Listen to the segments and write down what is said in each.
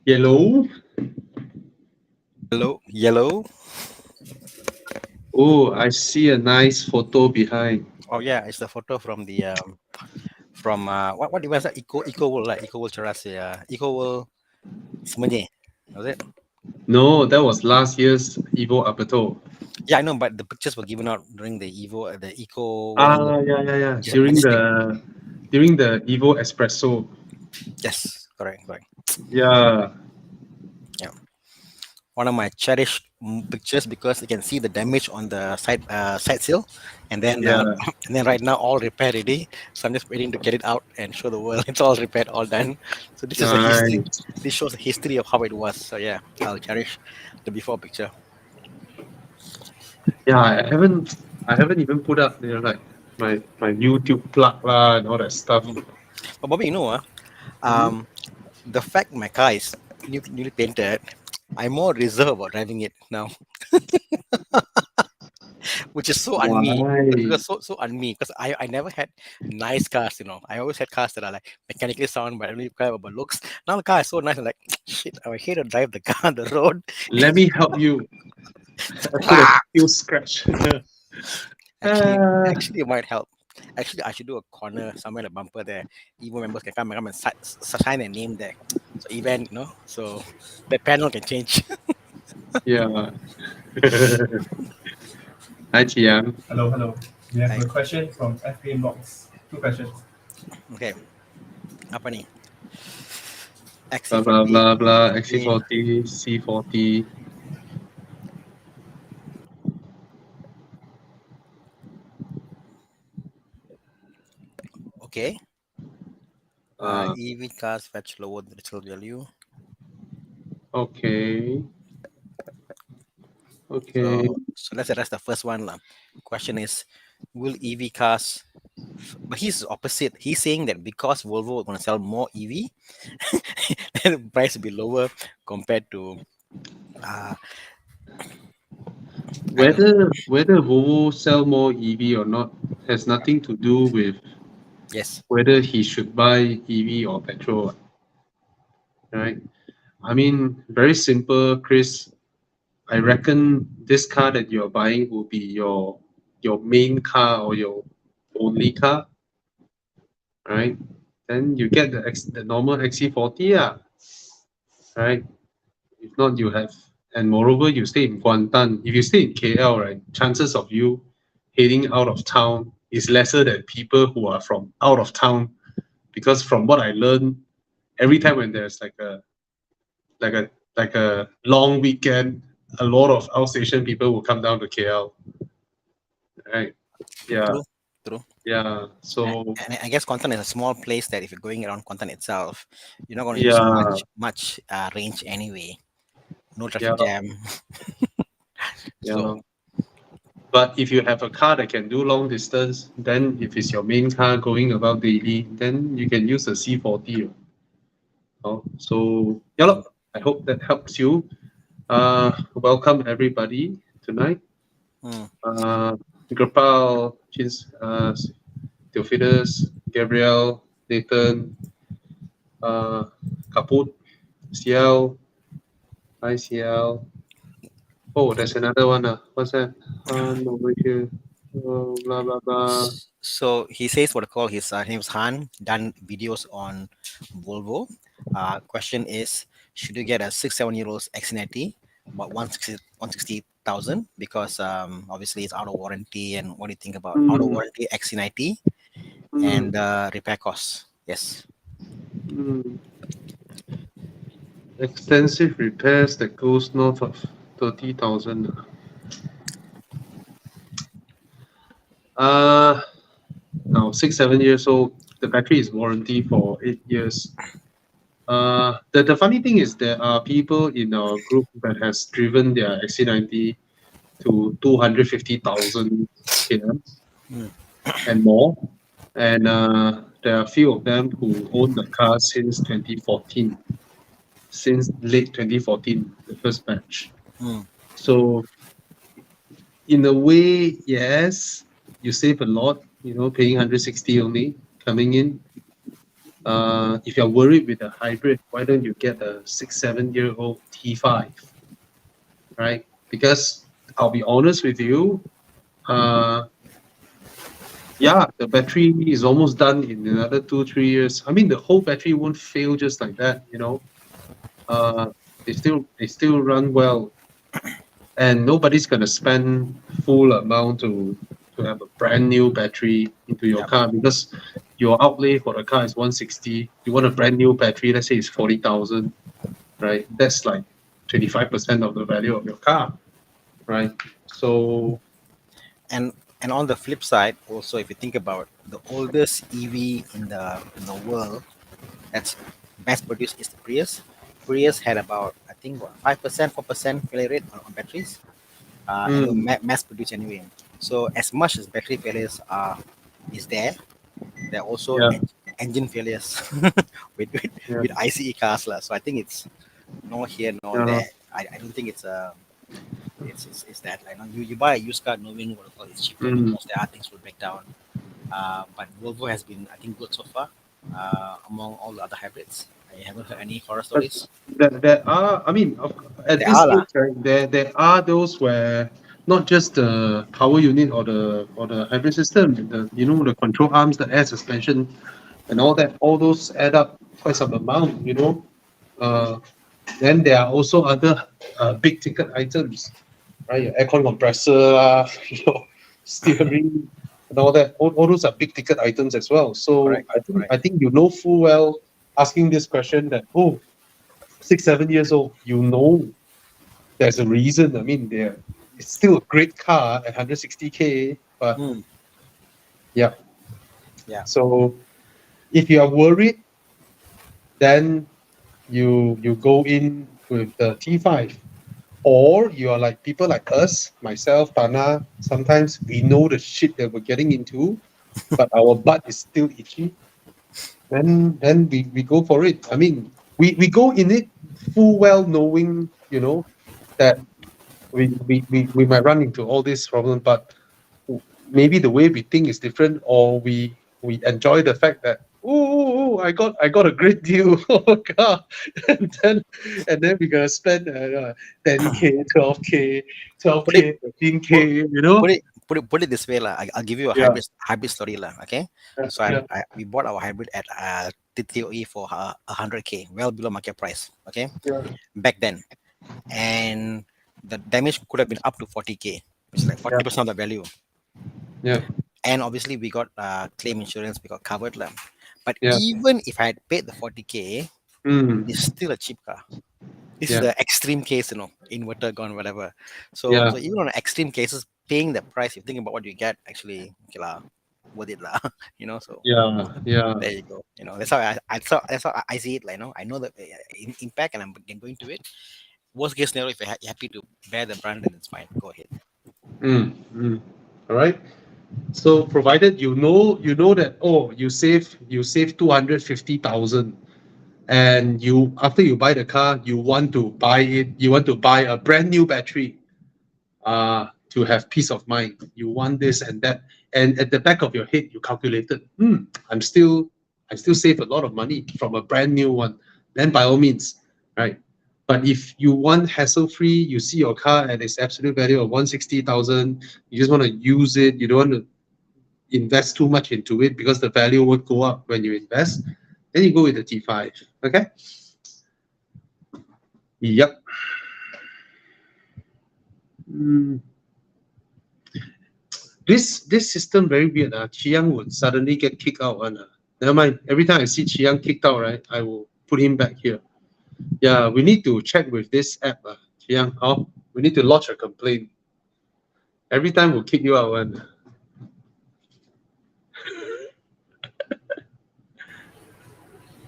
Yellow. Hello, yellow. Oh, I see a nice photo behind. Oh yeah, it's the photo from the what was that? Eco World, like Eco World Terrace, Eco World Semenye, was it? No, that was last year's Evo Aperto. Yeah, I know, but the pictures were given out during the Evo, the Eco World Yeah. Majestic. During the Evo Espresso. Yes, correct. Yeah, Yeah, one of my cherished pictures because you can see the damage on the side sill, and then yeah. and then right now all repair ready. So I'm just waiting to get it out and show the world it's all repaired, all done. So this is a history. Nice. This shows the history of how it was. So yeah, I'll cherish the before picture. Yeah, I haven't even put up like my YouTube plug lah and all that stuff. Mm. But Bobby, Mhm. um, the fact my car is newly painted, I'm more reserved about driving it now, which is so unme. Why? Because so unme. Because I never had nice cars. I always had cars that are like mechanically sound, but I don't really care about looks. Now the car is so nice. I'm like, shit. I hate to drive the car on the road. Let me help you. I put a few scratch. actually, Ah, actually, it might help. Actually, I should do a corner somewhere in the bumper there. Even members can come and sign their name there. So event, so the panel can change. yeah. Hi, Chiam. Hello, hello. We have Right. a question from FA Inbox. Two questions. Okay. Apa ni? Blah blah XC40. blah blah. Okay. XC40, C40. Okay. Uh, EV cars fetch lower retail value. okay. So, Okay. so let's address the first one. Question is, will EV cars? But he's opposite. He's saying that because Volvo is going to sell more EV, then the price will be lower compared to. Uh, I don't know. Whether Volvo sell more EV or not has nothing to do with Yes. whether he should buy EV or petrol, right? I mean, very simple, Chris. I reckon this car that you're buying will be your main car or your only car, right? Then you get the normal XC40, right? If not, you have, and moreover, you stay in Guangdong. If you stay in KL, right, chances of you heading out of town is lesser than people who are from out of town. Because from what I learned, every time when there's like a like a long weekend, a lot of outstation people will come down to KL, right? Yeah, True. True. yeah. And, So and I guess Kuantan is a small place that if you're going around Kuantan itself, you're not going to use yeah, much range anyway. No yeah, traffic jam. yeah. So But if you have a car that can do long distance, then if it's your main car going about daily, then you can use a C40. So yeah, mm, look, I hope that helps you. Welcome everybody tonight. mm. Uh, Gopal, Theophilus, Gabriel, Nathan, uh, Kaput, CL, ICL. Oh, there's another one. What's that? Over here. Blah blah blah. So he says what I call his name is Han, done videos on Volvo. Question is, should you get a 6 7 year old XC90 about 160,000 because obviously it's out of warranty, and what do you think about out of Hmm. warranty XC90 Hmm. and repair costs? Yes. Hmm. Extensive repairs that goes north of 30,000. Uh, Now 6 7 years old. The battery is warranty for 8 years. The funny thing is there are people in our group that has driven their XC90 to 250,000 km Mm. and more, and there are a few of them who own the car since 2014, since late 2014, the first batch. Mm. So in a way, yes, you save a lot, paying 160 only coming in. If you're worried with a hybrid, why don't you get a 6, 7 year old T5, right? Because I'll be honest with you, uh, yeah, the battery is almost done in another 2, 3 years. I mean, the whole battery won't fail just like that, you know. Uh, they still run well, and nobody's gonna spend full amount to have a brand new battery into your Yep. car because your outlay for the car is 160. You want a brand new battery, let's say it's 40,000, right? That's like 25% of the value of your car, right? So And on the flip side, also, if you think about the oldest EV in the world that's mass produced is the Prius. Prius had about, I think, what, 5%, 4% failure rate on batteries, and they were mm, mass produced anyway. So as much as battery failures are is there are also yeah, engine failures with, with yeah, with ICE cars lah. So I think it's no here, no yeah. there. I don't think it's that like, you buy a used car knowing what it's cheaper Mm. because there are things will break down. But Volvo has been, I think, good so far among all the other hybrids. I haven't heard any horror But stories. there are, I mean, at There this are lah. stage, right, there are those where not just the power unit or the hybrid system, the control arms, the air suspension, and all that, all those add up quite some amount. Uh, then there are also other big ticket items, right? Your aircon compressor, steering, and all that. All those are big ticket items as well. So Correct, I think correct. I think you know full well asking this question that 6, 7 years old, there's a reason. I mean, it's still a great car at 160K, but Hmm. yeah. Yeah. So if you are worried, then you go in with the T5. Or you are like people like us, myself, Thana. Sometimes we know the shit that we're getting into, but our butt is still itchy. Then we go for it. I mean, we go in it full well knowing, that we might run into all these problems, but maybe the way we think is different, or we enjoy the fact that I got a great deal. Oh god. And then we're gonna spend 10K, 12K, Put it 12K, put, 13K, put it this way lah. I'll give you a yeah, hybrid story lah. Okay, yeah, so yeah, we bought our hybrid at TTOE for 100K, well below market price. Okay, yeah, back then, and the damage could have been up to 40K, which is like yeah, 40% of the value. yeah, And obviously we got claim insurance, we got covered lah. But yeah, even if I had paid the 40K, mm, it's still a cheap car. This is yeah, the extreme case, inverter gone, whatever. So yeah, so even on extreme cases, paying the price, you think about what you get, actually, okay lah, worth it lah. So yeah, yeah. there you go. That's how I see it. Like, I know the impact, and I'm going to it. Worst case scenario, if you're happy to bear the brand, then it's fine. Go ahead. All right. So provided you know that, you save 250,000, and after you buy the car, you want to buy a brand new battery, to have peace of mind. You want this and that, and at the back of your head you calculated, I still save a lot of money from a brand new one. Then by all means, right? But if you want hassle free, you see your car at its absolute value of 160,000, you just want to use it, you don't want to invest too much into it because the value won't go up when you invest, then you go with the T5. Okay. Yep. Mm, this system very weird. Chiang would suddenly get kicked out. Never mind. Every time I see Chiang kicked out, right, I will put him back here. Yeah, we need to check with this app. Chiang, we need to lodge a complaint. Every time we'll kick you out.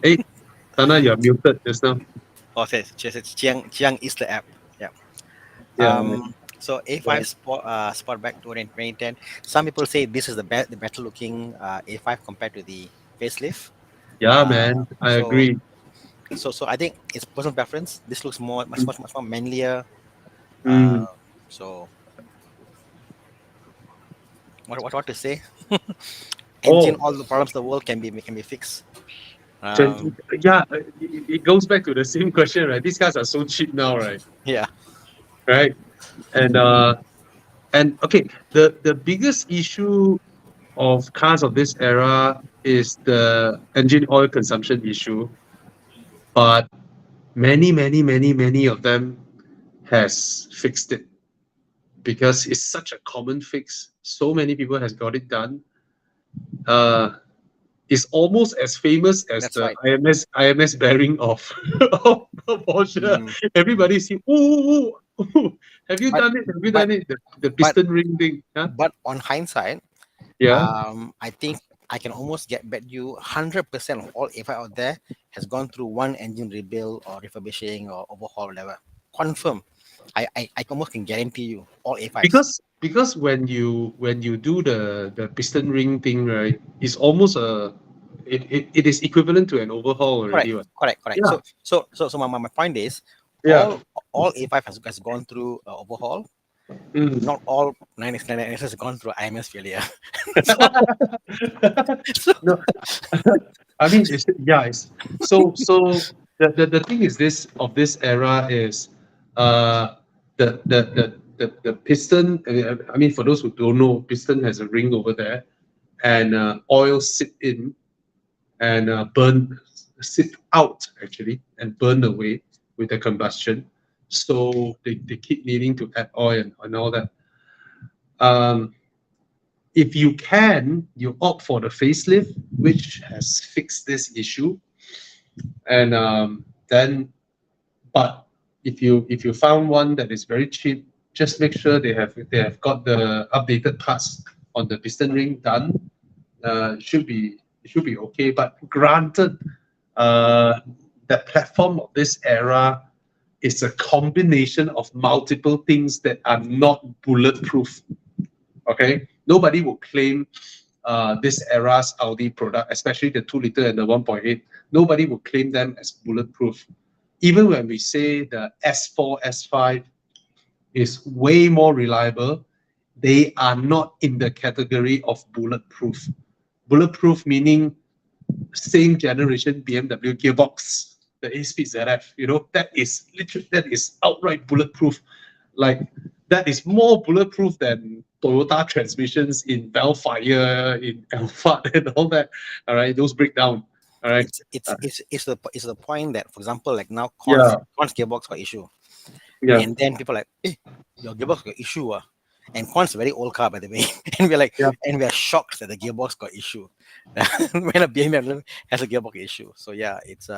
Hey, Tana, you're muted just now. Oh, says Chiang is the app. Yeah. Yeah. So Yeah, A5 Sportback 2010. Some people say this is the better looking A5 compared to the facelift. yeah, Uh, man. I so agree. so I think it's personal preference. This looks Mm, much more manlier. Uh, mm. so what to say? Engine, Oh, all the problems of the world can be fixed. Um, Yeah, it goes back to the same question, right? These cars are so cheap now, right? yeah, Right. And okay, the biggest issue of cars of this era is the engine oil consumption issue, but many of them has fixed it because it's such a common fix. So many people has got it done. Uh, it's almost as famous as that's the right. IMS bearing of, of Porsche. Mm. Everybody see, ooh, ooh, have you But done it? Have you but done it? The but piston ring thing, huh? but on hindsight, Yeah. I think I can almost bet you 100% of all AFI out there has gone through one engine rebuild or refurbishing or overhaul, whatever. Confirm. I almost can guarantee you all A5s. Because when you do the piston ring thing, right, it's almost it is equivalent to an overhaul Correct, already, right? correct. Yeah. So my point is, Yeah. all A5 has gone through overhaul. Mm. Not all 9X has gone through IMS failure. so, so No, I mean, so the thing is this of this era is uh the piston. I mean, for those who don't know, piston has a ring over there, and oil sit in and burn sit out actually and burn away with the combustion. So they keep needing to add oil and all that. Um, if you can, you opt for the facelift, which has fixed this issue. And then, but if you found one that is very cheap, just make sure they have got the updated parts on the piston ring done. It should be okay. But granted, uh, the platform of this era is a combination of multiple things that are not bulletproof. Okay, nobody will claim this era's Audi product, especially the 2 liter and the 1.8. Nobody will claim them as bulletproof. Even when we say the S4, S5 is way more reliable, they are not in the category of bulletproof. Bulletproof meaning same generation BMW gearbox, the A-Speed ZF, that is literally, that is outright bulletproof. Like, that is more bulletproof than Toyota transmissions in Bellfire, in Alphard, and all that. All right, those break down. All right. Uh, it's the point that, for example, like now yeah, Con's gearbox got issue, yeah, and then people are like, your gearbox got issue, and Con's a very old car, by the way, and we're like, yeah, and we're shocked that the gearbox got issue when a BMW has a gearbox issue. So yeah, it's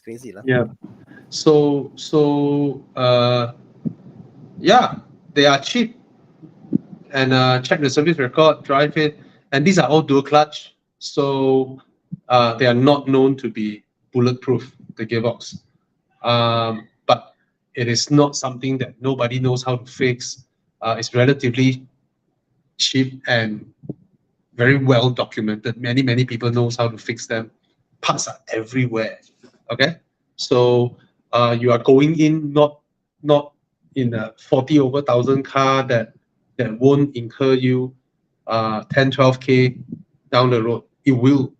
crazy, lah. yeah. So yeah, they are cheap, and check the service record, drive it, and these are all dual clutch, so they are not known to be bulletproof, the gearbox. But it is not something that nobody knows how to fix. It's relatively cheap and very well documented. Many people knows how to fix them. Parts are everywhere. Okay, so you are going in not in a 40 over thousand car that won't incur you 10 12K down the road. It will.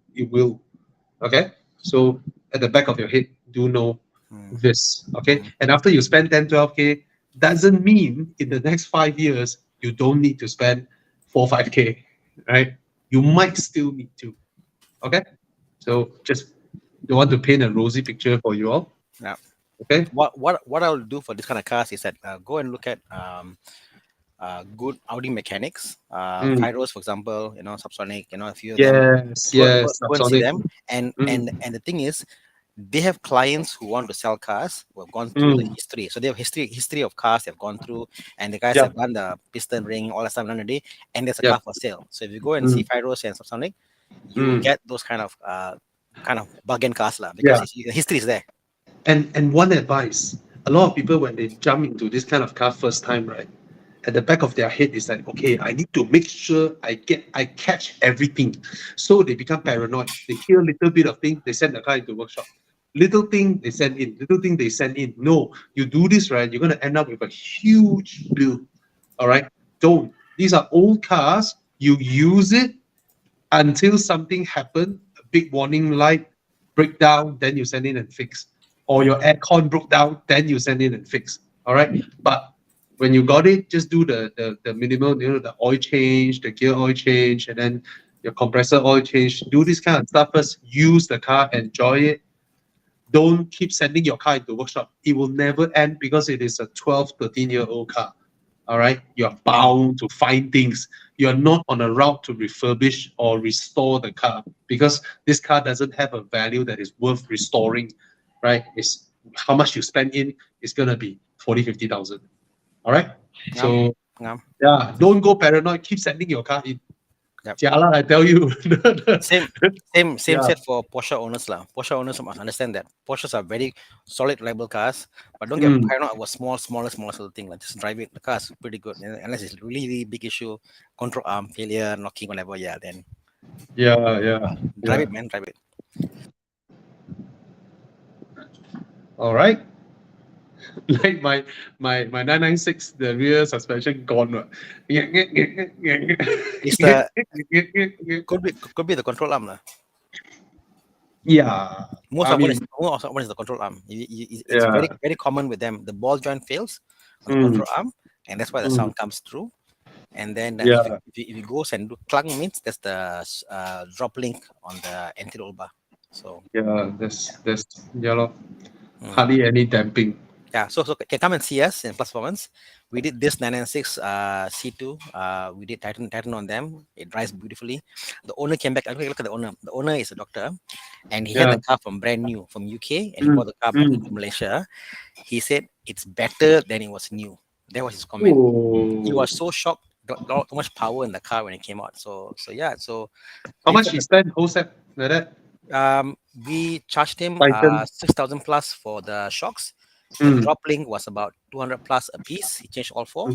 Okay, so at the back of your head, do know Mm, this. Okay, mm. and after you spend 10 12K, doesn't mean in the next 5 years you don't need to spend 4 5K, right? You might still need to. Okay, so just don't want to paint a rosy picture for you all. Yeah. Okay. What I'll do for this kind of cars is that go and look at good Audi mechanics, Mm. Kairos, for example, Subsonic, a few of them. Yes, Go, yes, go and see subsonic. them, and Mm. and the thing is, they have clients who want to sell cars who have gone through the Mm. history. So they have history of cars they've gone through, and the guys Yeah, have done the piston ring, all that stuff already, and there's a yeah. car for sale. So if you go and see Mm. Kairos and Subsonic, you will Mm. get those kind of bargain cars lah, because Yeah. the history is there. And one advice, a lot of people when they jump into this kind of car first time, right? At the back of their head is like, okay, I need to make sure I catch everything. So they become paranoid. They hear a little bit of thing, they send the car into workshop. Little thing they send in, little thing they send in. No, you do this right, you're gonna end up with a huge bill. All right. Don't. These are old cars. You use it until something happened, a big warning light, break down, then you send in and fix. Or your aircon broke down, then you send in and fix. All right. But when you got it, just do the minimal, the oil change, the gear oil change, and then your compressor oil change. Do this kind of stuff first. Use the car, enjoy it. Don't keep sending your car into workshop. It will never end because it is a 12, 13-year-old car. All right. You're bound to find things. You're not on a route to refurbish or restore the car because this car doesn't have a value that is worth restoring, right? It's how much you spend in is gonna be 40, 50,000. All right. So Yeah. yeah, don't go paranoid. Keep sending your car in. Yep. Jialat, I tell you. Same Yeah. said for Porsche owners lah. Porsche owners must understand that Porsches are very solid, reliable cars, but don't get paranoid about smallest little thing. Like just drive it. The car is pretty good, unless it's really big issue, control arm failure, knocking, whatever. Yeah, then Yeah. drive it, man, drive it. All right. Like my 996, the rear suspension gone. It's the could be the control arm lah. Yeah. Most I often mean, is the control arm. It's yeah. very common with them. The ball joint fails on the control arm, and that's why the sound comes through. And then Yeah. if it goes and do clang, means that's the drop link on the anti-roll bar. So Yeah, that's lor. Hardly any damping. yeah, so can come and see us in Plus Performance. We did this 996 C2. We did Titan on them. It drives beautifully. The owner came back. Look at the owner. The owner is a doctor, and he had the car from brand new from UK, and he bought the car back into Malaysia. He said it's better than it was new. That was his comment. He was so shocked. Too much power in the car when it came out. So yeah. So how much he spent whole set like that? We charged him Titan. 6,000 plus for the shocks. The drop link was about 200 plus a piece. He changed all four.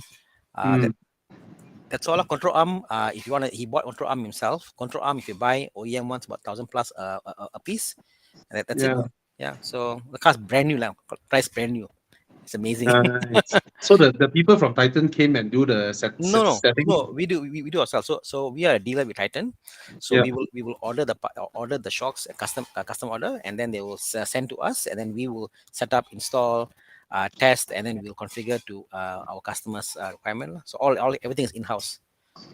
That's all. Control arm. If you want to, he bought control arm himself. Control arm, if you buy OEM ones, about 1,000 plus a piece. That's it. Yeah. So the car's brand new now. Price brand new. It's amazing. Nice. So the people from Titan came and do the setting. No, we do ourselves. So we are a dealer with Titan. So we will order the shocks, a custom order, and then they will send to us, and then we will set up, install, test, and then we'll configure to our customers' requirement. So everything is in house.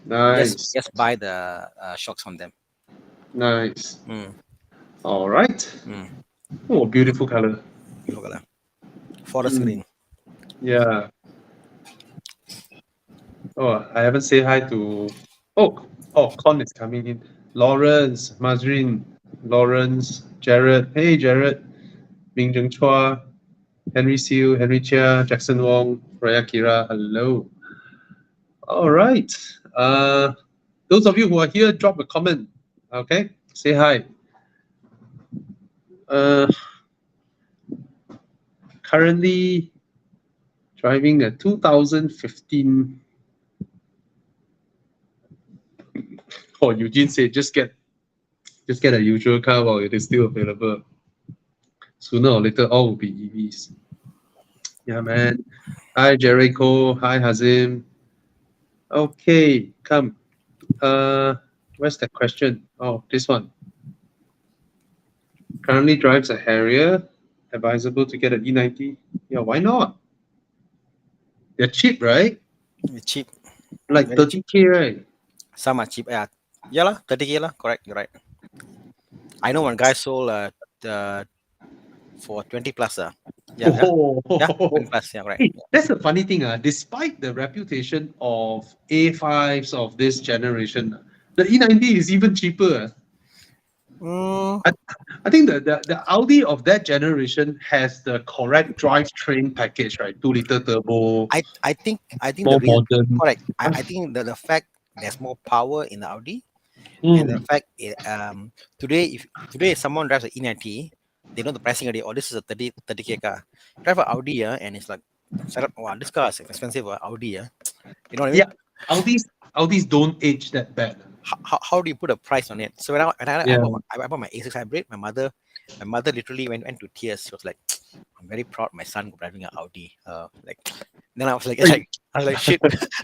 Nice. Just buy the shocks from them. Nice. All right. Oh, beautiful color. Beautiful color. Forest green. Yeah. Oh, I haven't said hi to. Oh, Con is coming in. Lawrence, Mazrin, Lawrence, Jared. Hey, Jared. Ming Jung Chua, Henry Siu, Henry Chia, Jackson Wong, Raya Kira. Hello. All right. Those of you who are here, drop a comment. Okay, say hi. Currently driving a 2015. Oh, Eugene said just get a usual car while it is still available. Sooner or later, all will be EVs. Yeah, man. Hi, Jericho. Hi, Hazim. Okay, come. Where's that question? Oh, this one. Currently drives a Harrier. Advisable to get an E90? Yeah, why not? They're cheap, right? It's cheap. Like 30K, right? Some are cheap. Yeah lah, 30K lah. Correct, you're right. I know one guy sold for 20 plus. Yeah, 20 plus. Yeah, right. Hey, that's the funny thing. Despite the reputation of A5s of this generation, the E90 is even cheaper. I think the Audi of that generation has the correct drivetrain package, right? 2-liter turbo. I think more modern. Correct. I think the fact there's more power in the Audi, and the fact today if someone drives an E90, they know the pricing already. Oh, this is a 30K car. Drive an Audi, and it's like, wow, this car is expensive. Audi, you know what I mean? Yeah, Audis don't age that bad. How do you put a price on it? So when I bought my A6 hybrid, my mother literally went to tears. She was like, "I'm very proud my son driving an Audi." Then I was like, shit. I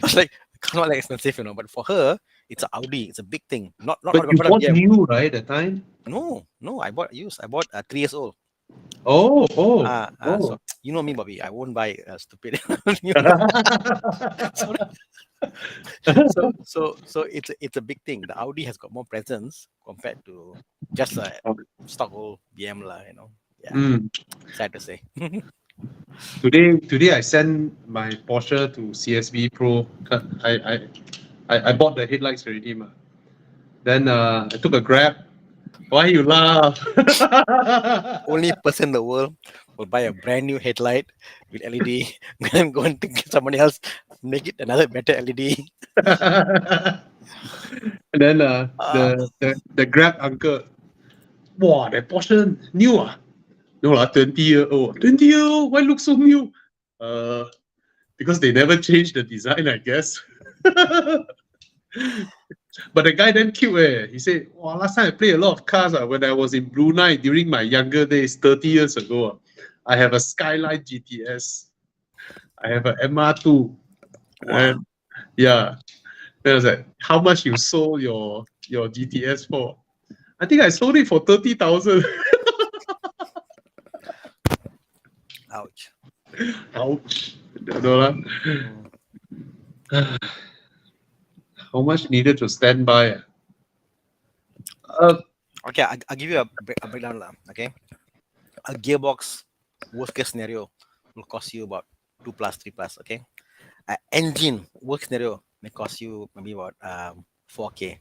was like, it's not that expensive, But for her, It's an Audi. It's a big thing. Not But you not a bought BM. new, right, at the time? No. I bought used. I bought 3 years old. Oh. So Oh. you know me, Bobby. I won't buy stupid. so, so it's a big thing. The Audi has got more presence compared to just a stock old BM lah. Yeah. Mm. Sad to say. Today I sent my Porsche to CSV Pro. I bought the headlights already, ma. Then I took a Grab. Why you laugh? Only person in the world will buy a brand new headlight with LED. I'm going to get somebody else make it another better LED. And then Ah, the Grab uncle, wow, that Porsche new ah? No lah, 20-year old. 20-year old, why look so new? Because they never changed the design, I guess. But the guy then cute He said, wow, last time I played a lot of cars when I was in Brunei during my younger days, 30 years ago. I have a Skyline GTS. I have an MR2. wow. And yeah. Then I was like, how much you sold your GTS for? I think I sold it for 30,000. Ouch. Ouch. Don't know lah. Mm. How much needed to stand by? Okay, I'll give you a breakdown lah. Okay, a gearbox worst case scenario will cost you about 2 plus 3 plus. Okay, an engine worst scenario may cost you maybe about 4K.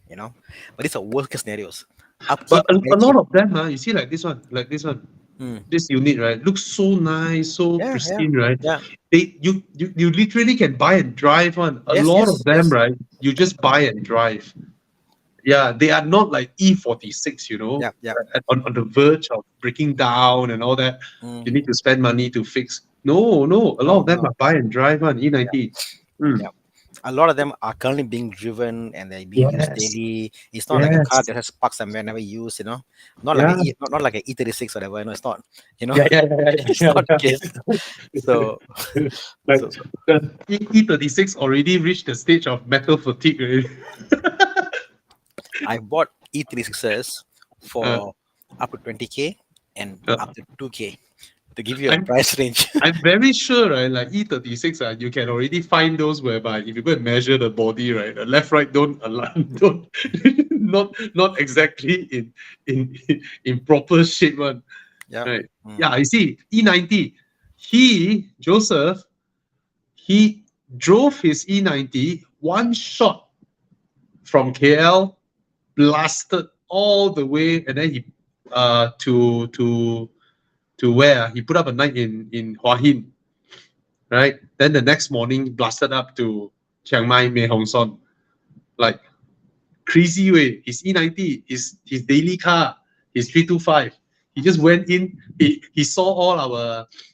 But these are worst case scenarios. But Upkeep a very lot cheap. of them, you see, like this one, Mm. this unit, right, looks so nice, so Yeah, pristine, right? yeah. You literally can buy and drive one. A Yes, lot yes, of them, yes. right? You just buy and drive. Yeah, they are not like E46, Yeah, yeah. on the verge of breaking down and all that. Mm. You need to spend money to fix. No, a lot of them No. are buy and drive one E90. Yeah. A lot of them are currently being driven and they're being used Yes, daily. It's not like a car yes, that has parked somewhere never used. Not like yeah, not like an E36 or whatever. No, it's not. yeah. It's not the case. So, Like so the E36 already reached the stage of metal fatigue already. I bought E36s for up to 20K and Uh, up to 2K to give you a I'm price range. I'm very sure, right? Like E36, you can already find those whereby if you go and measure the body, right, the left right don't align, don't not exactly in in proper shape one, Yeah. right? Mm. Yeah, I see. E90. Joseph, he drove his E90 one shot from KL, blasted all the way, and then he to where he put up a night in Hua Hin, right? Then the next morning blasted up to Chiang Mai Mei Hong Son, like crazy way. His E90, his daily car, his 325. He just went in. He saw all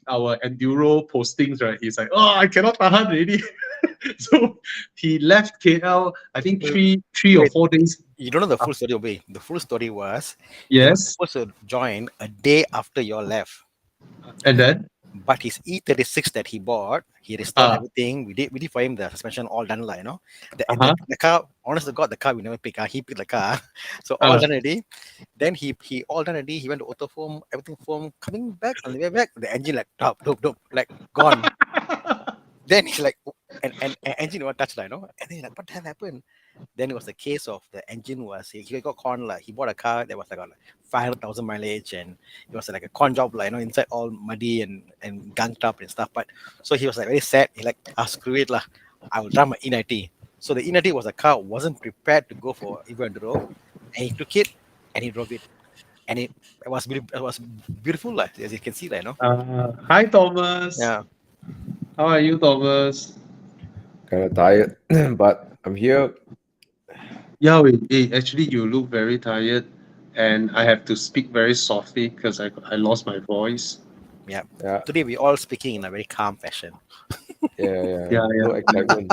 our enduro postings, right? He's like, oh, I cannot tahan already. So he left KL. I think Wait, three or wait. 4 days. You don't know the full story, Obey. The full story was he was Yes, supposed to join a day after your left. and then But his E36 that he bought, he restored everything. We did for him the suspension all done, like the car. Honest to God, the car we never pick. He picked the car, so all done already. Then he all done already. He went to auto foam, everything foam. Coming back on the way back, the engine like top, like gone. Then he's like, and engine was touched, And then he's like, what the hell happened? Then it was the case of the engine was he got con like he bought a car that was like 500,000 mileage and it was like a con job inside all muddy and gunked up and stuff. But so he was like very sad. He like screw it lah. I will drive my E90. So the E90 was a car wasn't prepared to go for Evo Enduro, and he took it and he drove it, and it was beautiful like as you can see Hi Thomas. Yeah. How are you, Thomas? Kind of tired, but I'm here. Yeah, actually, you look very tired, and I have to speak very softly because I lost my voice. Yeah. Yeah, Today we all speaking in a very calm fashion. yeah. No excitement.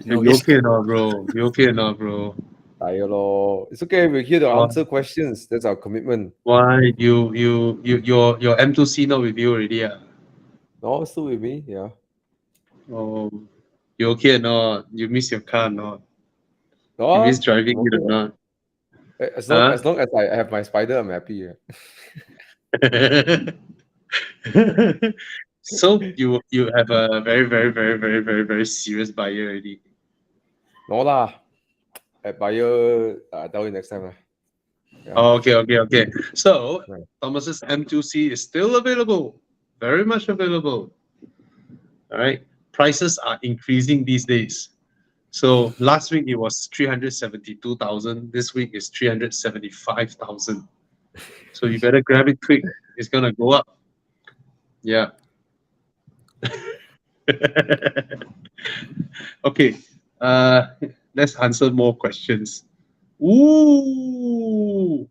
No, You yes. okay now, bro? You okay now, bro? Tired lor. It's okay. We're here to Why? answer questions. That's our commitment. Why your M2C not with you already? No, still with me. Yeah. Oh, you okay or not? You miss your car or not? No, If he's driving I'm it or okay. not. As long Huh? as long as I have my spider, I'm happy. So you have a very very very very very very serious buyer already. No lah. At buyer, I'll tell you next time. Lah. Yeah. Oh, okay. So Right. Thomas's M2C is still available, very much available. All right, prices are increasing these days. So last week it was 372,000. This week is 375,000. So you better grab it quick. It's gonna go up. Yeah. Okay. Let's answer more questions. Ooh.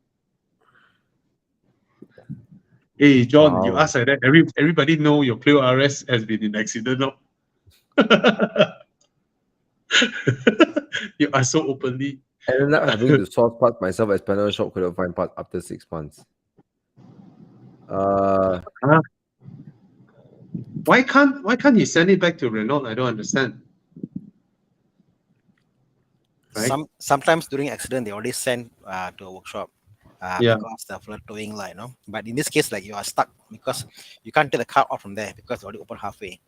Hey John, you Wow. ask like that. Everybody know your Clio RS has been in accident, no? You are so openly. I ended up having to source parts myself as panel shop couldn't find parts after 6 months. Why can't he send it back to Renault? I don't understand. Right? Sometimes during accident they already send to a workshop Yeah. because the flood towing line, But in this case, like you are stuck because you can't take the car out from there because it's already open halfway.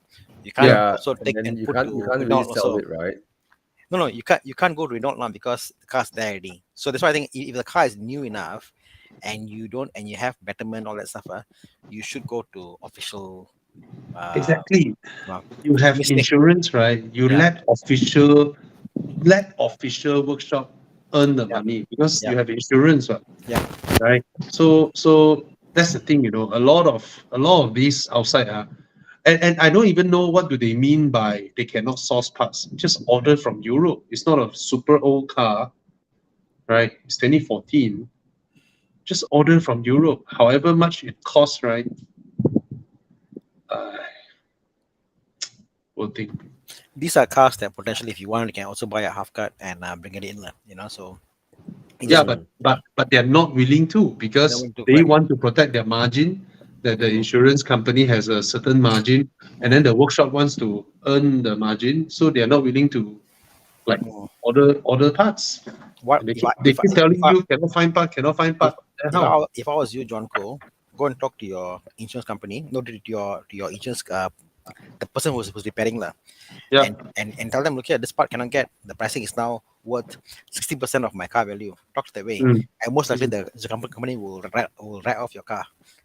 You can't Yeah, also and take then and you put can't to really Renault sell also. it, right? No, you can't go to Renault now because the car's there already. So that's why I think if the car is new enough and you have betterment, all that stuff, you should go to official. Exactly. Well, You have mistake. insurance, right? You Yeah. let official workshop earn the Yeah. money because Yeah. you have insurance, Yeah. right? So that's the thing, a lot of these outside and I don't even know what do they mean by they cannot source parts. Just order from Europe. It's not a super old car, right? It's 2014. Just order from Europe, however much it costs, right? Uh, we'll think. These are cars that potentially, if you want, you can also buy a half cut and bring it in, So it's Yeah, just, but they're not willing to because going to they correct. want to protect their margin. That the insurance company has a certain margin, and then the workshop wants to earn the margin, so they are not willing to like Mm. order parts. What And they if I keep, they keep telling if I you cannot find part, cannot find part. Then how? if I was you, John Cole, go and talk to your insurance company, no, to your insurance the person who's repairing lah, Yeah. and tell them, look here, this part cannot get. The pricing is now worth 60% of my car value. Talk that way, Mm. and most likely the company will write off your car.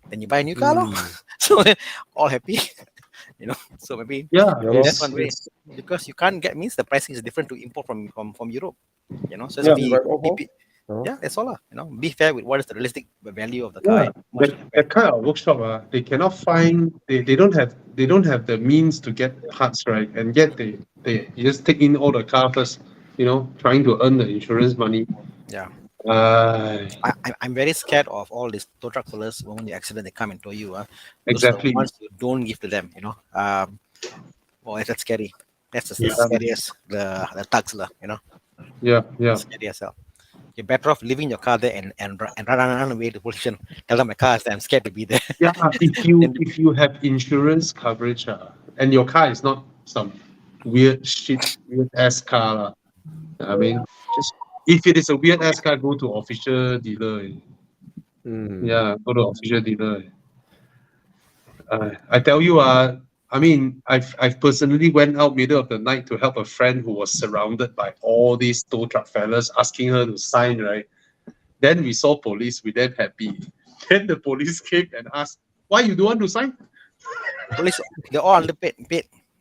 Then you buy a new car, lor. Mm. So all happy, So maybe Yeah. Yeah, lor. that's one way because you can't get means the pricing is different to import from Europe. So Yeah. it's Right off, yeah, that's all. Be fair with what is the realistic value of the car. Yeah, And how much you can pay. that kind of workshop, they cannot find, they don't have the means to get parts, right? And yet they just take in all the car first, trying to earn the insurance money. Yeah. Uh, I'm very scared of all these tow truck fellas when you accident they come and tow you. Those are the exactly. ones you don't give to them. That's scary. That's the Yeah, scariest. The thugs lah. yeah. Scary as hell. You're better off leaving your car there and run away to the police station. Tell them my car is there. I'm scared to be there. Yeah, if you Then- if you have insurance coverage, and your car is not some weird ass car, I mean, just if it is a weird ass car, go to official dealer. Mm. Yeah, go to official dealer. I tell you, I mean, I've personally went out middle of the night to help a friend who was surrounded by all these tow truck fellas asking her to sign, right? Then we saw police, we then happy. Then the police came and asked, why you don't want to sign? Police, they're all underpaid.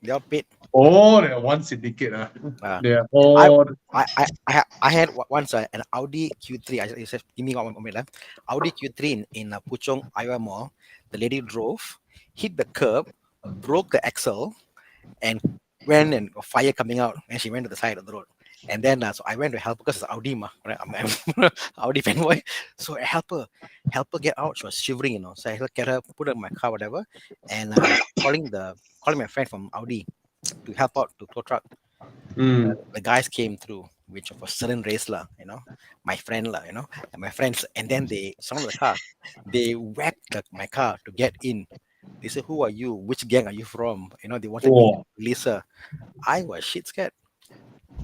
They're all paid. Oh, they're one syndicate. Uh, They're all I had once an Audi Q3. I said, give me one minute. Audi Q3 in Puchong Iowa Mall. The lady drove, hit the curb, broke the axle, and went and fire coming out. And she went to the side of the road. And then so I went to help her because it's Audi, right? I'm Audi fanboy. So I help her get out. She was shivering, So I get her, put her in my car, whatever, and calling my friend from Audi to help out to tow truck. The guys came through, which of a certain race lah, my friend lah, and my friends, and then they surrounded the car. They whacked my car to get in. They said, "Who are you? Which gang are you from?" They wanted me to release her. I was shit scared.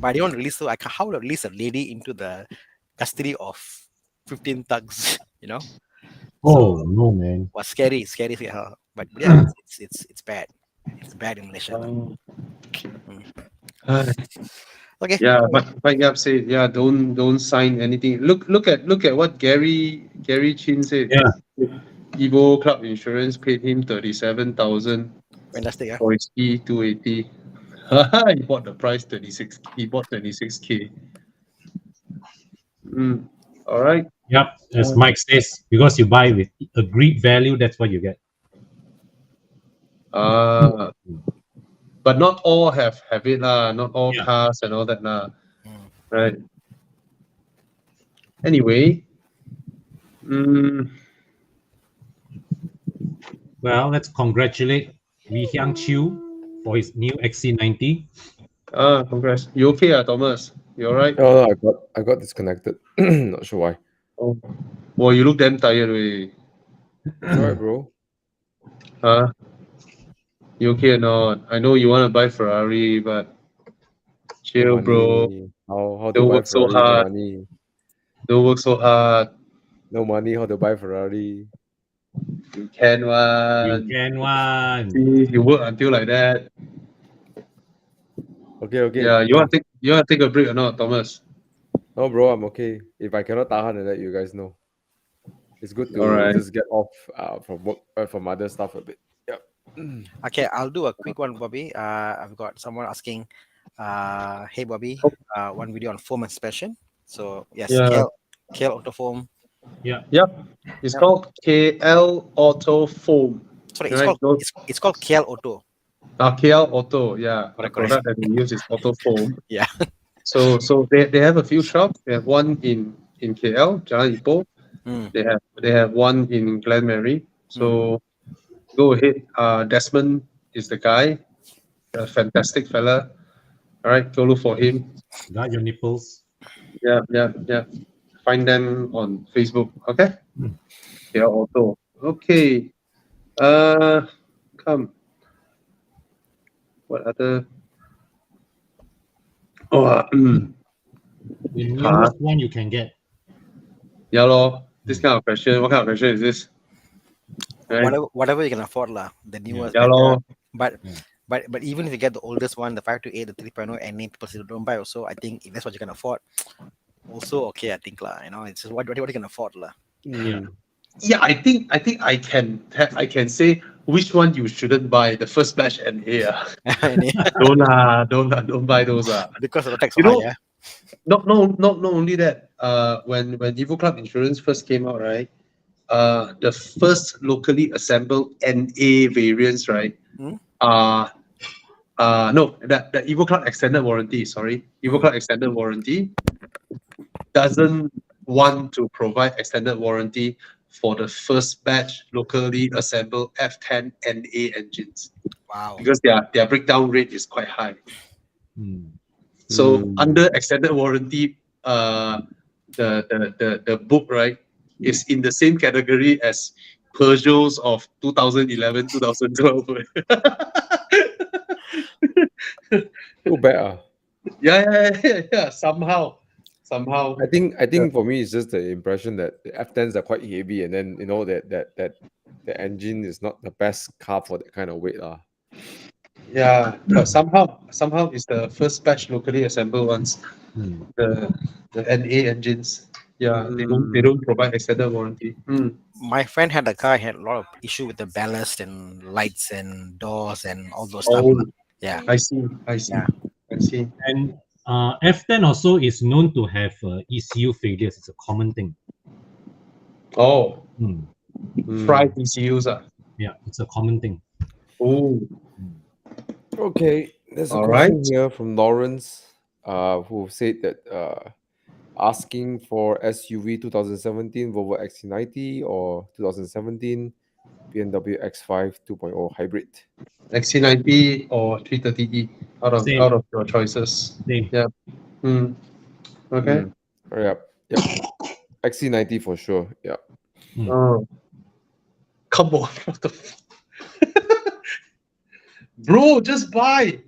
But I don't release, so how to release a lady into the custody of 15 thugs, you know? Oh So no, man. was scary for her. But yeah, it's bad. It's bad in Malaysia. Lah. Oh. Mm. Ah, Okay. yeah, but Yap said, yeah, don't sign anything. Look at what Gary Chin said. Yeah. Evo Club Insurance paid him 37,000 Fantastic, yeah. for his E280. He bought the price 36. He bought 26K. All right. Yep. As Mike says, because you buy with agreed value, that's what you get. But not all have it lah. Not all Yeah. cars and all that lah. Mm. Right. Anyway, Well, let's congratulate Wee Hyang Chiu for his new XC90. congrats. You okay, Thomas? You alright? No, I got disconnected. Not sure why. Oh, well, you look damn tired, way. Alright, bro. Huh? You okay or not? I know you want to buy Ferrari, but chill, No bro. money. How to Don't buy work so Ferrari? No hard. money. Don't work so hard. No money. How to buy Ferrari? You can You one. can one. See, you work until like that. Okay. Yeah, you want to take a break or not, Thomas? No, bro, I'm okay. If I cannot tahan, and let you guys know. It's good to Alright. just get off from work, from other stuff a bit. Yep. Okay, I'll do a quick one, Bobby. I've got someone asking, hey Bobby, one video on foam inspection. So yes, Yeah. KL Auto Foam. Yep. It's called KL Auto Foam. Sorry, Right, it's called KL Auto. KL Auto, yeah. The Correct. product that we use is Auto Foam. Yeah. So they have a few shops. They have one in KL, Jalan Ipoh. Mm. They have one in Glenmary. So go ahead. Desmond is the guy, a fantastic fella. All right, go look for him. Got your nipples. Yeah. Find them on Facebook. Okay. KL Auto. Okay. Come. What other? Oh, The newest one you can get. yeah, lor. This kind of question. What kind of question is this? Right? Whatever you can afford, lah. The newest, Yeah, lor. but Yeah. but even if you get the oldest one, the 528, the 3.0, and people still don't buy. Also, I think if that's what you can afford, also okay. I think lah. You know, it's just what you can afford, lah. Yeah. Yeah, I think I can say which one you shouldn't buy. The first batch NA. Don't buy those. Because of the tax, You know, yeah. not only that. When Evo Club Insurance first came out, right? The first locally assembled NA variants, right? Hmm? No, the Evo Club extended warranty. Sorry, Evo Club extended warranty doesn't want to provide extended warranty for the first batch locally assembled F10 NA engines. Wow. Because their breakdown rate is quite high. So Mm. under extended warranty, the book, right, is in the same category as Peugeots of 2011, 2012. Too bad. Yeah. Somehow. I think for me it's just the impression that the F10s are quite heavy, and then you know that the engine is not the best car for that kind of weight. Yeah, but somehow it's the first batch locally assembled ones. The NA engines. Yeah, they don't provide extended warranty. My friend had a car, had a lot of issue with the ballast and lights and doors and all those stuff. Oh, Yeah. I see. Yeah. I see. And F10 also is known to have ECU failures. It's a common thing. Oh, fried Mm. ECUs. Yeah, it's a common thing. Oh, Okay, there's a All question right. here from Lawrence, who said that asking for SUV 2017 Volvo XC90 or 2017 BMW X5 2.0 hybrid. XC90 or 330E out of your choices. Same. Yeah. Okay. Yep. XC90 for sure. Yeah. Oh, come on. What the bro, just buy.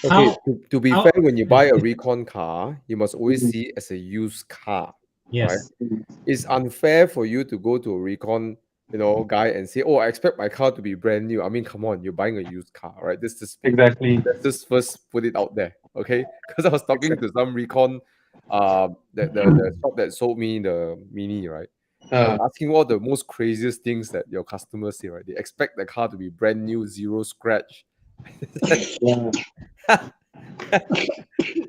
Okay, How- to be how- fair, when you buy a recon car, you must always see it as a used car. Yes. It's unfair for you to go to a recon, guy and say, "Oh, I expect my car to be brand new." I mean, come on, you're buying a used car, right? Exactly. Let's just first put it out there, okay? Because I was talking to some recon, the shop that sold me the Mini, right? I was asking all the most craziest things that your customers say, right? They expect the car to be brand new, zero scratch. Yeah.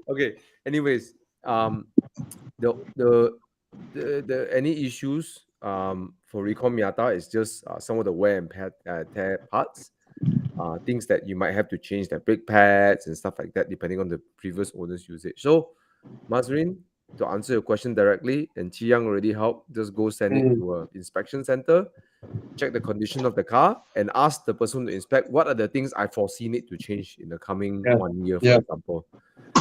Okay. Anyways, the the the any issues for Recon Miata is just some of the wear and tear parts, things that you might have to change the brake pads and stuff like that depending on the previous owner's usage. So, Mazrin, to answer your question directly, and Chi Yang already helped, just go send it to a inspection center, check the condition of the car, and ask the person to inspect what are the things I foresee need to change in the coming Yeah. 1 year, for Yeah. example.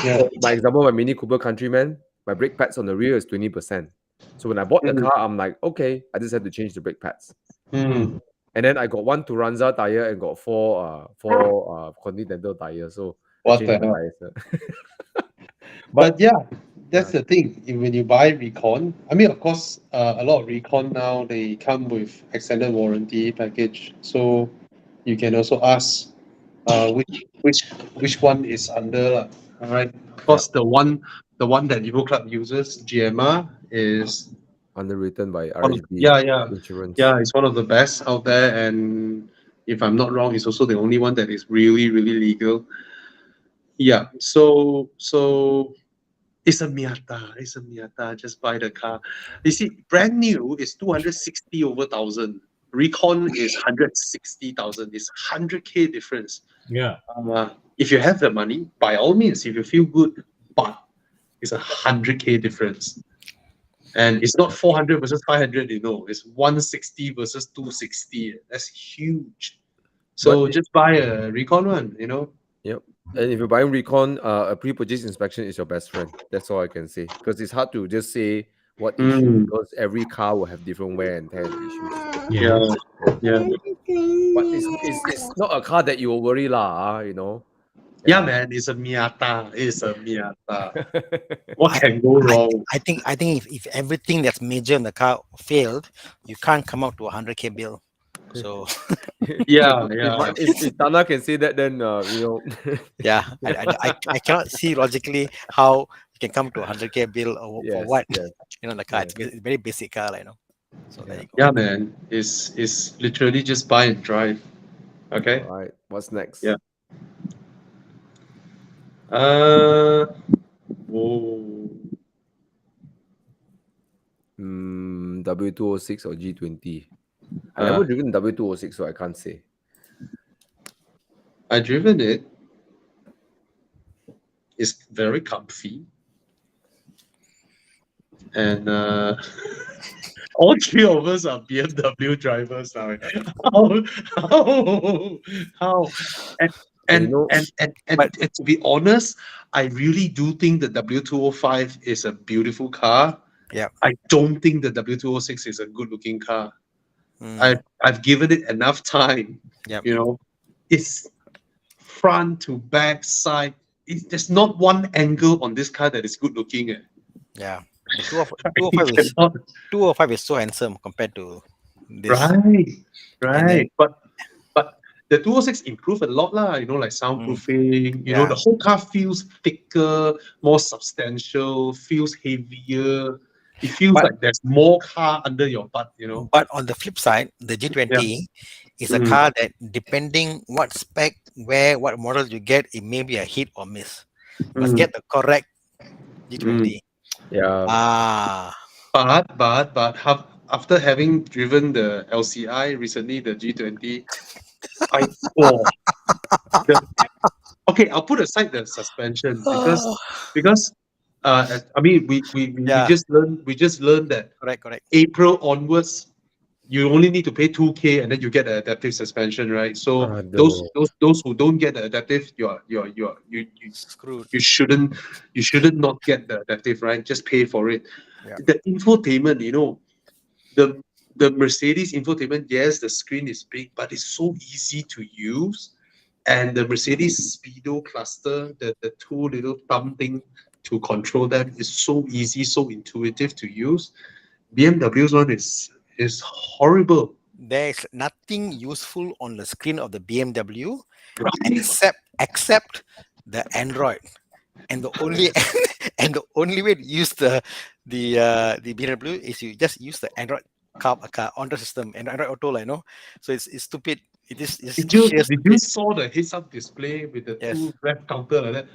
Yeah. So my example, my Mini Cooper Countryman, my brake pads on the rear is 20%. So when I bought the car, I'm like, okay, I just have to change the brake pads. Mm. And then I got one Turanza tire and got four Continental tires. So I What changed the the hell? tires. But yeah, that's Yeah. the thing. When you buy Recon, I mean, of course, a lot of Recon now they come with extended warranty package, so you can also ask, which one is under lah. All right. Of course, the one that Evo Club uses, GMR, is Underwritten by one of, RHB yeah, Insurance. it's one of the best out there, and if I'm not wrong, it's also the only one that is really, really legal. Yeah. So it's a Miata. It's a Miata. Just buy the car. You see, brand new is 260 over thousand. Recon is 160,000. It's 100K difference. Yeah. If you have the money, by all means, if you feel good, but it's 100K difference. And it's not 400 versus 500, it's 160 versus 260. That's huge. So But just buy a Recon one, yep. And if you're buying Recon, a pre-purchase inspection is your best friend. That's all I can say. Because it's hard to just say what issue, Mm, because every car will have different wear and tear issues. yeah, Yes. yeah. But it's not a car that you will worry lah. Yeah, man, it's a Miata. It's a Miata. What I, can go wrong? I think if everything that's major in the car failed, you can't come up to a 100K bill. So Yeah, yeah. If Thana can say that, then yeah, I cannot see logically how you can come to a 100K bill or for yes, what yes, the car. yes. It's a very basic car, So there Yeah. you go. Yeah, man. It's literally just buy and drive. Okay? All right. What's next? Yeah. Whoa. W206 or G20? I Uh, never driven W206, so I can't say. I driven it. It's very comfy. And all three of us are BMW drivers now. How? And And and to be honest, I really do think the W205 is a beautiful car. Yeah. I don't think the W206 is a good looking car. Mm, I've given it enough time. Yep. It's front to back side. There's not one angle on this car that is good looking. Yeah. The You 205 is cannot- 205 is so handsome compared to this. Right, And then- right. But the 206 improved a lot lah, like soundproofing, Yeah. the whole car feels thicker, more substantial, feels heavier. It feels But- like there's more car under your butt, But on the flip side, the G20 is a Mhm. car that, depending what spec, what model you get, it may be a hit or miss. You must Mm. get the correct G20. yeah, But after having driven the LCI recently, the G20, the- okay, I'll put aside the suspension because I mean we Yeah. just learned that Correct. April onwards you only need to pay 2K and then you get an adaptive suspension, right? So Aduh. those who don't get the adaptive, you Screwed. shouldn't not get the adaptive, right? Just pay for it. Yeah. The infotainment, the Mercedes infotainment, yes, the screen is big, but it's so easy to use. And the Mercedes Speedo cluster, the two little thumb thing to control them is so easy, so intuitive to use. BMW's one is horrible. There's nothing useful on the screen of the BMW Right? except the Android. And the only and the only way to use the BMW is you just use the car Android system and Android Auto, like, no. So it's stupid. It is it's sheer Did you stupid. saw the heads-up display with the Yes. two rev counter like that?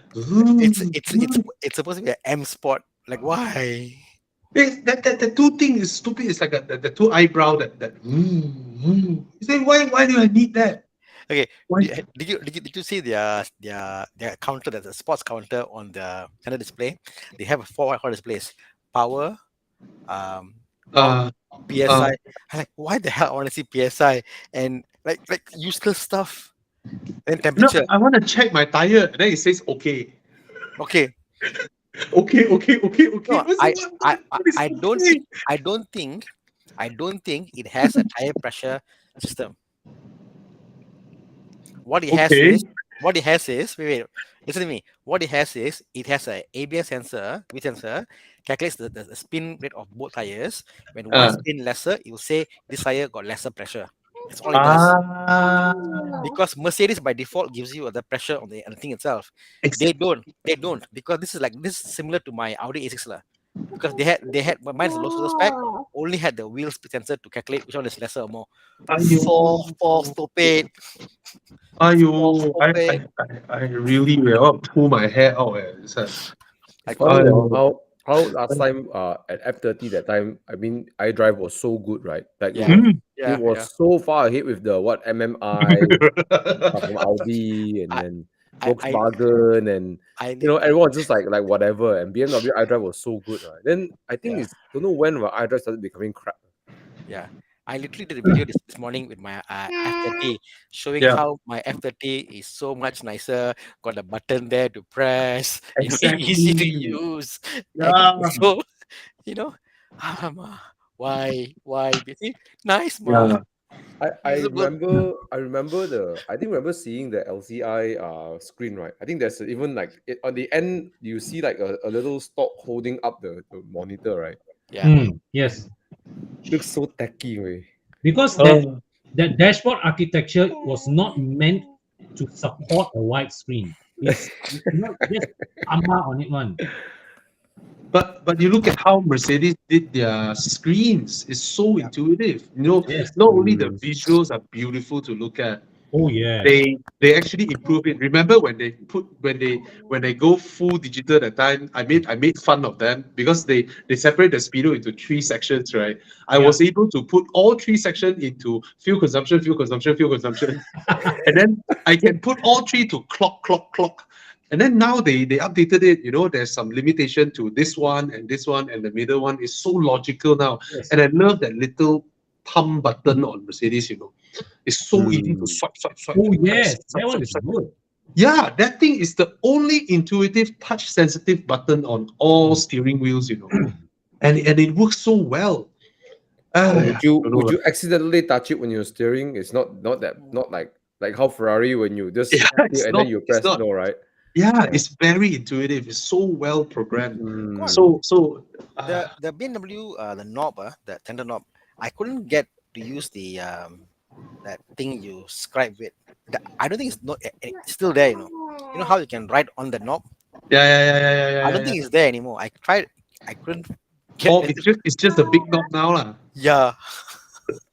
It's supposed to be an M Sport. Like, why? The two thing is stupid. It's like the two eyebrow that. You say why do I need that? Okay, Why? did you see their counter, that's a sports counter on the center display? They have four white color displays: power, Uh, PSI. I'm like, why the hell I want to see PSI and like useless stuff? Then no, temperature. I want to check my tire. And then it says okay. Okay. Okay. No, What is I don't okay? think I don't think it has a tire pressure system. What it has Okay. is wait, listen to me. What it has is it has a ABS sensor, with sensor, calculates the spin rate of both tires. When one Uh, spin lesser, it will say this tire got lesser pressure. That's all it does. ah, Because Mercedes by default gives you the pressure on the thing itself. They exactly. don't, because this is similar to my Audi A6 lah. Because they had but mine's a low sensor spec, only had the wheel speed sensor to calculate which one is lesser or more. Ayo, So stupid. ayo, So I, stupid. I, I really will pull my hair out. It's like, Like, Funny ayo, how last time at F30 that time, I mean, iDrive was so good, right? Like yeah, it was yeah. so far ahead with the what MMI from Audi and I then I I Volkswagen and I need everyone just like whatever, and BMW iDrive was so good, right? Then I think yeah. it's don't know when iDrive started becoming crap. Yeah, I literally did a video this morning with my F30, showing yeah, how my F30 is so much nicer. Got a button there to press, easy to exactly. use, and Yeah, also, you know, why? You see, nice, ma. yeah. Usable. I think remember seeing the LCI screen, right? I think there's even like on the end you see like a little stalk holding up the monitor, right? Yeah, Yes, Looks so tacky, way. because Oh, that dashboard architecture was not meant to support a wide screen. It's not just AMA on it one. but you look at how Mercedes did their screens. It's so yeah, intuitive. Yes. Not only the visuals are beautiful to look at, Oh yes. they actually improve it. Remember when they go full digital that time, I made fun of them because they separate the speedo into three sections, right? I Yeah. was able to put all three sections into fuel consumption, fuel consumption, fuel consumption, and then I can put all three to clock. And then now they updated it. There's some limitation to this one, and the middle one is so logical now. Yes. And I love that little thumb button on Mercedes. It's so easy to swipe. Oh yes, Swipe, that one swipe, is swipe. good. Yeah, that thing is the only intuitive touch sensitive button on all steering wheels. And it works so well. But I would you don't know. would you accidentally touch it when you're steering? It's not like how Ferrari when you just Yeah, steer it's and then not. you It's press not. no, right? Yeah, it's very intuitive. It's so well programmed. come on. Mm. The BMW the knob, the tender knob, I couldn't get to use the that thing you scribe with. I don't think it's still there. You know how you can write on the knob. I don't Yeah. think it's there anymore. I tried. I couldn't get Oh, it. it's just a big knob now, lah. Yeah,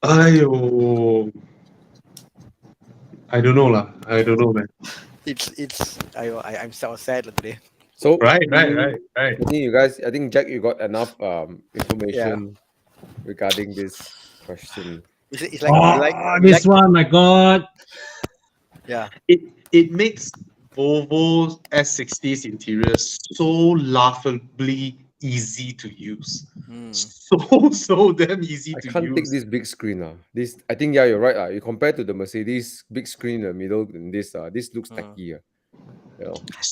Ayo, I don't know, lah. I don't know, man. it's. I'm so sad today. So Right. I think you guys, I think Jack, you got enough Yeah, information regarding this question. it's like Oh, you this one, my God. yeah. It makes Volvo S60's interior so laughably easy to use. So damn easy I to can't take use. this big screen. This I think yeah, you're right. You compare to the Mercedes big screen in the middle and this looks tacky.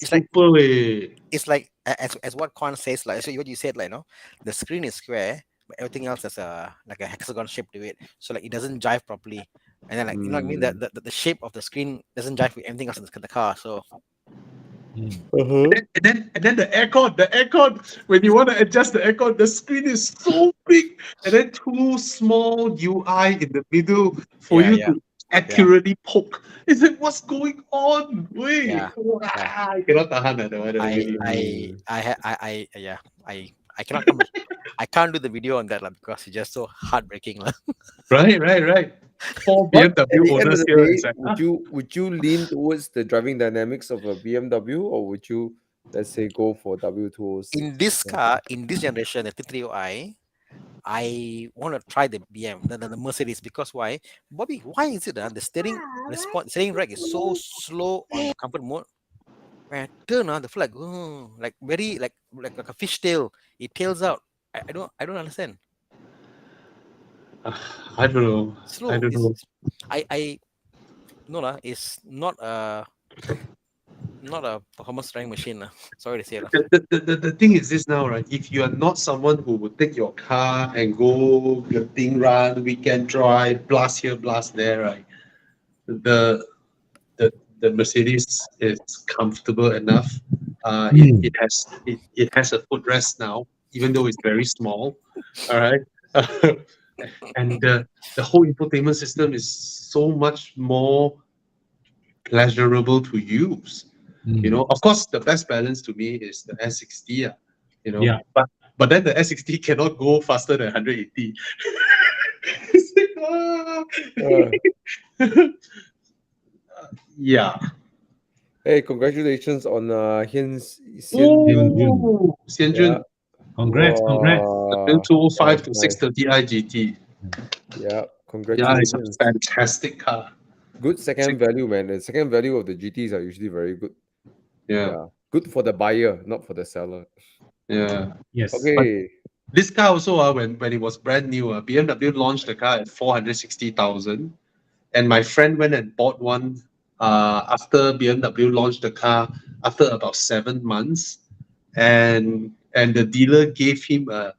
It's like Super way. it's like as what Quan says, like so what you said, like the screen is square, but everything else has a like a hexagon shape to it, so like it doesn't jive properly. And then, like, you know what I mean, the shape of the screen doesn't jive with anything else in the car. So Uh-huh. And then the aircon, when you want to adjust the aircon, the screen is so big, and then two small UI in the middle for Yeah, you yeah, to accurately poke. Is it what's going on? Wait, Yeah, yeah. I cannot tahan that one. Yeah, I cannot come. I can't do the video on that lah, because it's just so heartbreaking lah. Right. Four But at BMW the end of owners the here. day, It's like, would you lean towards the driving dynamics of a BMW, or would you, let's say, go for W206? In this car, in this generation, the T30i, I want to try the BM, the Mercedes, because why, Bobby? Why is it the steering steering rack is so slow on comfort mode? When I turn on the flag, like very like a fish tail. It tails out. I don't understand. I don't know. Slow. I don't know. I no lah. It's not a performance driving machine lah. Sorry to say lah. The thing is this now, right? If you are not someone who would take your car and go your thing run, weekend drive, blast here, blast there, right? The the Mercedes is comfortable enough. It has a footrest now, even though it's very small. All right. And the whole infotainment system is so much more pleasurable to use. You know, of course, the best balance to me is the S60. You know, Yeah. but then the S60 cannot go faster than 180. It's like, yeah. Hey, congratulations on Xian Ooh, Xianjun, Yeah. Congrats. Wow, the 205 to nice. 630i GT. Yeah, Yeah, it's a congratulations. fantastic car. Good second value, man. The second value of the GTs are usually very good. Yeah, Yeah, good for the buyer, not for the seller. yeah. Yes. Okay. This car also, when it was brand new, BMW launched the car at 460,000, and my friend went and bought one after BMW launched the car after about 7 months, and the dealer gave him a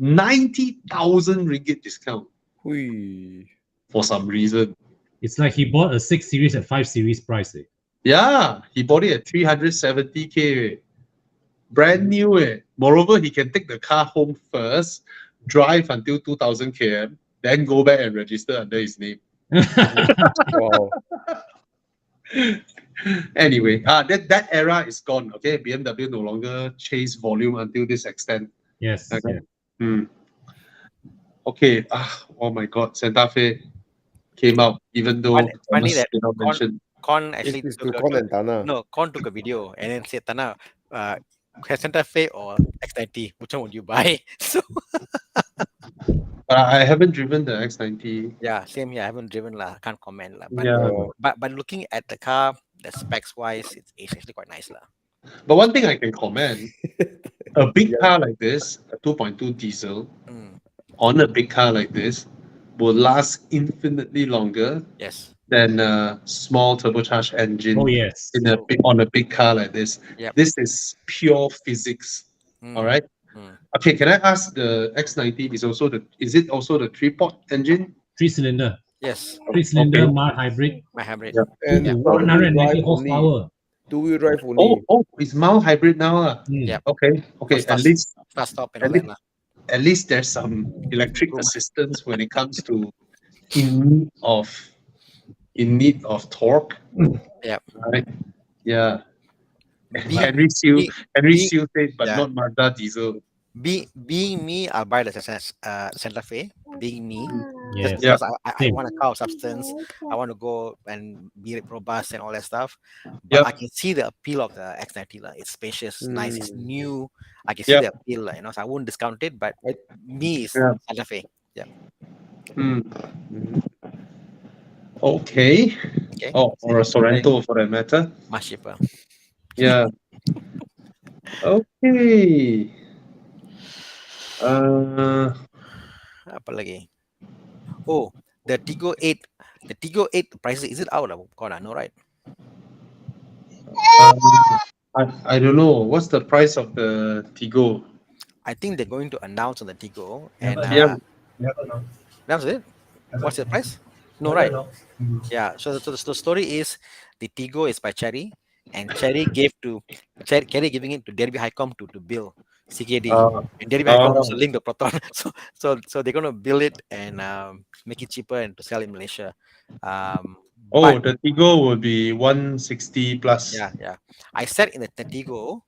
90,000 ringgit discount Hui. for some reason. It's like he bought a 6 Series at 5 Series price. Yeah, he bought it at 370K. Brand new. Moreover, he can take the car home first, drive until 2000 km, then go back and register under his name. Wow. Anyway, that era is gone. Okay, BMW no longer chase volume until this extent. Yes. Okay. Yeah. Okay. Oh my God, Santa Fe came out, even though Funny Thomas that did not mention. Con actually It is took to a, Con and Thana. no, Con took a video and then said, Tana, Santa Fe or X90, which one would you buy? So I haven't driven the X90. yeah, same here. I haven't driven lah. Can't comment lah. But, Yeah. but looking at the car, the specs wise, it's actually quite nice lah. But one thing I can comment, a big Yeah. car like this, a 2.2 diesel, Mm, on a big car like this, will last infinitely longer yes. than a small turbocharged engine Oh yes. on a big car like this. Yep. This is pure physics. Mm, All right. mm. Okay, can I ask, the X90 is it also the 3-port engine? 3-cylinder. Yes, 3-cylinder Okay. mild hybrid. my hybrid. Yeah. And Yeah, one-wheel 190 drive only. horsepower. Two-wheel drive only. It's mild hybrid now. Yep. Okay. Start- At least Start stop and at all that lah. at least there's some electric assistance when it comes to in need of torque. Yep. Right? Yeah. Be- Henry Seal be- said, but yeah. not Mazda diesel. Being me, I'll buy the Santa Fe. Being me, Yes. just because I Same. want a car of substance. I want to go and be robust and all that stuff. But Yep. I can see the appeal of the X90 lah. It's spacious, nice, it's Mm. new. I can see Yep. the appeal, lah, so I won't discount it. But me is Yeah. Santa Fe. Hmm. Mhm. Okay. Okay, Or a Sorrento for that matter. much cheaper. Yeah. Okay. Apa lagi? Oh, the Tigo 8. The Tigo 8 prices, is it out? No, right? I don't know. What's the price of the Tigo? I think they're going to announce on the Tigo. And Yeah. Yeah. You haven't announced. that's it. Haven't What's the announced. price? No, Why right? not? Yeah. So the story is the Tigo is by Cherry, and Cherry giving it to Derby Highcom to build CKD, Uh, and Derby Highcom was uh, a link to Proton. So they're gonna build it and make it cheaper and to sell in Malaysia. oh, But the Tigo will be 160 plus. yeah, I said in the Tigo,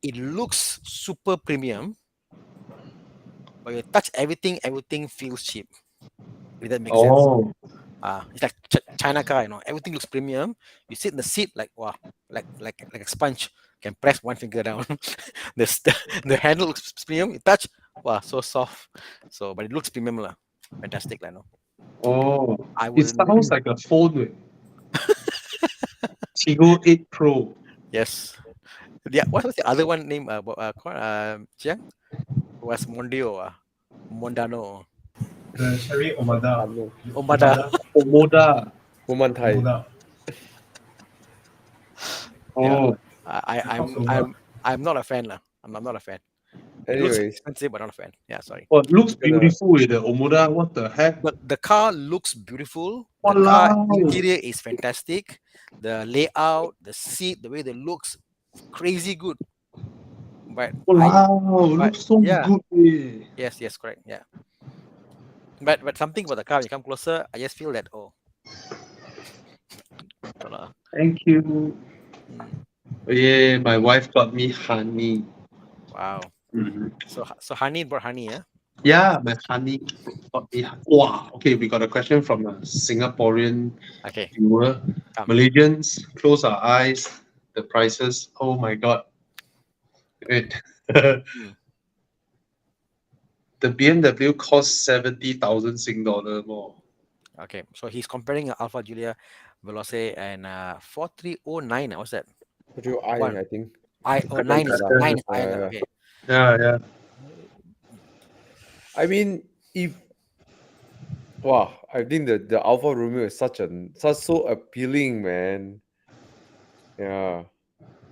it looks super premium, but you touch everything feels cheap. If that makes sense. Oh, It's like China car, everything looks premium. You sit in the seat like wow, like a sponge. Can press one finger down. The handle looks premium. You touch, wow, so soft. So, but it looks premium lah. Fantastic lah, no. oh. I It wouldn't. sounds like a phone. Tigo 8 Pro. Yes. Yeah. What was the other one name? Chiang was Mondio. Mondano. The Cherry Omada. Ano, Omada. Omoda. Womantai. Omada. Yeah. Oh, I'm not a fan lah. I'm not a fan. It looks Anyways, expensive, but not a fan. Yeah, sorry. well, it looks gonna- beautiful with the Omoda. What the heck? But the car looks beautiful. The car Walao. interior is fantastic. The layout, the seat, the way it looks, crazy good. But Wow, it but looks so yeah. good. Yes, correct. Yeah. But something about the car, when you come closer, I just feel that Thank you. Yeah, my wife got me honey. wow. Mhm. So honey brought honey, yeah. Yeah, my honey got me. Wow. Okay, we got a question from a Singaporean Okay. viewer. Come. Malaysians, close our eyes. The prices. Oh my god. Wait. The BMW costs 70,000 Sing dollar more. Okay. So he's comparing Alpha Giulia Veloce and 4309. What's that? One. I think. Nine is Yeah. 9 is island. Okay. Yeah. I mean, I think the Alfa Romeo is such so appealing, man. Yeah.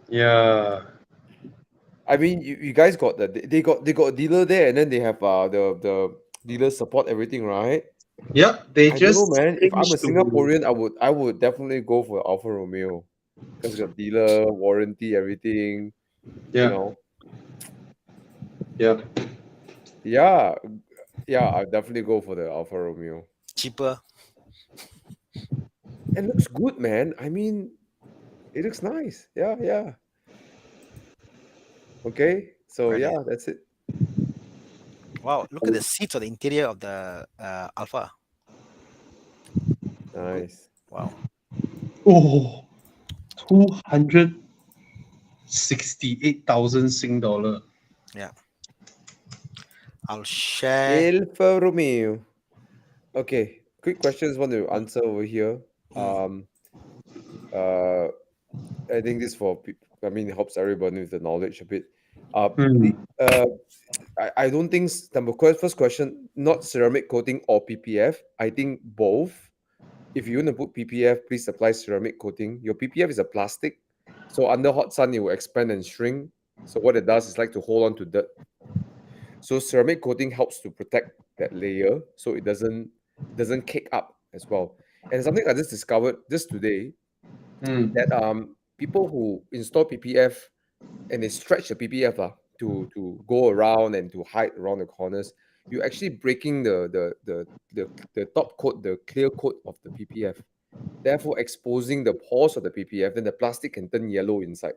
Yeah. I mean, you guys got they got a dealer there, and then they have the dealer support everything, right? Yep. They I don't know, just man. If I'm a changed to- Singaporean, I would definitely go for Alfa Romeo because got dealer warranty, everything. You Yeah. know. Yeah. Yeah, I'll definitely go for the Alfa Romeo. Cheaper. It looks good, man. I mean, it looks nice. Yeah. Okay, so Right. yeah, that's it. Wow, look at the seats of the interior of the Alpha. Nice. Wow. Oh, 268,000 Sing dollar. Yeah. I'll share. Alfa Romeo. Okay, quick questions want to answer over here. I think this for people. I mean, it helps everybody with the knowledge a bit. I don't think first question, not ceramic coating or PPF. I think both. If you want to put PPF, please apply ceramic coating. Your PPF is a plastic, so under hot sun it will expand and shrink. So what it does is like to hold on to dirt. So ceramic coating helps to protect that layer, so it doesn't kick up as well. And something I just discovered just today that people who install PPF and they stretch the PPF to go around and to hide around the corners, you're actually breaking the top coat, the clear coat of the PPF, therefore exposing the pores of the PPF. Then the plastic can turn yellow inside.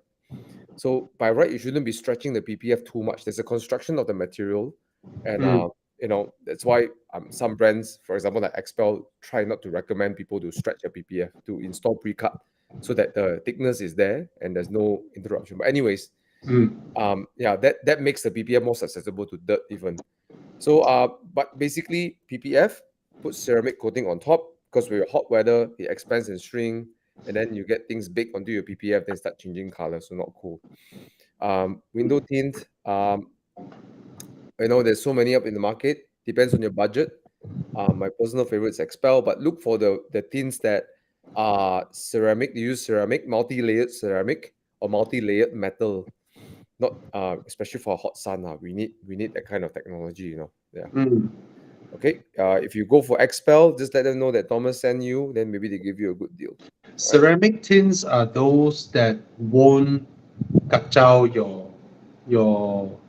So by right, you shouldn't be stretching the PPF too much. There's a construction of the material, and that's why some brands, for example, like Expel, try not to recommend people to stretch a PPF to install pre-cut so that the thickness is there and there's no interruption. But anyways, that makes the PPF more susceptible to dirt even. So but basically PPF, put ceramic coating on top because with hot weather it expands and shrink, and then you get things big onto your PPF, then start changing color, so not cool. Window tint, there's so many up in the market, depends on your budget. My personal favorite is Expel, but look for the tints that are ceramic. You use ceramic, multi-layered ceramic or multi-layered metal, not especially for hot sun. We need that kind of technology, Yeah. Okay. If you go for Expel, just let them know that Thomas sent you. Then maybe they give you a good deal. Ceramic tins are those that won't kacau your your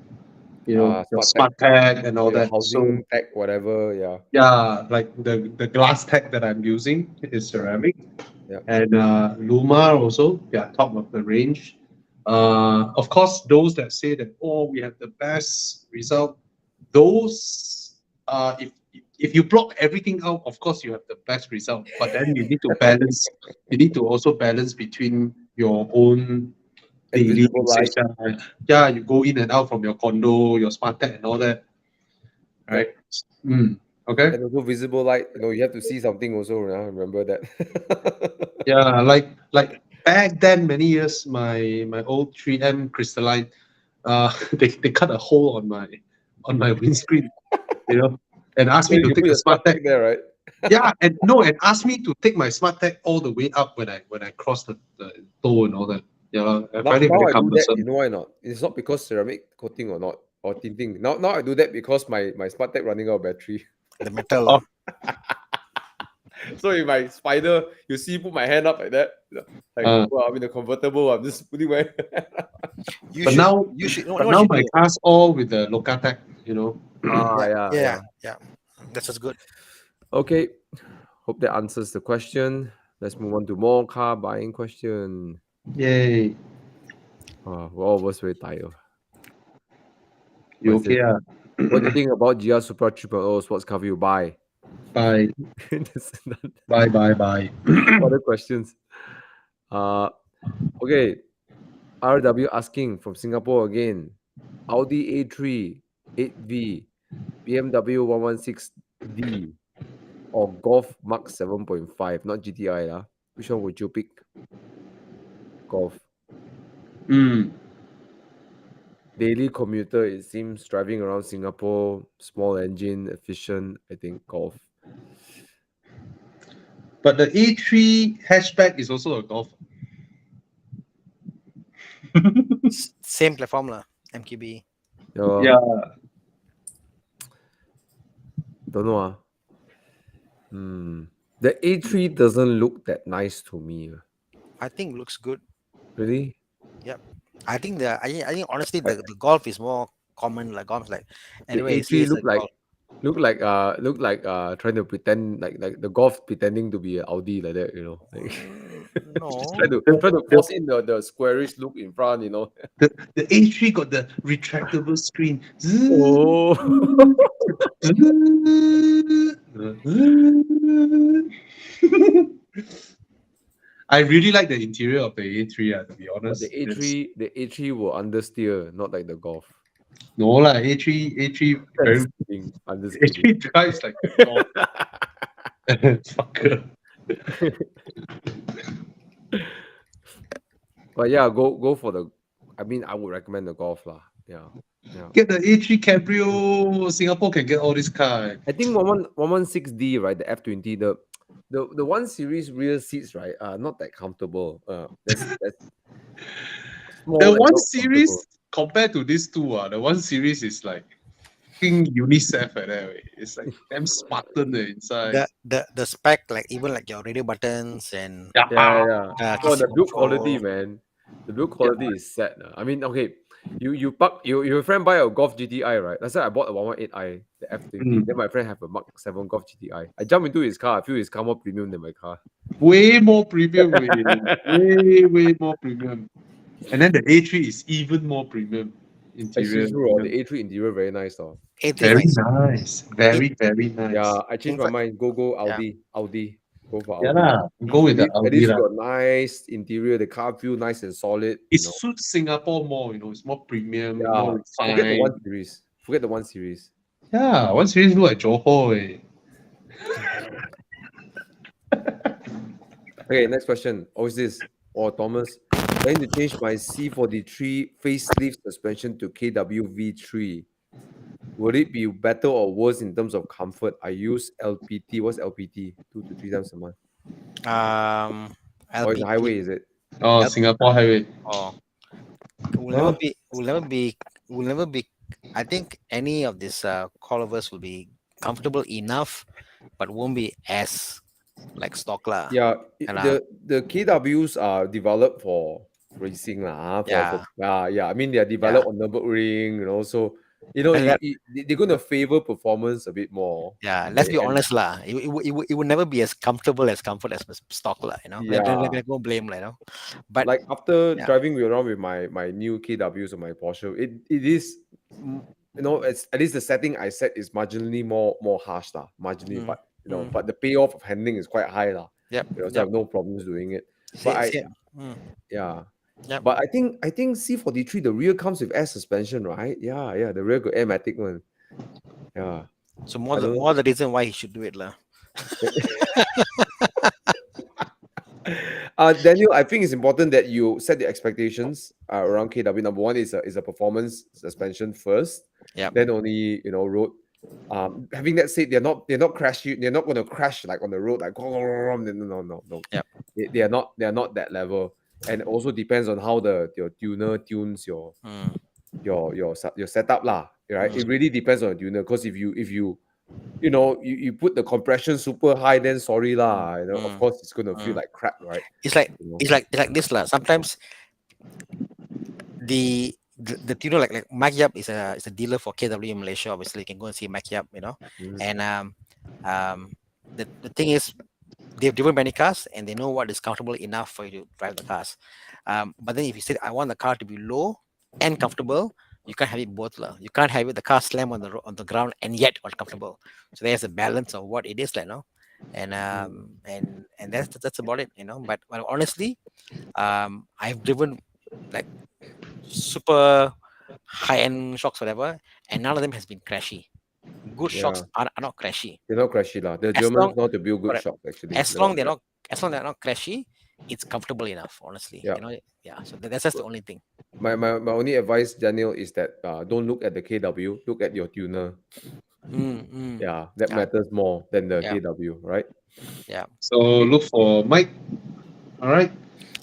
Smart tag, smart tag and all your that. So housing tag, whatever. Yeah. yeah, like the glass tag that I'm using is ceramic, Yeah. and Luma also, yeah, top of the range. Of course, those that say that, oh, we have the best result, those if you block everything out, of course you have the best result. But then you need to balance. You need to also balance between your own daily Invisible usage. light. Yeah, you go in and out from your condo, your smart tag, and all that, right? Okay. And also visible light. You have to see something also. Remember that. Yeah, like back then, many years, my old 3M crystalline, they cut a hole on my windscreen, and asked So me you to can take put the your smart smart tag. tag there, right? Yeah, and no, and asked me to take my smart tag all the way up when I cross the toe and all that. Yeah, I Now, find it now very I do that. You cumbersome. know why not? It's not because ceramic coating or not or tinting. Now I do that because my smart tag running out of battery. The metal. Oh. So if my spider, you see, put my hand up like that, like well, I'm in the convertible. I'm just putting my. You But should. now, You should. but What now should my do? car's all with the Locatec. Yeah, yeah. Yeah. That's just good. Okay. Hope that answers the question. Let's move on to more car buying question. Yay. We're all of us very tired. You What is okay? it? What do you think about GR Supra 3.0 sports car you buy? Bye. That's Bye. Bye. Bye. other questions. Okay. RW asking from Singapore again. Audi A3, 8V, BMW 116D, or Golf Mark 7.5, not GTI lah. Which one would you pick? Golf. Daily commuter, it seems, driving around Singapore, small engine, efficient. I think Golf. But the A3 hatchback is also a Golf. Same platform lah. MQB. Yeah. Don't know. The A3 doesn't look that nice to me. I think looks good. Really? Yep. I think honestly the Golf is more common. Like Golf, like anyway, The A3 it's a Golf. look like trying to pretend like the Golf pretending to be an Audi like that, Like, No. just try to force in the squarish look in front, The A3 got the retractable screen. Oh. I really like the interior of the A3, to be But honest. the A3 will understeer, not like the Golf. No lah, A3 very I'm just kidding. A3 drives like a Golf. Fucker. But yeah, go for the. I mean, I would recommend the Golf lah. Yeah. Get the A3 Cabrio. Singapore can get all this car. I think 116D, right? The F20, the 1 Series rear seats, right, are not that comfortable. That's small The and 1 not Series comfortable. compared to these two, the 1 Series is like fucking UNICEF like that way. It's like damn Spartan inside. The spec, like even like your radio buttons and Yeah. Oh, keys the build control. quality, man. The build quality is set. I mean, okay, your friend buy a Golf GTI, right? That's why I bought a 118i, the F20. Then my friend have a Mark 7 Golf GTI. I jump into his car. I feel his car more premium than my car. Way more premium, way more premium. And then the A3 is even more premium interior. Actually, true. The A3 interior very nice, though. Very nice. Very nice. Yeah, I changed my fact- mind. Go Audi. Go for Yeah Audi. lah. Go with the At Audi least lah. got nice interior. The car feel nice and solid. It suits Singapore more, it's more premium, more Forget the refined. 1 Series. Forget the 1 Series. Yeah, 1 Series look like Johor. Okay, next question. Is this or Thomas? Trying to change my C43 facelift suspension to KWV3. Would it be better or worse in terms of comfort? I use LPT. What's LPT? 2 to 3 times a month. Or in the highway, is it? Oh, Singapore highway. Oh, will never be. I think any of these coilovers will be comfortable enough, but won't be as like stock lah. Yeah, And the KWs are developed for racing lah. For I mean they are developed on Nürburgring, so they're going to favor performance a bit more. let's Okay, be and honest lah. It would never be as comfortable as stock lah. Like no blame lah. But like after driving around with my new KWs or my Porsche, it is it's at least the setting I set is marginally more harsh lah, marginally, but but the payoff of handling is quite high lah. Yep. So I have no problems doing it. But Yep. But I think C43 the rear comes with air suspension, right? Yeah, the rear got airmatic one. Yeah. So more the reason why he should do it lah. Daniel, I think it's important that you set the expectations around KW. Number one is a performance suspension first. Yeah. Then only road. Having that said, they're not crashing. They're not going to crash like on the road like no. Yep. They are not that level. And it also depends on how your tuner tunes your setup lah. Right. It really depends on the tuner, because if you put the compression super high, then sorry lah. Of course it's gonna feel like crap, right? It's like this lah. Sometimes the tuner like Mike Yap is a dealer for KW in Malaysia. Obviously, you can go and see Mike Yap, and the thing is, they've driven many cars and they know what is comfortable enough for you to drive the cars. But then if you say I want the car to be low and comfortable, you can't have it both lah. You can't have the car slam on the ground and yet uncomfortable. So there's a balance of what it is like, and that's about it, But honestly, I've driven like super high-end shocks, whatever, and none of them has been crashy. Good shocks are not crashy. They're not crashy lah. The Germans know how to build good shocks actually. As long they're not crashy, it's comfortable enough, honestly. So that's just the only thing. My only advice, Daniel, is that don't look at the KW, look at your tuner. That matters more than the KW, right? Yeah. So look for Mike. All right.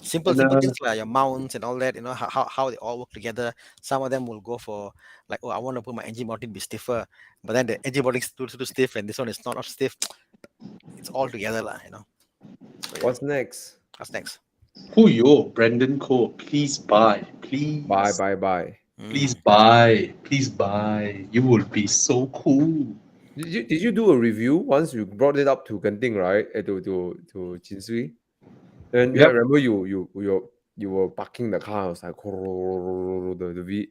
Simple things like your mounts and all that, how they all work together. Some of them will go for like, I want to put my engine mounting be stiffer, but then the engine mounting is too stiff and this one is not stiff. It's all together lah, So, What's next? Who you, Brandon Cole? Please buy. Please Buy. Please buy. You will be so cool. Did you do a review once you brought it up to Genting, right? To Jinsui? And I remember you were parking the car. I was like, the V.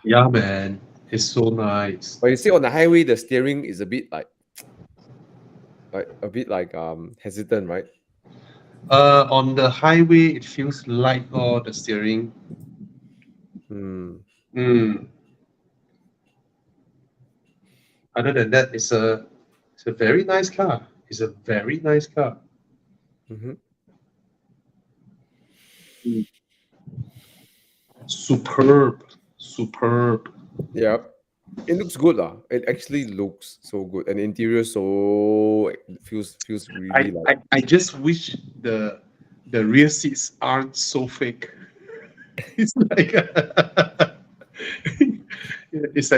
Yeah, man, it's so nice. But you see on the highway, the steering is a bit like hesitant, right? On the highway, it feels light, the steering. Other than that, it's a very nice car. It's a very nice car. Superb. Yeah, it looks good lah. It actually looks so good, and the interior feels really I just wish the rear seats aren't so fake. It's like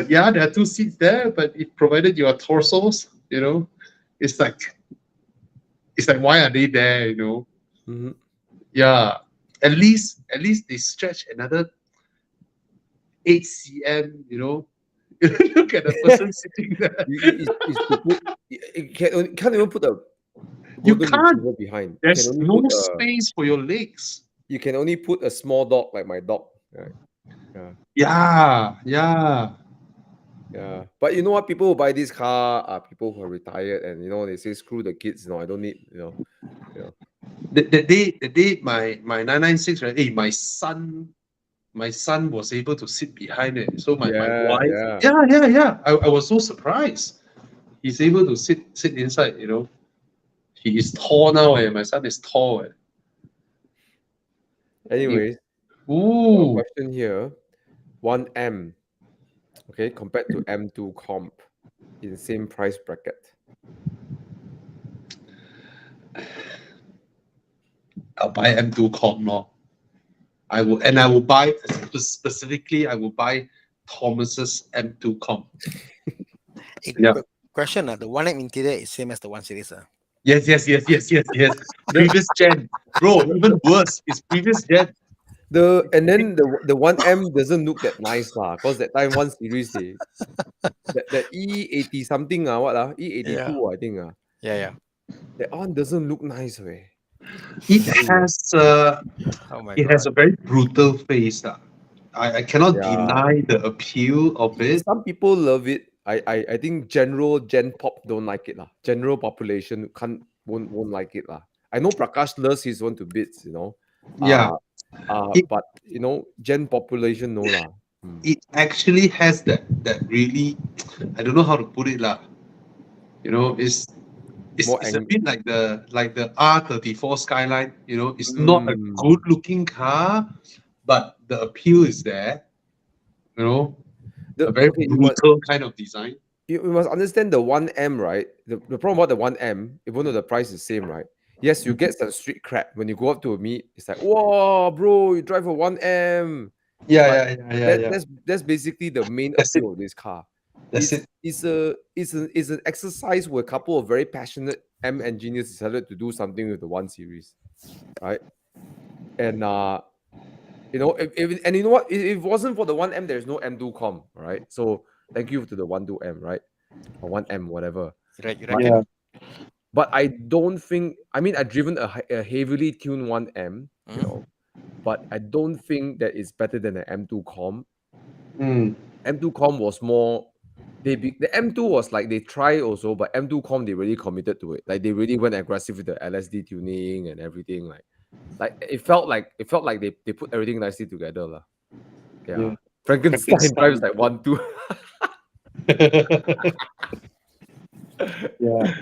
there are two seats there, but it provided your torsos, it's like why are they there, Yeah, at least they stretch another 8 cm, Look at the person sitting there. You can't even put you can't behind. There's no space for your legs. You can only put a small dog like my dog. Yeah. But you know what? People who buy this car are people who are retired, and they say screw the kids. I don't need. The day my 996, right? Hey, my son was able to sit behind it. So my wife, I was so surprised. He's able to sit inside. He is tall now, and my son is tall. Anyways, Ooh. Question here: 1M, okay, compared to M2 Comp in the same price bracket. I'll buy M2 Comp more. I will buy specifically. I will buy Thomas's M2 Comp. Question: the 1M interior is same as the 1 series. Yes. Previous gen. Bro, even worse. It's previous gen. And then the 1M doesn't look that nice lah, cause that time 1 series that E80 something E82 I think Yeah. that one doesn't look nice way. It has Oh my it god. has a very brutal face. I cannot Yeah. deny the appeal of it. Some people love it. I think general Gen Pop don't like it lah. General population won't like it lah. I know Prakash loves his one to bits, Yeah. It- but Gen population no lah. It actually has that really, I don't know how to put it lah. It's More a bit like the R34 Skyline. It's not a Mm. good looking car, but the appeal is there. A very brutal kind of design. You must understand the 1M, right? The problem about the 1M, even though the price is same, right? Yes, you get some street crap when you go up to a meet. It's like, whoa, bro, you drive a 1M. Yeah. That's basically the main That's appeal of this car. That's it. It's an exercise where a couple of very passionate M engineers decided to do something with the 1 series, right? And and you know what? If it wasn't for the 1M, there's no M2Com, right? So thank you to the 12M, right? Or 1M, whatever. Right. Yeah. But I don't think. I mean, I've driven a heavily tuned 1M, but I don't think that it's better than the M2Com. M2Com was more. The M2 was like they try also, but M2Com they really committed to it. Like they really went aggressive with the LSD tuning and everything. Like it felt like they put everything nicely together lah. Yeah. Frankenstein drives like 1-2. Yeah.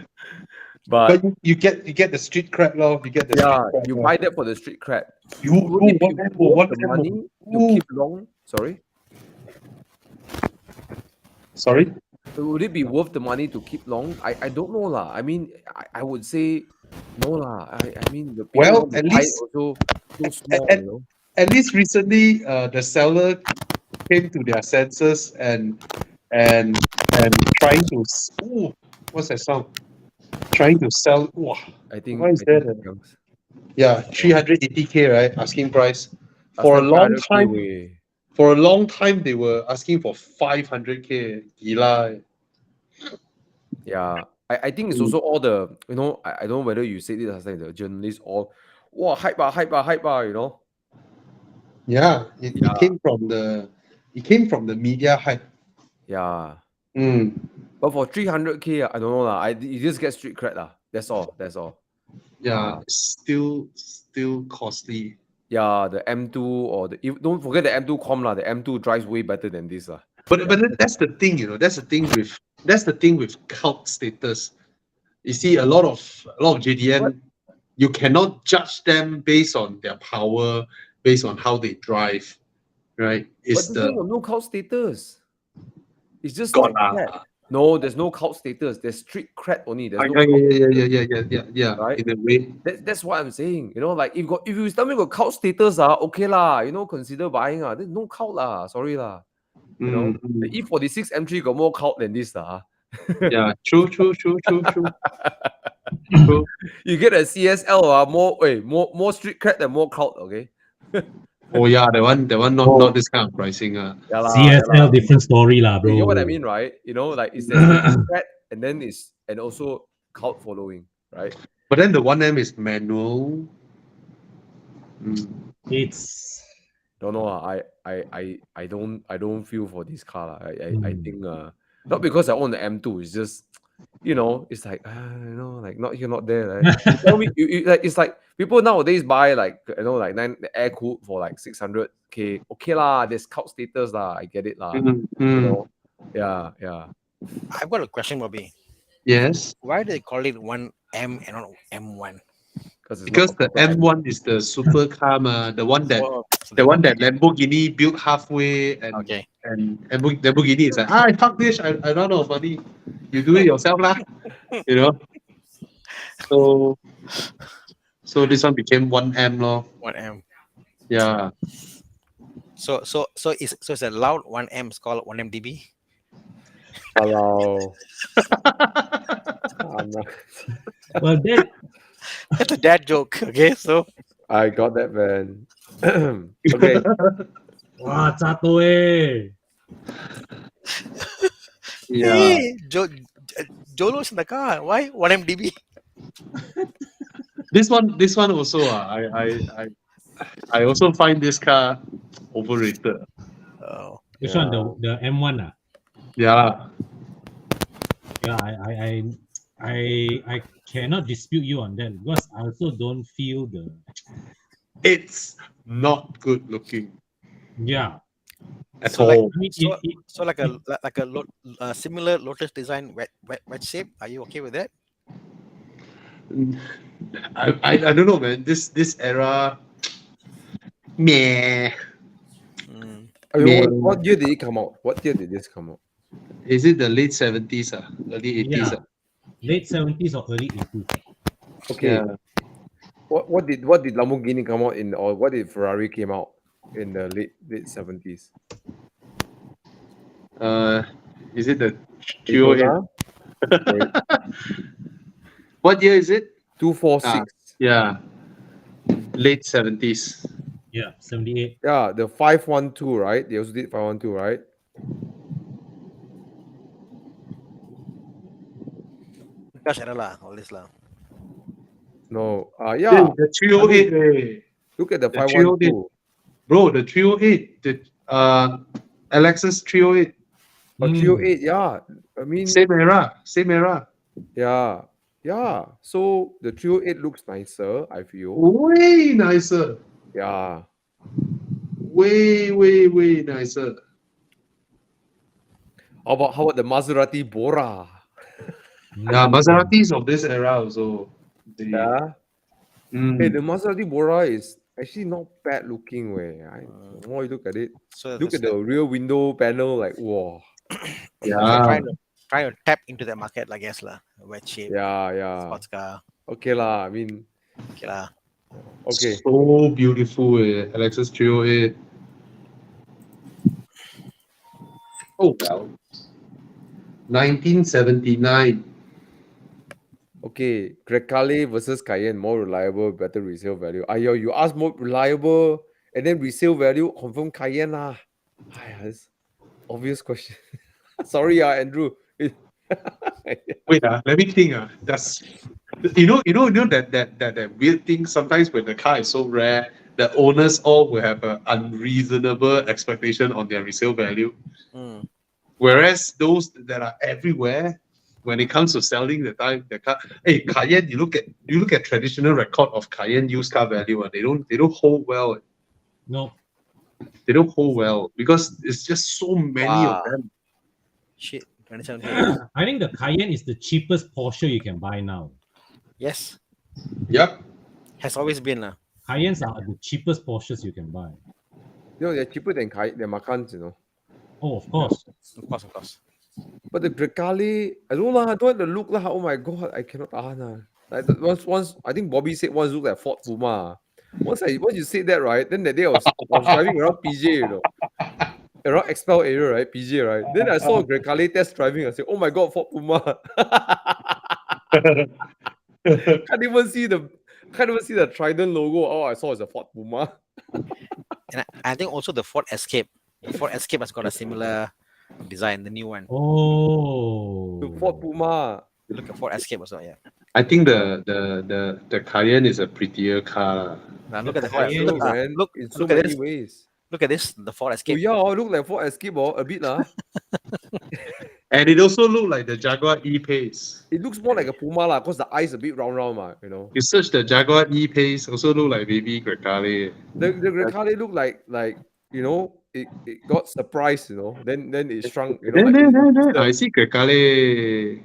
But you get the street cred lor. You get the street cred, you lor. buy that for the street cred. You Would it be what worth the money to keep long? Sorry. Sorry. Would it be worth the money to keep long? I don't know lah. I mean, I would say no lah. I mean the people Well, want to at buy least- also so small, at- At least recently, the seller came to their senses and trying to what's that sound? Trying to sell. Wow. I think. Why is I think that? youngs- Yeah, 380K, right? Asking price. last For a time long 500K time, way. for a long time, they were asking for 500K. Gila. Yeah, I think it's also all the I don't know whether you said it last time. The journalists all, wow, hype hype. Yeah, it Yeah. came from the media hype. Yeah. Mm. But for 300K, I don't know lah. You just get street cred lah. That's all. Yeah, it's still costly. Yeah, the M2 or don't forget the M2Com lah. The M2 drives way better than this lah. But that's the thing, That's the thing with cult status. You see, a lot of JDM, you cannot judge them based on their power, based on how they drive, right? It's But there's no cult status. It's just God, street cred. No, there's no cult status. There's street cred only. There's no yeah. Right? In a way, That's what I'm saying. Like if you tell me got cult status, okay lah, consider buying There's no cult lah. Sorry lah. The E46 M3 got more cult than this lah. yeah, true. You get a CSL more street cred than more cult. Okay. Oh yeah, the one not this kind of pricing. Yeah lah, CSL different story lah, bro. You know what I mean, right? Like it's cred and then and also cult following, right? But then the 1M is manual. It's Don't know. I don't feel for this car. I think not because I own the M2. It's just it's like like not here, not there. Right? You tell me, it's like people nowadays buy like like the air cooled for like 600K. Okay lah, there's cult status lah. I get it lah. Yeah. I've got a question, Bobby. Yes, Why do they call it 1M and not M1? because the M1 is the supercar, the one that Oh, so the one that Lamborghini built halfway, and Okay. and Lamborghini is like, fuck this, I don't know money, you do it yourself lah, So this one became 1M lor. 1M. Yeah. So it's a loud 1M. It's called 1MDB. Hello. I'm not- Well, that That's a dad joke. Okay, so I got that, man. Okay. wah, Chato eh. Yeah. hey, Jolo's in the car. Why 1 MDB? This one also I also find this car overrated. Oh, Which Yeah. one? The M1 ah? Yeah. Yeah, I cannot dispute you on that because I also don't feel the It's not good looking yeah. at so like all. I mean, so so like a similar Lotus design wet shape. Are you okay with that? I don't know, man. This era, meh, Mm. I mean, meh. what year did it come out? What year did this come out? Is it the late 70s, early 80s? yeah, late 70s or early 80s. Okay. Yeah. What did Lamborghini come out in, or what did Ferrari came out in the late 70s? Is it the 308? Daytona? Sorry, What year is it? 246. Yeah, late 70s. Yeah, 78. Yeah, the 512, right? They also did 512, right? Gosh, era lah, all this lah. No. Yeah, Yeah. the 308. Look at the The 308. 512. Bro, the 308. The Alexis 308. Or Mm. 308, yeah. I mean, Same era. Same era. yeah. Yeah. So the 308 looks nicer, I feel. Way nicer. Yeah. Way nicer. How about the Maserati Bora? Yeah, Maseratis of this era also. Yeah. Mm. Hey, the Maserati Bora is actually not bad looking way. The more you look at it, So look at that's the rear window panel, like wow. Yeah. trying to tap into that market, I guess lah. Wet shape, Yeah. sports car. Okay lah. I mean, Okay lah. okay. So beautiful, Alexis 308. Oh well. 1979. Okay, Grecale versus Cayenne, more reliable, better resale value. Ayo, you ask more reliable and then resale value, confirm Cayenne lah. Aiya, this obvious question. Sorry, Andrew. Wait, let me think. That's you know that weird thing. Sometimes when the car is so rare, the owners all will have an unreasonable expectation on their resale value. Mm. Whereas those that are everywhere, when it comes to selling the car, hey Cayenne, you look at traditional record of Cayenne used car value, they don't hold well. No, They don't hold well because it's just so many of Wow. them. Shit, 2017. I think the Cayenne is the cheapest Porsche you can buy now. Yes, Yep. has always been lah. Cayennes are the cheapest Porsches you can buy. You know, they're cheaper than Macans, you know. Oh, of course. Of course. But the Grecale, I don't know, I don't like the look lah. Oh my god, I cannot tahan. Like once I think Bobby said once look like Ford Puma. Once you said that, right? Then that day I was driving around PJ, you know. Around Expel area, right? PJ, right? Then I saw Grecale test driving. I said, oh my god, Ford Puma. Can't even see the Trident logo. All I saw is a Ford Puma. And I think also the Ford Escape. The Ford Escape has got a similar design, the new one. Oh. The Ford Puma. Look at Ford Escape also, yeah. I think the Cayenne is a prettier car. Now look at the Ford. Cayenne, Look, man, look, in so look at many this. ways. Look at this, the Ford Oh Escape. yeah, look like Ford Escape, a bit lah. And it also looked like the Jaguar E-Pace. It looks more like a Puma lah, cause the eyes a bit round ma, you know. You search the Jaguar E-Pace, also look like baby Grecale. The Grecale look like you know, it got surprised, you know. Then it shrunk, you know. Like I see Grecale.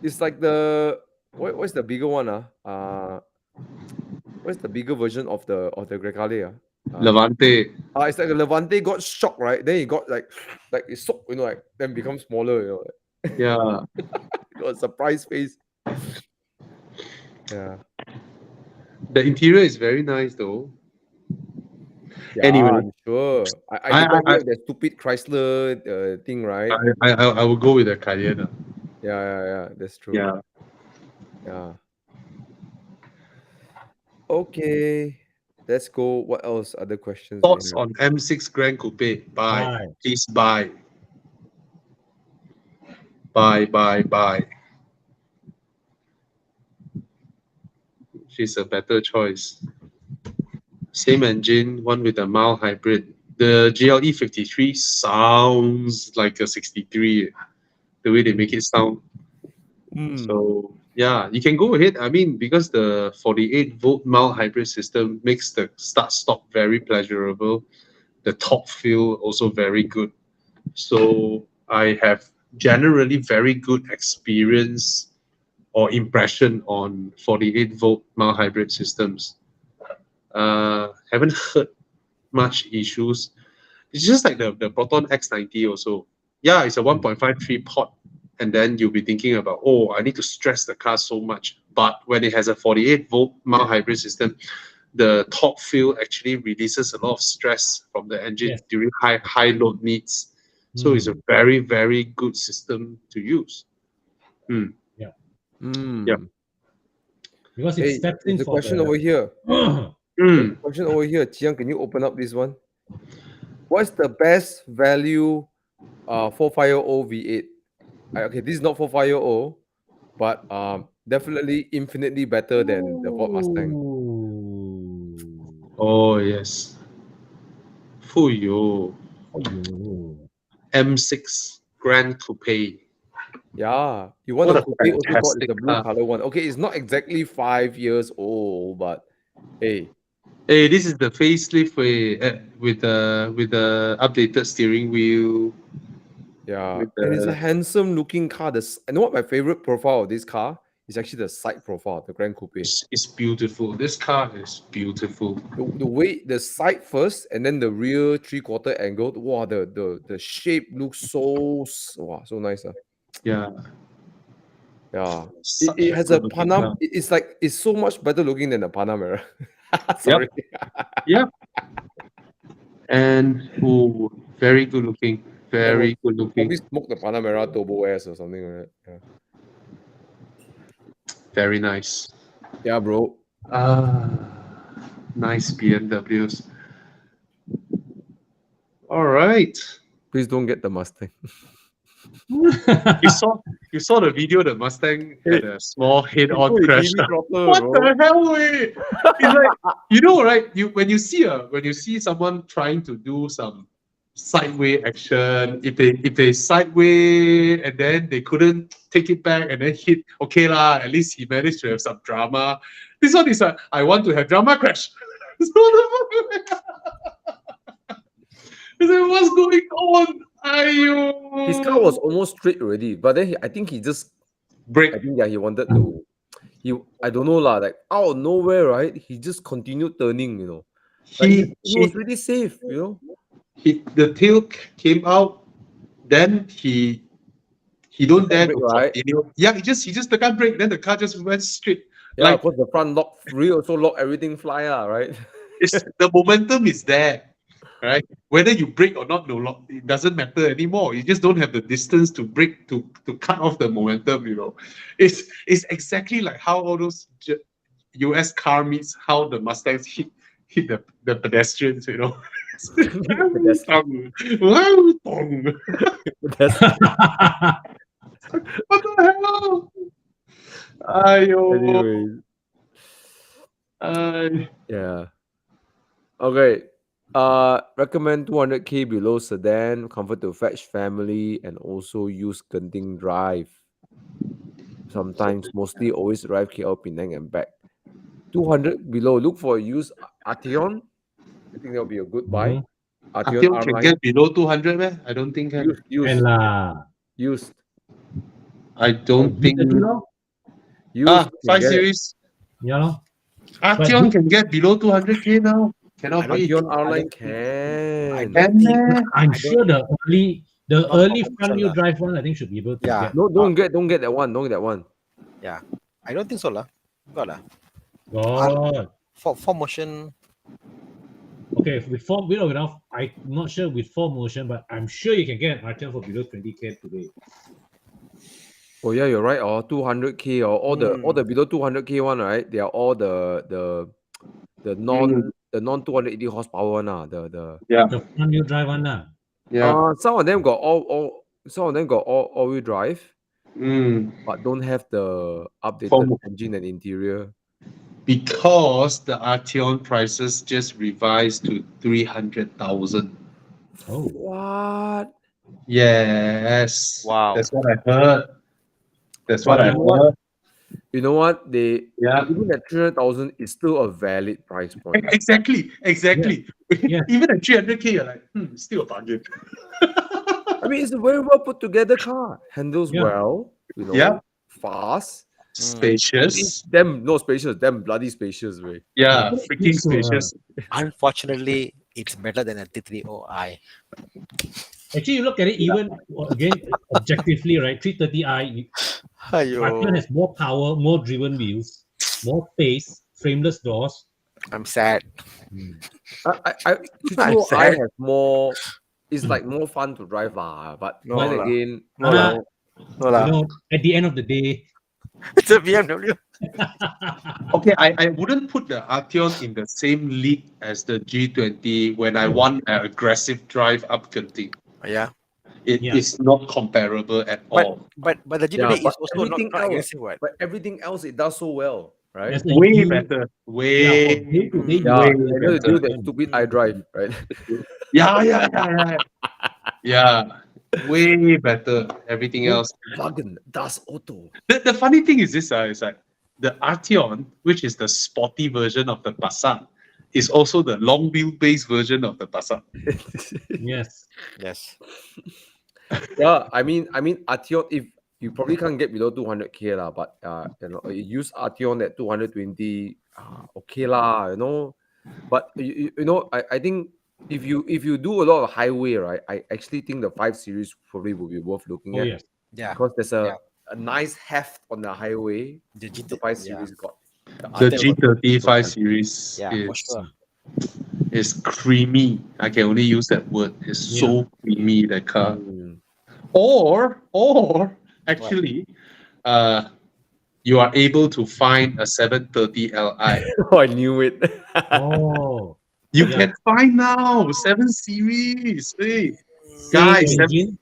it's like the what's the bigger one what's the bigger version of the Grecale Levante. it's like a Levante got shocked, right? Then it got like it soaked, you know, like then become smaller, you know. Yeah. It got a surprise face. Yeah. The interior is very nice though. Yeah, Anyway, I'm sure. I I did not I, hear of that stupid Chrysler thing, right? I will go with the Cayenne. Yeah, that's true. Yeah. Yeah. Okay. Let's go. What else? Other questions we Thoughts have? on M6 Grand Coupe? Buy. Buy. Please buy. Buy. She's a better choice. Same engine, one with a mild hybrid. The GLE 53 sounds like a 63, the way they make it sound. So yeah, you can go ahead. I mean, because the 48-volt mild hybrid system makes the start-stop very pleasurable. The torque feel also very good. So I have generally very good experience or impression on 48-volt mild hybrid systems. Haven't heard much issues. It's just like the Proton X90 also. Yeah, it's a 1.53 port. And then you'll be thinking about, oh, I need to stress the car so much. But when it has a 48-volt mild hybrid system, the torque field actually releases a lot of stress from the engine Yes. during high load needs. So it's a very, very good system to use. Mm. Yeah. Because Hey, it steps in there's a for question over here. Mm. There's a question over here. Chiang, can you open up this one? What's the best value 450 V8? Okay, this is not 450, but definitely infinitely better than the Ford Mustang. Oh, yes. Fuyo. M6 Grand Coupe. Yeah, you want What a a coupe also called fantastic the blue car. color one. Okay, it's not exactly 5 years old, but hey, Hey, this is the facelift with the updated steering wheel. yeah, With and it's a the, handsome looking car. And what my favorite profile of this car is actually the side profile, the Grand Coupe. it's beautiful. This car is beautiful. The way the side first and then the rear 3/4 angle. Wow, the shape looks so nice. Yeah. Yeah. Such It a has a good looking Panam. car. It's like it's so much better looking than the Panamera. Yep. Sorry. Yep. And oh, very good looking. Very good Probably looking. smoke the Panamera Turbo S or something like that. Very nice. Yeah, bro. Nice BMWs. All right. Please don't get the Mustang. You saw the video. The Mustang had a small head-on Oh, crash. TV throttle, What bro. the hell, way? It's like right? When you see someone trying to do some sideway action, if they sideway and then they couldn't take it back and then hit, okay lah, at least he managed to have some drama. This one is I want to have drama crash. It's like, what's going on? Ayo. His car was almost straight already, but then I think he just break. I think he wanted to. I don't know lah. Like out of nowhere, right? He just continued turning. Like he was really safe. The tail came out, then he don't dare to right? continue. Yeah, he just the car brake, then the car just went straight. Yeah, Like because the front rear also lock everything fly, right? it's the momentum is there, right? Whether you brake or not, it doesn't matter anymore. You just don't have the distance to brake to cut off the momentum. It's exactly like how all those US car meets how the Mustangs hit the pedestrians. Pedestrian. What the hell? Ayo. Anyways. Yeah. Okay. Recommend 200k below sedan, comfort to fetch family, and also use Genting Drive. Sometimes, mostly, always arrive KL, Penang, and back. 200 below. Look for used Arteon. I think that'll be a good buy. Arteon can get below 200, man. I don't think can. Used. I don't think. Used. 5 Series. Yeah. Arteon can get below 200k now. Cannot be. Arteon R-Line can. I'm sure the early front wheel drive one I think should be able to get. No, don't get that one. Don't get that one. Yeah, I don't think so lah. Got lah. God. For motion. Okay, Okay, with or without, I'm not sure with 4Motion, but I'm sure you can get an Arteon for below 20K today. Oh yeah, you're right. Or 200K or all the below 200K one, right? They are all the non 280 horsepower one, the Yeah. The front wheel drive one, lah. Yeah. some of them got all wheel drive, Mm. but don't have the updated Form- engine and interior. Because the Arteon prices just revised to 300,000. Oh, What? Yes. Wow. That's what I heard. That's But what I you know what? heard. You know what? Yeah. Even at 300,000 is still a valid price point. Exactly. Yeah. Even at 300K, you're like, still a bargain. I mean, it's a very well put together car. Handles Yeah. well, Yeah. fast. Spacious. Damn, no spacious. Damn bloody spacious, way. Yeah, Yeah. freaking So, spacious. Unfortunately, it's better than a T30i. Actually, you look at it even again objectively, right? 330i, Arteon has more power, more driven wheels, more space, frameless doors. I'm sad. I I'm 330i sad. has more. It's like more fun to drive, but No then lah. again, No lah. No lah. You know, at the end of the day, It's a BMW. Okay, I wouldn't put the Arteon in the same league as the G20 when I want an aggressive drive up Genting. Yeah. It Yeah. is not comparable at all. But the yeah, G20 but is also everything not else, aggressive, what? but everything else it does so well, right? there's a Way you- better. Yeah, Way, for day-to-day Yeah, way use, and then you better. do that stupid iDrive, right? Yeah. Way better. Everything else. Wagon, Das Auto. The funny thing is this, is like the Arteon, which is the sporty version of the Passat, is also the long wheelbase version of the Passat. yes. Yes. Yeah, I mean, Arteon. If you probably can't get below 200K lah, but you use Arteon at 220, okay lah, But I think if you do a lot of highway, right, I actually think the 5 Series probably would be worth looking Oh, at yes. Yeah. because there's a nice heft on the highway. The The 5 Series got. The Arteon got- G35 series Yeah, for sure. is creamy. I can only use that word. It's so creamy, that car. Mm. Or actually, you are able to find a 730 Li. Oh, I knew it. Oh, You Yeah. can find now 7 Series. Hey, same guys, engine.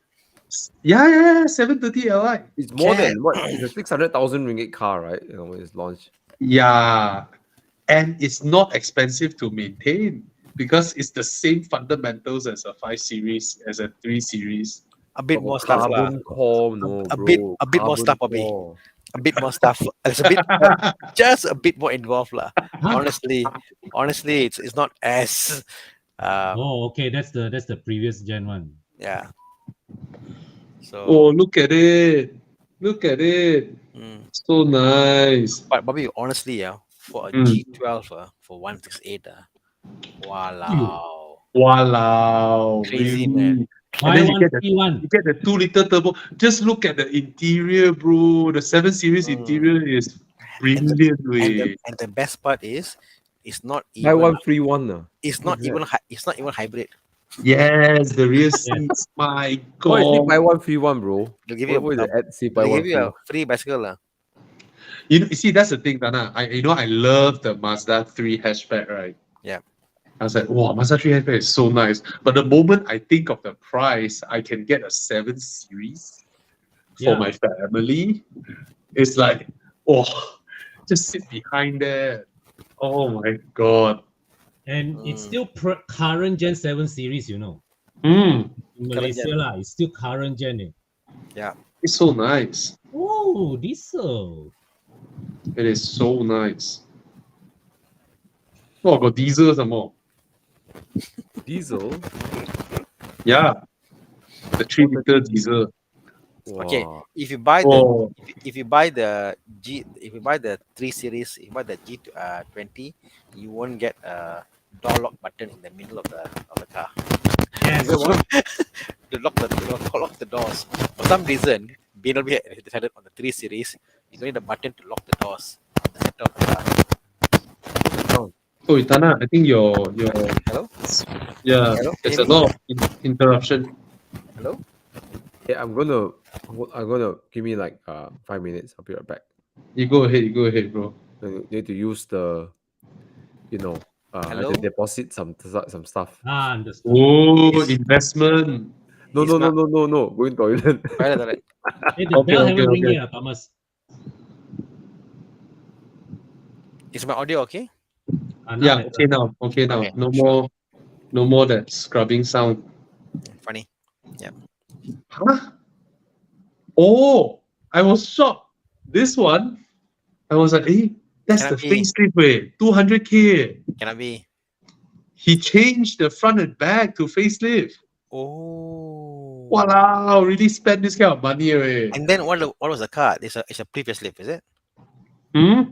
730 Li. It's more Can. than what? It's a 600,000 ringgit car, right? When it's launched. Yeah, and it's not expensive to maintain because it's the same fundamentals as a 5 Series, as a 3 Series. A bit more stuff, lah. Carbon core, no, A bro. bit more Carbon stuff, Bobby. core. A bit more stuff. It's a bit, just a bit more involved, lah. Honestly, it's not as. Oh, okay. That's the previous gen one. Yeah. So. Oh, look at it. Look at it. mm. So nice. But Bobby, honestly, for a Mm. G12, for 168, wow, Wow. Crazy, really. man. And then you get the Y1P1. You get the 2-liter turbo. Just look at the interior, bro. The 7 Series interior is brilliant. And the best part is, it's not Buy even. one free one. It's not What's even. It's not even hybrid. Yes, the rear seats. My Oh, is it God. buy one free one, bro? They'll give you What is a, the ad say buy they'll one give free? you a free bicycle, lah. You see, that's the thing, Thana. I love the Mazda 3 hatchback, right? Yeah. I was like, wow, Mazda 3 hatchback is so nice. But the moment I think of the price, I can get a 7 Series for Yeah. my family. It's like, just sit behind there. Oh my God. And it's still current Gen 7 series, you know. Mm, In Malaysia, lah, it's still current gen. it's so nice. Oh, diesel. It is so nice. Oh, got diesel some more. Diesel. Yeah. The 3-liter diesel. Okay, Wow. if you buy the Oh, if you buy the 3 series, if you buy the G20, you won't get a door lock button in the middle of the car. Yes. To lock the doors. For some reason, BMW decided on the 3 series, you don't need a button to lock the doors on the center of the car. Oh, Thana, I think Hello? yeah, Hello? there's Hear a me? lot of interruption. Hello? Yeah, I'm gonna give me like 5 minutes. I'll be right back. You go ahead, bro. You need to use the, I had to Hello? deposit some stuff. Understood. Oh, Is investment. No, is no, no, my no, no, no. Going toilet. toilet? Hey, the Okay, bell okay, haven't ring okay. yet, Thomas. Is my audio okay? Now Yeah, better. okay now. Okay, sure. No more that scrubbing sound. Funny. Yeah. Huh? Oh, I was shocked. This one, I was like, hey, that's the Cannot be. facelift way, 200K. Cannot be. He changed the front and back to facelift. Oh. Wow, really spend this kind of money away. And then what was the car? It's a previous lift, is it? Hmm?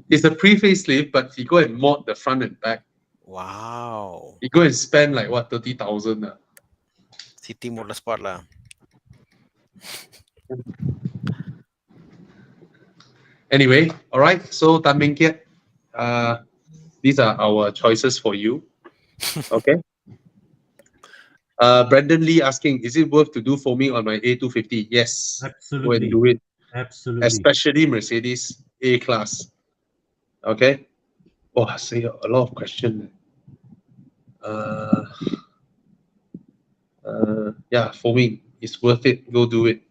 It's a pre-facelift, but he go and mod the front and back. Wow. He go and spend like what 30,000. City Motorsport lah. Anyway, all right. So Tan Ming Kiat, these are our choices for you. Okay. Brandon Lee asking, is it worth to do foaming on my A250? Yes. Go and Absolutely. do it. Absolutely. Especially Mercedes A class. Okay. Oh, I say a lot of questions. Yeah, foaming is worth it. Go do it.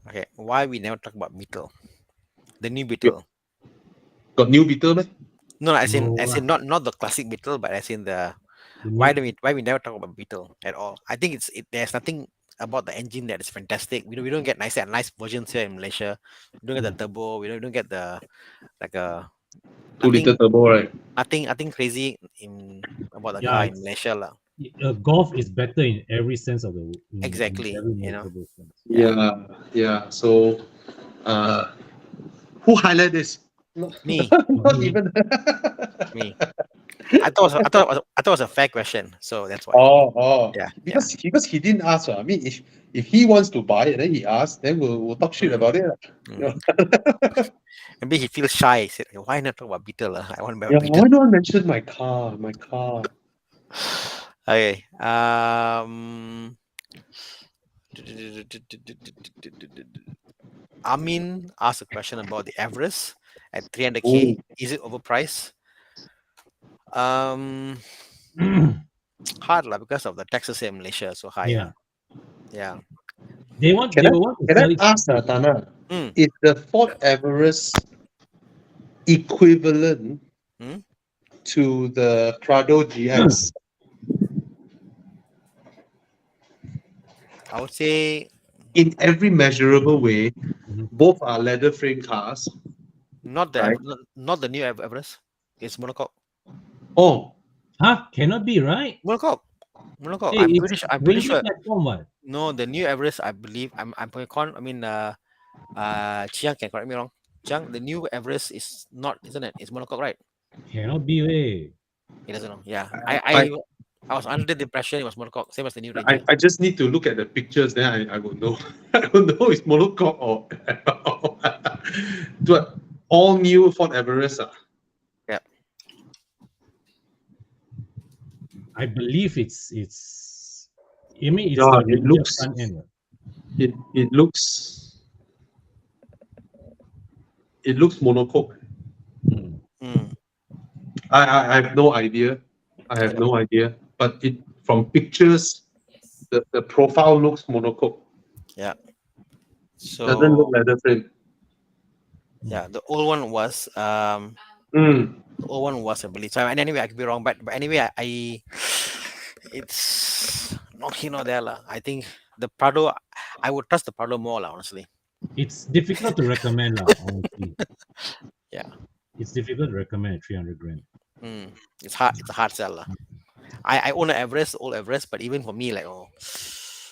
Okay. Why we never talk about Beetle? The new Beetle. Got new Beetle, man? No, as in No, not the classic Beetle, but as in the the why new- why we never talk about Beetle at all? I think there's nothing about the engine that is fantastic. We don't get nice versions here in Malaysia. We don't get the turbo. We don't get the like a 2 liter nothing turbo, right? nothing crazy in about the yeah, car in Malaysia lah. golf is better in every sense of the in Exactly, every you know. notable sense. Yeah. Yeah. So, who highlight this? Me, Not even. me. I thought it was a fair question, so that's why. Oh. Yeah, Because he didn't ask. I mean, if he wants to buy it, then he asks, then we'll talk shit Mm. about it. Mm. Maybe he feels shy. He said, "Why not talk about Beetle? I want to buy a Yeah, Beetle." why not mention my car? My car. Okay. Amin asked a question about the Everest at 300K. Oh, Is it overpriced? Hard lah because of the taxes here in Malaysia so high. Yeah. Yeah. They can will want to can sell I it. ask, Tana? Mm. Is the Ford Everest equivalent Hmm? to the Prado GX? I would say In every measurable way, Mhm. both are leather frame cars, not the right? not the new Everest. It's monocoque. Oh, Huh? Cannot be, right? Monocoque. Monocoque. Hey, I'm pretty Ranger sure. platform, what? No, the new Everest. I believe. I'm I mean, Chiang can correct me wrong. Chiang, the new Everest is not, isn't it? It's monocoque, right? Cannot be, way. He doesn't know. Yeah. I, I was under the impression it was monocoque, same as the new Ranger. I just need to look at the pictures, then I will know. I will know it's monocoque or but all new Ford Everest. Yeah. I believe it's. I mean, it's Yeah, the it Ranger looks front end. What? it looks monocoque. Mm. I have no idea. I have no idea. But it from pictures, the profile looks monocoque. Yeah. Doesn't look So leather frame. yeah, the old one was Mm. the old one was, I believe. So and anyway, I could be wrong, but anyway, I it's not here nor there lah. I think the Prado, I would trust the Prado more lah, honestly. It's difficult to recommend, lah. Honestly, Yeah. it's difficult to recommend at 300 grand. Mm. It's hard. It's a hard sell lah. I own an Everest, old Everest, but even for me, like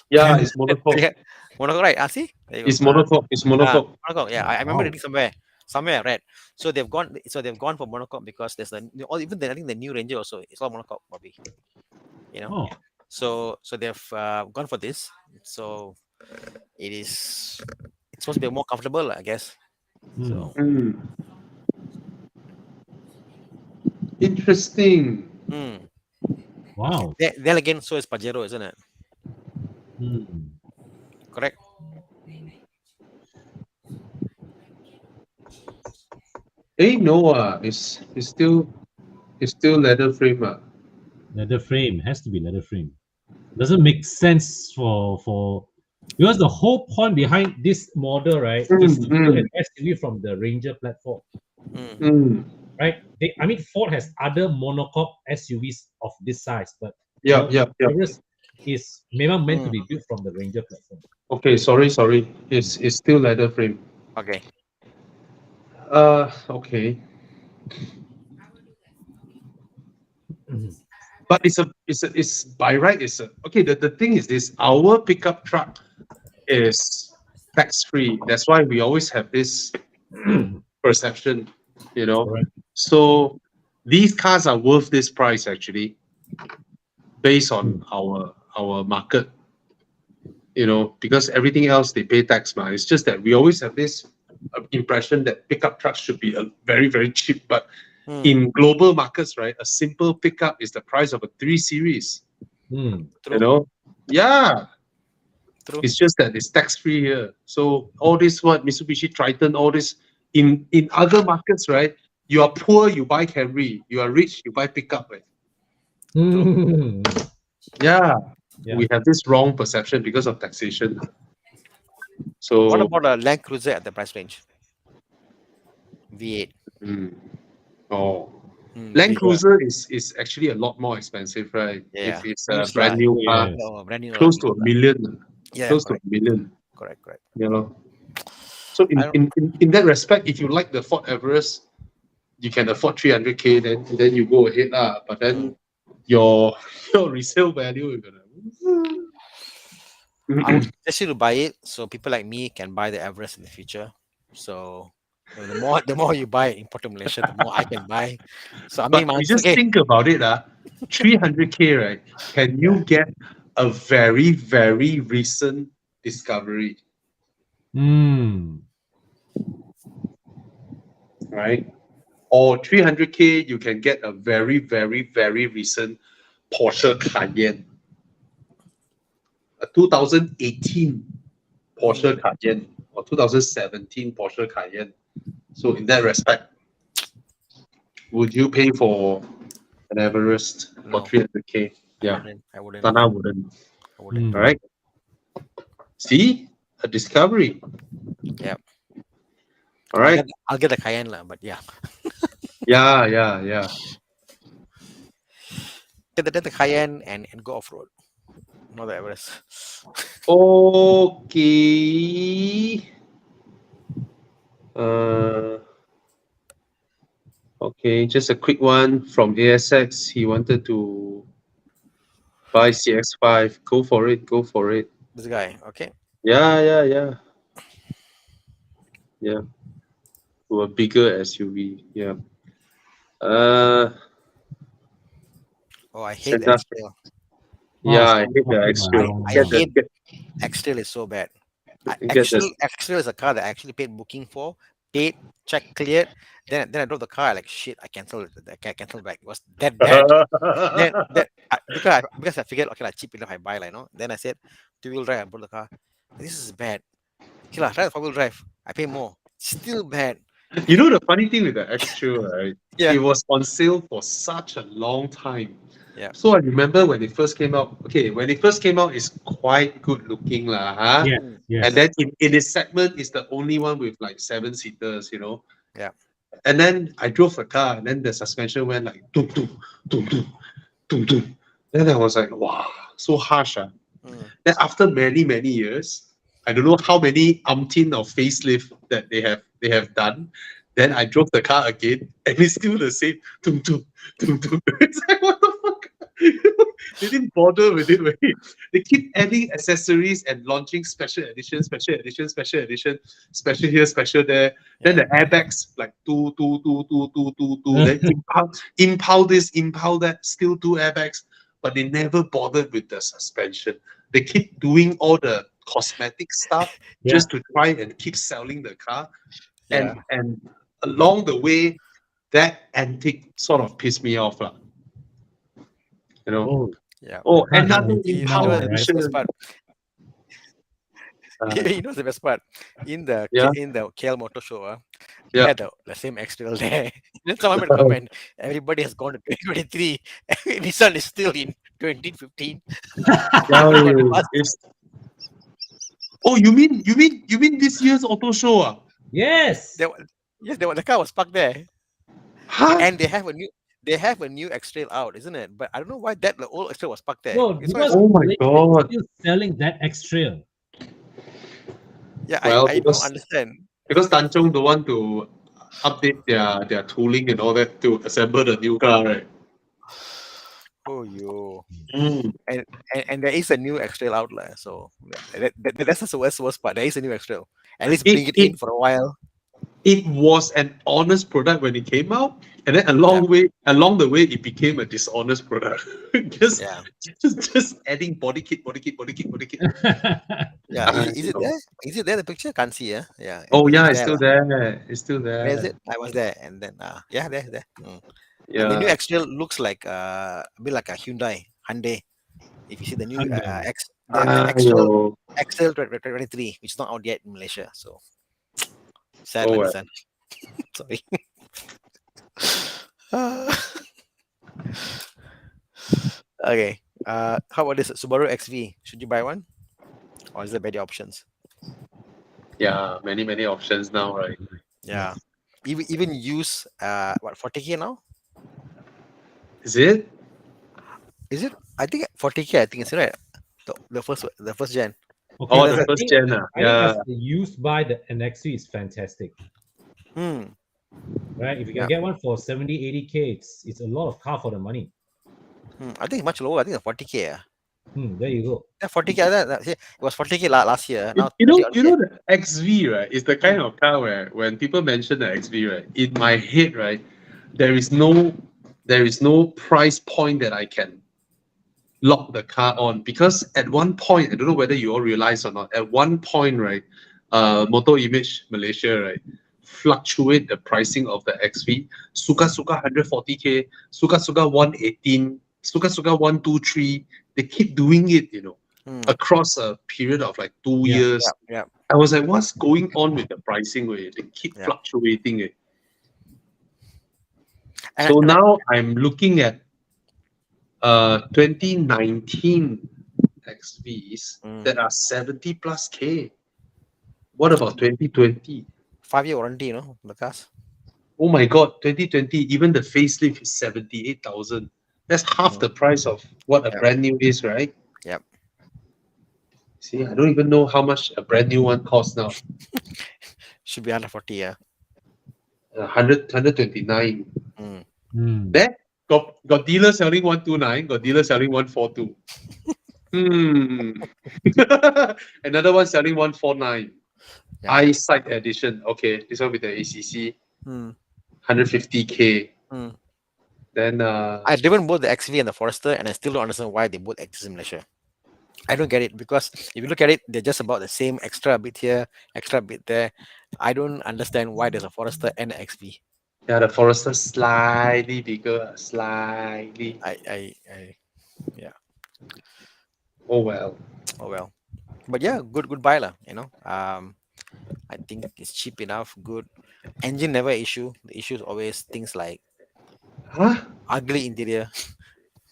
Yeah, it's monocoque. monocoque, right? See, there you go. It's monocoque. It's monocoque. Monocoque. Yeah, I remember Wow. reading somewhere I read. So they've gone for monocoque because there's even I think the new Ranger also it's all monocoque, Bobby. You know. Oh, So they've gone for this. So it's supposed to be more comfortable, I guess. So Mm. Interesting. Hmm. Wow. Then again, so is Pajero, isn't it? Hmm. Correct. No, it's still leather frame. Leather frame has to be leather frame. Doesn't make sense for because the whole point behind this model, right, is to build an SUV from the Ranger platform, Mm. right? I mean, Ford has other monocoque SUVs of this size, but Yep, yep, yep. Everest is memang meant to be built from the Ranger platform. Okay, sorry. It's still leather frame. Okay. Okay. Mhm. But it's by right, it's a okay. The thing is this, our pickup truck is tax free. That's why we always have this perception, you know. Correct. So these cars are worth this price actually, based on our market, you know, because everything else they pay tax, man. It's just that we always have this impression that pickup trucks should be very, very cheap. But in global markets, right, a simple pickup is the price of a 3 Series. Mm. You know, yeah. True. It's just that it's tax free here. So all this what Mitsubishi Triton, all this in other markets, right? You are poor, you buy Camry. You are rich, you buy pickup. Right? Mm. Yeah, Yeah. we have this wrong perception because of taxation. What So about a Land Cruiser at the price range? V8. oh, Mm, Land bigger. Cruiser is actually a lot more expensive, right? Yeah. If it's a Used brand lah. new car, Yes. Oh, brand new. close to a million. Yeah, Close to a correct. million. Correct. You know. So I don't- in that respect, if you like the Ford Everest, you can afford 300K, then you go ahead lah. But then your resale value is gonna. I would suggest you to buy it so people like me can buy the Everest in the future. So the more you buy it, import to Malaysia, the more I can buy. So I mean, But you just okay. think about it, 300K, right? Can you get a very, very recent discovery, Mm. right? Or 300K, you can get a very, very, very recent Porsche Cayenne, a 2018 Porsche Cayenne, or 2017 Porsche Cayenne. So in that respect, would you pay for an Everest for No, 300K? I Yeah, wouldn't. I wouldn't. Thana wouldn't. I wouldn't. All right. See, a discovery. Yeah. All right. I'll get the Cayenne lah, but yeah. Yeah. Get the Cayenne and go off road. Not the Everest. Okay. Okay, just a quick one from ASX. He wanted to buy CX5. Go for it. Go for it. This guy, okay. Yeah. To a bigger SUV. Yeah. Oh, I hate the Send us. X-Trail. Yeah, I so hate the talking X-Trail. about- I Get the hate get, X-Trail is so bad. get the X-Trail is a car that I actually paid booking for, paid, check cleared. Then I drove the car. I like shit. I canceled it. I canceled back. It was that bad. Because I figured okay, like cheap enough I buy like Then I said 2-wheel drive. I bought the car. This is bad. Okay, lah, try the 4-wheel drive. I pay more. Still bad. You know the funny thing with the X-Trail, right? Yeah. It was on sale for such a long time. Yeah. So I remember when it first came out. Okay, when it first came out, it's quite good looking, lah, huh? Yeah, yes. And then in its segment, it's the only one with like 7-seaters, you know. Yeah. And then I drove the car, and then the suspension went like doom doom doom doom doom doom. Then I was like, wow, so harsh. Then after many years, I don't know how many umpteen of facelift that they have done. Then I drove the car again, and it's still the same. Doom doom doom doom. It's like what the fuck? They didn't bother with it. Right? They keep adding accessories and launching special edition, special edition, special edition, special here, special there. Then the airbags like two. Then impal this, impal that, still 2 airbags, but they never bothered with the suspension. They keep doing all the cosmetic stuff just to try and keep selling the car. And along the way, that antique sort of pissed me off, lah. You know. Oh, Yeah. Oh, can't another have it You know now, the in-house right? best edition. part. Uh, You know the best part. In the Yeah. in the KL Motor Show, we Yeah. had the same external there. Then someone made a comment. Everybody has gone to 2023. Nissan is still in 2015. Yeah, Got bust. it's. Oh, you mean this year's auto show? Ah? Yes. Yes, the car was parked there, Huh? and they have a new X Trail out, isn't it? But I don't know why the old X Trail was parked there. No, That's why because Oh my Malaysia is God. still selling that X-Trail. yeah, Well, I don't understand. because Tanchong don't want to update their tooling and all that to assemble the new car, right? Oh yo. Mm. And there is a new X Trail out there, so that's the worst part. There is a new X Trail. At least It, bring it it in for a while. it was an honest product when it came out, and then Yeah. along the way it became a dishonest product. just, Yeah. just adding body kit. Yeah, Ah, is it there? Is it there? The picture can't see. Yeah. Oh yeah, It's it's there. still there. It's still there. Where is it? I was there, and then yeah, there. And the new Yeah. X Trail looks like a bit like a Hyundai. If you see the new Hyundai. the X Trail Ayo. XL 23, which is not out yet in Malaysia, so sad Oh like well. Nissan. Sorry. Uh, okay. How about this Subaru XV? Should you buy one, or is there better options? Yeah, many options now, right? Yeah. Even use what 40K now? Is it? Is it? I think 40K. I think it's right. The first gen. Okay, Oh, that's the it. first gen. I think Yeah. as the used by the NXV is fantastic, Hmm. right? If you can Yeah. get one for 70, 80K, it's a lot of car for the money. I think it's much lower. I think it's 40K. There you go. Yeah, 40K. See, it was 40K last year. Now You 30 know, odd you K. know the XV, right? Is the kind of car where when people mention the XV, right, in my head, right, there is no price point that I can lock the car on, because at one point, I don't know whether you all realize or not, at one point, right, Motor Image Malaysia, right, fluctuate the pricing of the XV. Suka 140K, Suka 118, Suka 123. They keep doing it, across a period of like 2 years. Yeah. I was like, what's going on with the pricing? Where they keep Yeah. fluctuating it. And- So and I- now I'm looking at 2019 XVs that are 70 plus K. What about 2020? 5-year warranty, the cars. Oh my God, 2020, even the facelift is 78,000. That's half the price of what a Yeah. brand new is, right? Yep. See, I don't even know how much a brand new one costs now. Should be 140. Yeah. 129. Hmm. There, got dealer selling 129, got dealer selling 142. Another one selling 149. Yeah. Eyesight edition. Okay, this one with the ACC, Hmm. 150K. Hmm. Then I've driven both the XV and the Forester, and I still don't understand why they both exist in Malaysia. I don't get it, because if you look at it, they're just about the same, extra bit here, extra bit there. I don't understand why there's a Forester and an XV. yeah, the Forester slightly bigger, slightly. Yeah. Oh well. Oh well. But yeah, good buy lah. I think it's cheap enough, good. Engine never issue. The issue is always things like Huh? ugly interior.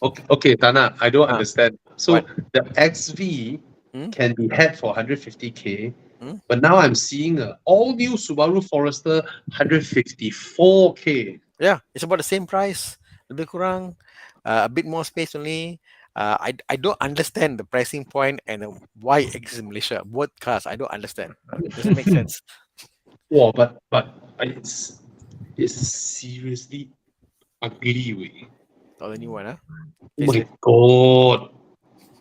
Okay, Tana, I don't understand. So What? the XV Hmm? can be had for 150K, Hmm? but now I'm seeing a all new Subaru Forester 154K. Yeah, it's about the same price. Lebih kurang, a bit more space only. I don't understand the pricing point and why it exists in Malaysia. Both cars, I don't understand. It doesn't make sense. Wow, but it's seriously ugly way. Oh, the new one, huh? Oh my Facelift. God.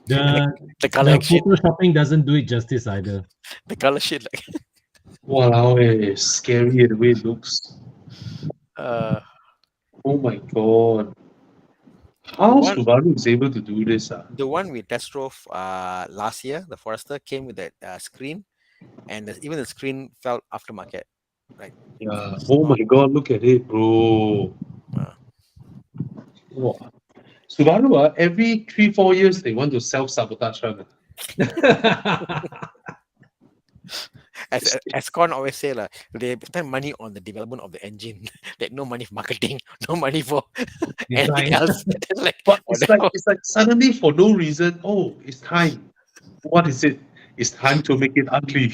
The color The shit. photoshopping doesn't do it justice either. The color shit. Like, Wow, it's scary the way it looks. uh, Oh my God. How one- Subaru is able to do this? the one we test drove last year, the Forester came with that screen, and even the screen felt aftermarket. Yeah. Oh my God, look at it, bro. Wow. Subaru, every 3-4 years they want to self-sabotage one. As Con always say, they spend money on the development of the engine. That no money for marketing, no money for anything Design. else. It's like But whatever. it's like suddenly for no reason, oh, it's time. What is it? It's time to make it ugly.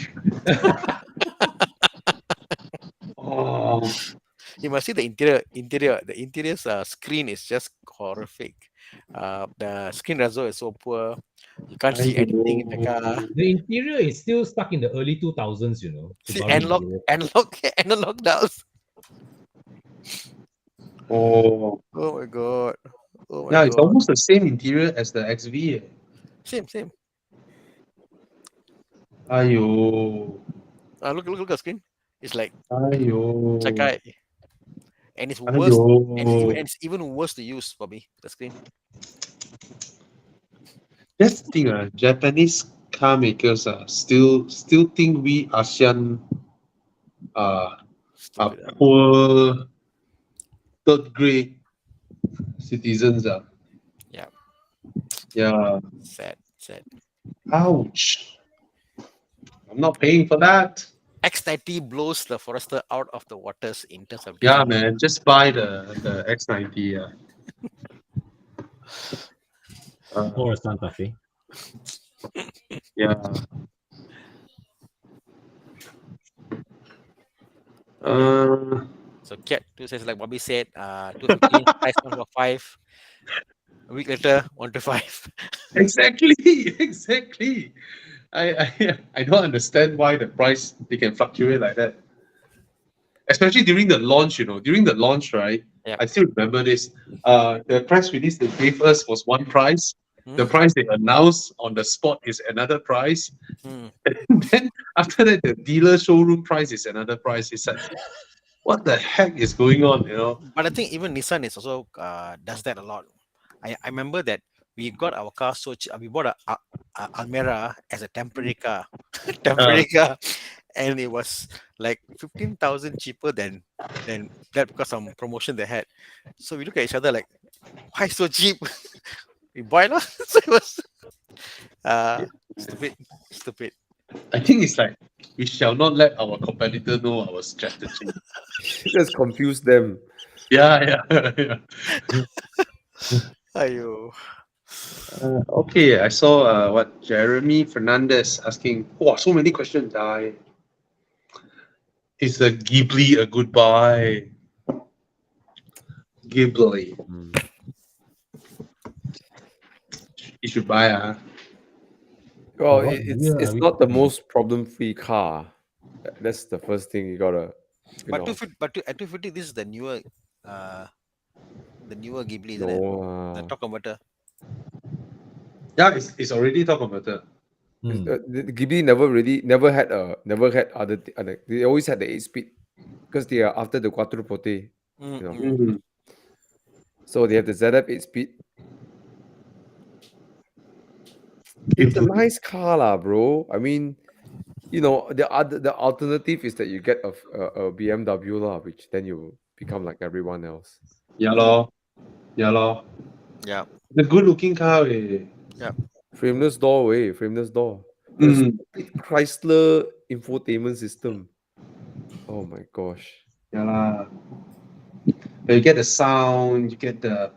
Oh, You must see the interior. The interior's screen is just horrific. The screen resolution is so poor. You can't see anything in the car. The interior is still stuck in the early 2000s, you know. See, Subaru interior. analog dials. oh. Oh my god. Oh my Yeah, it's god. almost the same interior as the XV. Same. Ayo. Look at the screen. It's like Ayo. Chakai. And it's worse. And Ayo. it's even worse to use for me. The screen. That's the thing, Japanese car makers still think we ASEAN are Stupid. poor third grade citizens. Yeah. Yeah. Sad. Ouch. I'm not paying for that. X90 blows the Forester out of the waters in terms of Yeah, design. man. Just buy the X90. Or a Santa Fe. Yeah. So Cat 2 says like Bobby said, 250 price 145. A week later, 125. Exactly. Exactly. I don't understand why the price they can fluctuate like that. Especially during the launch, during the launch, right? Yep. I still remember this. The press release they gave us was one price. The price they announced on the spot is another price. And then after that, the dealer showroom price is another price. It's like, what the heck is going on, But I think even Nissan is also does that a lot. I remember that we got our car so cheap. We bought a Almera as a temporary car, and it was like 15,000 cheaper than that because of promotion they had. So we look at each other like, why so cheap? We buy lah. So it was stupid. I think it's like we shall not let our competitor know our strategy. Just confuse them. Yeah. Ayo. Okay, I saw what Jeremy Fernandez asking. Wow, so many questions. Is the Ghibli a good buy? Ghibli. You should buy. Well, What it's year it's are we not the talking? most problem-free car. That's the first thing you gotta. But at 250, this is the newer Ghibli, isn't it? The top converter. Yeah, it's already top converter. The Ghibli never had other. They always had the 8-speed because they are after the Quattroporte. So they have the ZF 8-speed. It's a nice car, lah, bro. I mean, the alternative is that you get a BMW, lah, which then you become like everyone else. Yeah, lor. Yeah. The good-looking car. Yeah. Frameless door. The stupid Chrysler infotainment system. Oh my gosh. Yeah lah. But you get the sound, you get the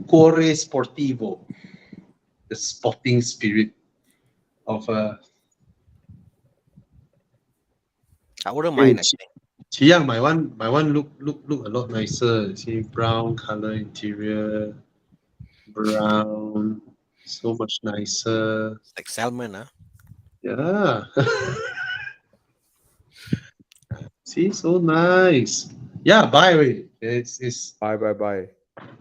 Core Sportivo, the sporting spirit of I wouldn't mind actually. Qiyang, my one look a lot nicer. See, brown color interior, brown, so much nicer. It's like salmon, huh? Yeah. See, so nice. Yeah, buy. It's Bye.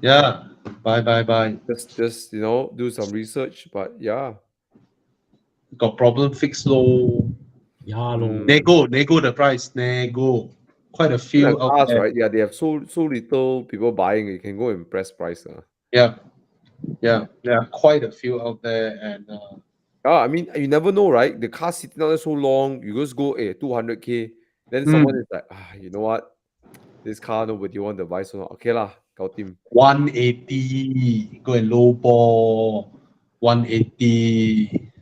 yeah, buy. Just do some research, but yeah. Got problem, fix low. Yeah, Nego the price. Nego. Quite a few out Cars, there. right? Yeah, they have so little people buying. You can go and press price. Yeah. There are quite a few out there, and I mean, you never know, right? The car sitting out there so long, you just go 200K, Then someone is like, you know what? This car nobody want to buy, so okay lah, gao team. 180, go and low ball, 180.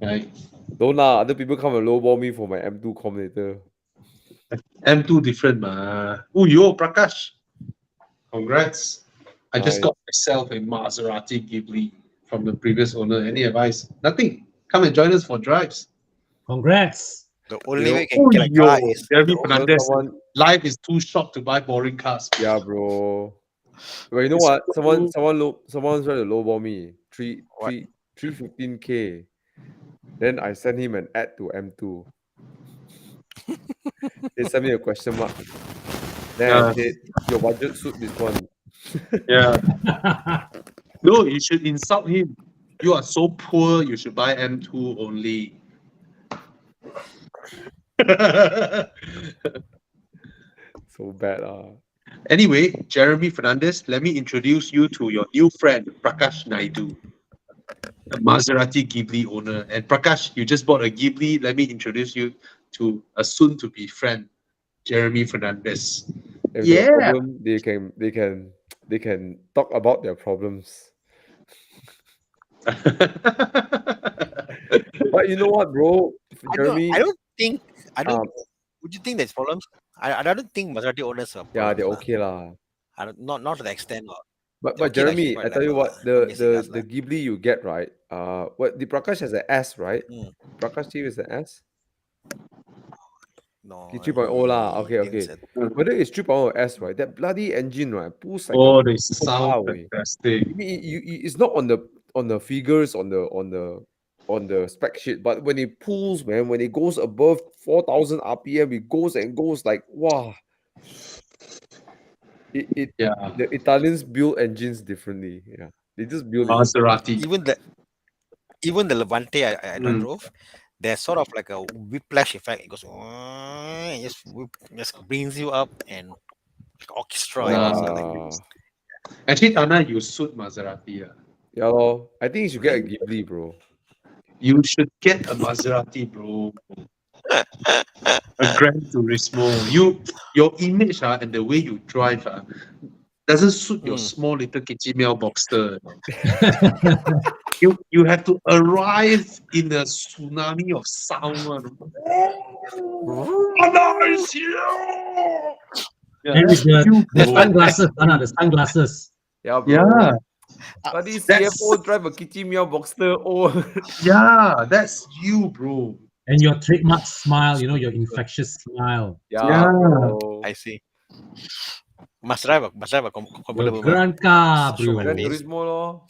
Right. Don't lah, other people come and lowball me for my M2 com later. M2 different, ma. Oh, yo, Prakash. Congrats. I just Nice. got myself a Maserati Ghibli from the previous owner. Any advice? Nothing. Come and join us for drives. Congrats. The only You way you can get a car is Jeremy You know, Fernandez. someone, Life is too short to buy boring cars. yeah, bro. But you know what? Someone tried to lowball me. What? 315K. Then I sent him an ad to M2. They sent me a question mark. Then I said, your budget suit this one. Yeah. No, you should insult him. You are so poor, you should buy M2 only. So bad. Anyway, Jeremy Fernandez, let me introduce you to your new friend, Prakash Naidu, a Maserati Ghibli owner. And Prakash, you just bought a Ghibli. Let me introduce you to a soon-to-be friend, Jeremy Fernandez. If they have problem, they can talk about their problems. But you know what, bro? Jeremy, I don't think. Would you think there's problems? I don't think Maserati owners are. Yeah, they're okay lah. Not to the extent. But okay, Jeremy, like, I tell you level, what, the Ghibli you get, right? What the Prakash has an S, right? Prakash T is an S. No. 3.0 lah. Okay. Whether it's 3.0 or S, right? That bloody engine, right? Pulls like they sound fantastic. I mean, it's not on the figures on the spec sheet, but when it pulls, man, when it goes above 4,000 RPM, it goes and goes like wow. The Italians build engines differently. Yeah, they just build Maserati. Even the Levante I drove, there's sort of like a whiplash effect. It goes, just brings you up and like orchestra. Actually, Thana, you suit Maserati. Yeah, lor. I think you should get a Ghibli, bro. You should get a Maserati, bro. A Gran Turismo. Your image and the way you drive doesn't suit your small little Kichimiao Boxster. You have to arrive in a tsunami of sound. And with the sunglasses, the sunglasses. Yeah, bro. Yeah. But this CFO drive a Kichimiao Boxster. Oh. Yeah, that's you, bro. And your trademark smile, your infectious smile. Yeah. Bro. I see. Must drive a comfortable Grand car, bro. Gran Turismo, lor.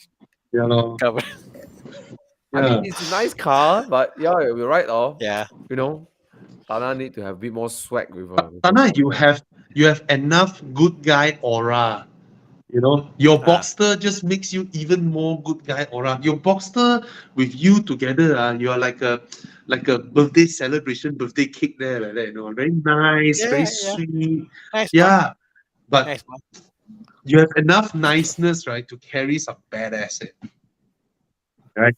Yeah, no. I mean, it's a nice car, but yeah, you're right, Yeah. Thana need to have a bit more swag with her. Thana, you have enough good guy aura. Your Boxster just makes you even more good guy aura. Your Boxster with you together, you are like a birthday celebration, birthday cake there, like that. Very nice, very sweet. Nice, yeah, but nice, you have enough niceness, right, to carry some badass. Right?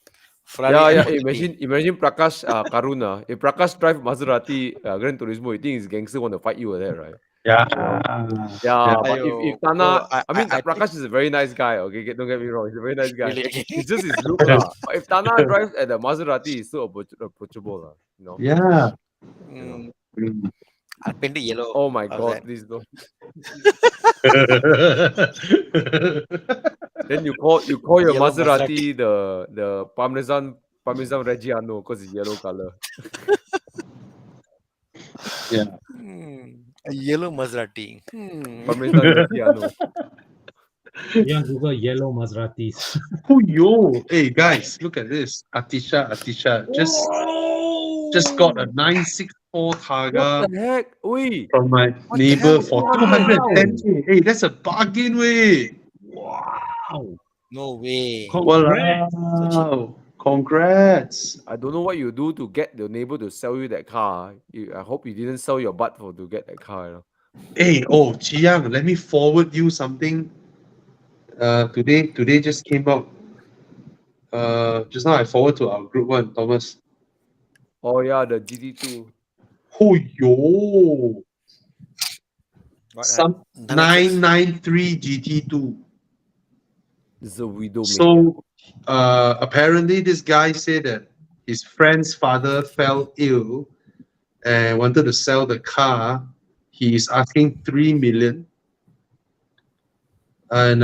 Yeah. Imagine Prakash Karuna. If Prakash drive Maserati Gran Turismo, you think his gangster want to fight you there, right? Yeah. But if Thana, Prakash is a very nice guy. Okay, don't get me wrong, he's a very nice guy. Really? It's just his look. But if Thana drives at the Maserati, he's so approachable. Yeah. I'll paint it yellow. Oh my God, please don't. Then you call your Yellow Maserati the Parmesan Reggiano because it's yellow color. Yeah. A yellow Maserati. Parmesan Reggiano. Yeah, Google yellow Maseratis. Oh yo, hey guys, look at this. Atisha just got a 964 Targa. What the heck? Oi. From my neighbor for 210K. Hey, that's a bargain, way. Wow. No way. Congrats. Wow. Congrats. I don't know what you do to get the neighbor to sell you that car. I hope you didn't sell your butt to get that car. Hey, Chiang, let me forward you something. Today just came out. Just now I forward to our group one, Thomas. Oh yeah, the GT2. Oh, yo. What, Some Dynamics? 993 GT2. This is a widow maker. So apparently this guy said that his friend's father fell ill and wanted to sell the car. He is asking 3 million. And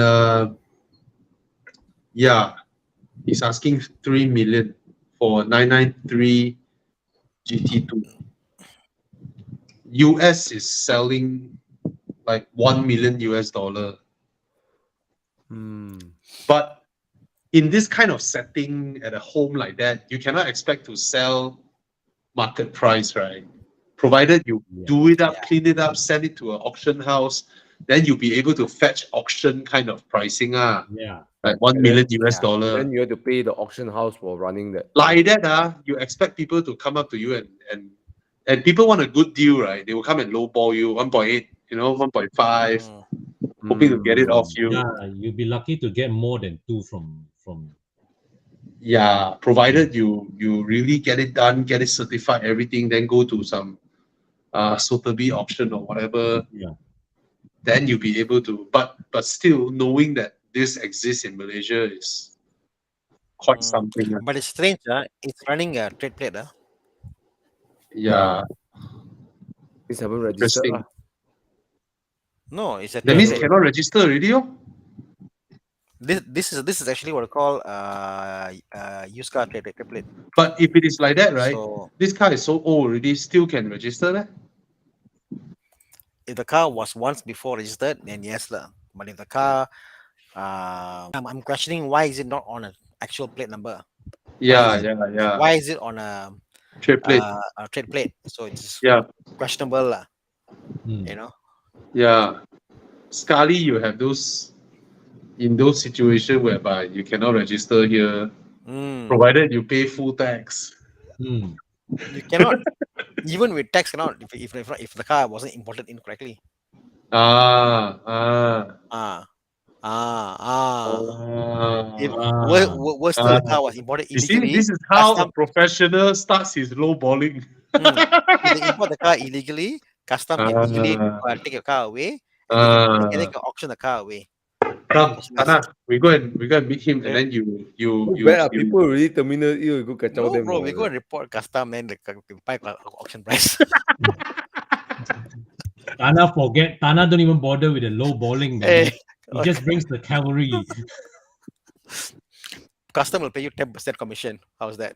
yeah, he's asking 3 million for 993 GT2. US is selling like 1 million US dollar. Hmm. But in this kind of setting at a home like that, you cannot expect to sell market price, right? Provided you do it up, clean it up, send it to an auction house, then you'll be able to fetch auction kind of pricing. Yeah. Like 1 million US yeah. dollar. Then you have to pay the auction house for running that. Like that, you expect people to come up to you and people want a good deal, right? They will come and lowball you 1.8, 1.5, hoping to get it off you. Yeah, you'll be lucky to get more than 2 from. Yeah, provided you really get it done, get it certified, everything, then go to some Sotheby auction or whatever. Yeah. Then you'll be able to. But still, knowing that this exists in Malaysia is quite something. But it's strange, it's running a trade plate. Yeah, Please haven't registered. interesting. No, it's a That trade means plate. cannot register already, oh? This is actually what I call used car trade plate. But if it is like that, right? So This car is so old already, still can register that? if the car was once before registered, then yes lah. But if the car, I'm questioning why is it not on an actual plate number? Yeah, is it- yeah. Why is it on a Trade plate. trade plate? So it's Yeah, questionable lah. Hmm. You know. yeah. Scarly, you have those in those situations whereby you cannot register here, provided you pay full tax. Hmm. You cannot even with tax cannot if the car wasn't imported incorrectly. Ah. If Ah. worse still, the car was imported You see, illegally. this is how a custom, professional starts his low balling. if they import the car illegally, custom can easily take your car away, and they can auction the car away. Come, Thana, we go and meet him, and then Too bad, people already terminate you go kacau No, them. bro, we go and report custom, then the buy auction price. Thana don't even bother with the low balling, man. Hey, He just brings the cavalry. custom will pay you 10% commission. How's that?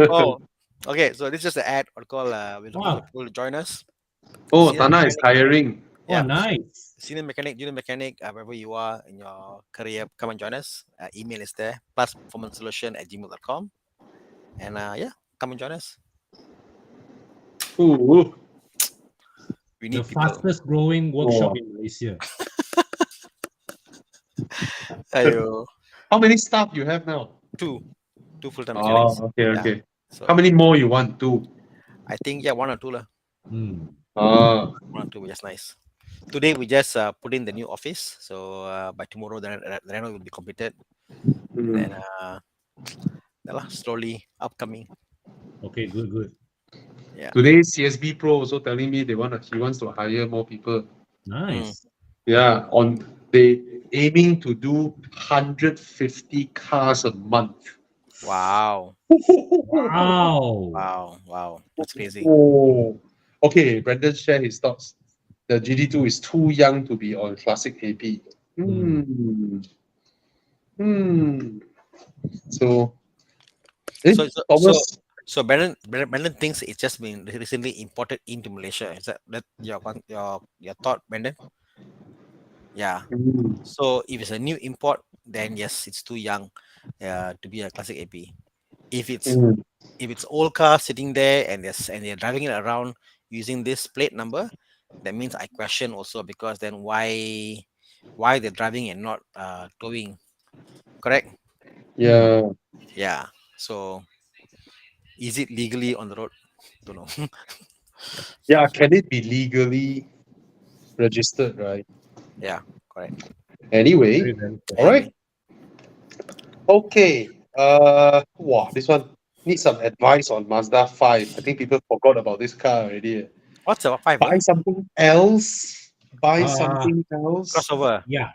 Oh, okay. So this is just an ad. What call? We're looking for people to join us. Oh, Senior Thana is mechanic. hiring. Yeah. Oh, nice. Senior mechanic, junior mechanic, wherever you are in your career, come and join us. Email is there, plusperformancesolution@gmail.com. And yeah, come and join us. Ooh. We The need people. fastest growing workshop in Malaysia. Ayo, How many staff you have now? two full-time mechanics. Oh, okay, Yeah. okay. So How many more you want? 2? I think one or two lah. Hmm. One or two, just nice. Today we just put in the new office, so by tomorrow the reno will be completed. Then slowly upcoming. Okay, good. Yeah. Today CSB Pro also telling me he wants to hire more people. Nice. Yeah, they aiming to do 150 cars a month. Wow. Wow. That's crazy. Oh. Okay, Brandon share his thoughts. The GD2 is too young to be on classic AP. So, Thomas. So Brandon thinks it's just been recently imported into Malaysia. Is that your thought, Brandon? Yeah. So if it's a new import, then yes, it's too young to be a classic AP. If it's old car sitting there and they're driving it around using this plate number, that means I question also, because then why they're driving and not towing? Correct? Yeah. Yeah. So is it legally on the road? Don't know. Yeah, can it be legally registered, right? Yeah, correct. Anyway, Very, very all right. Okay. Wow, this one. need some advice on Mazda 5. I think people forgot about this car already. What's the 5? Buy something else. Buy Uh, something else. Crossover. Yeah,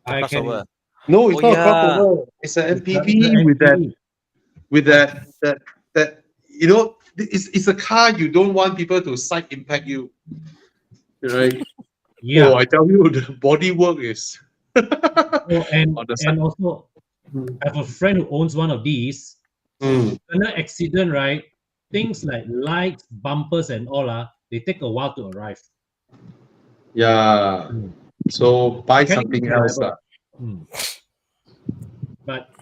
The I can. crossover. No, it's Oh, not a yeah. crossover. It's an It's MPV an with that MPV. that you know, it's a car you don't want people to side impact you. Right? Yeah. Oh, I tell you, the bodywork is Oh, and on the side. also, Mm. I have a friend who owns one of these. Mm. An accident, right? Things like lights, bumpers, and all they take a while to arrive. Yeah. Mm. So buy Mechanically something else. reliable. But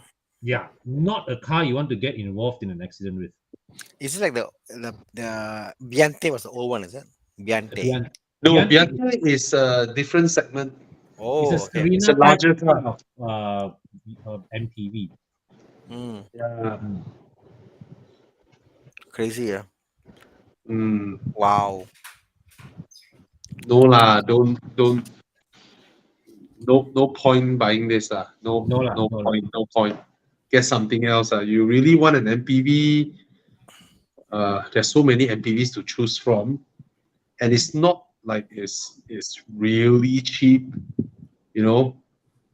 yeah, not a car you want to get involved in an accident with. Is it like the Biante was the old one, is it? Biante. No, Biante Bianca is a different segment. Oh, It's a okay. Serena It's a larger type car. of MPV. Mm, Yeah. crazy, yeah. Mm. Wow. No lah, don't. No point buying this lah. No point. Get something else. You really want an MPV? There's so many MPVs to choose from, and it's not like it's really cheap. You know,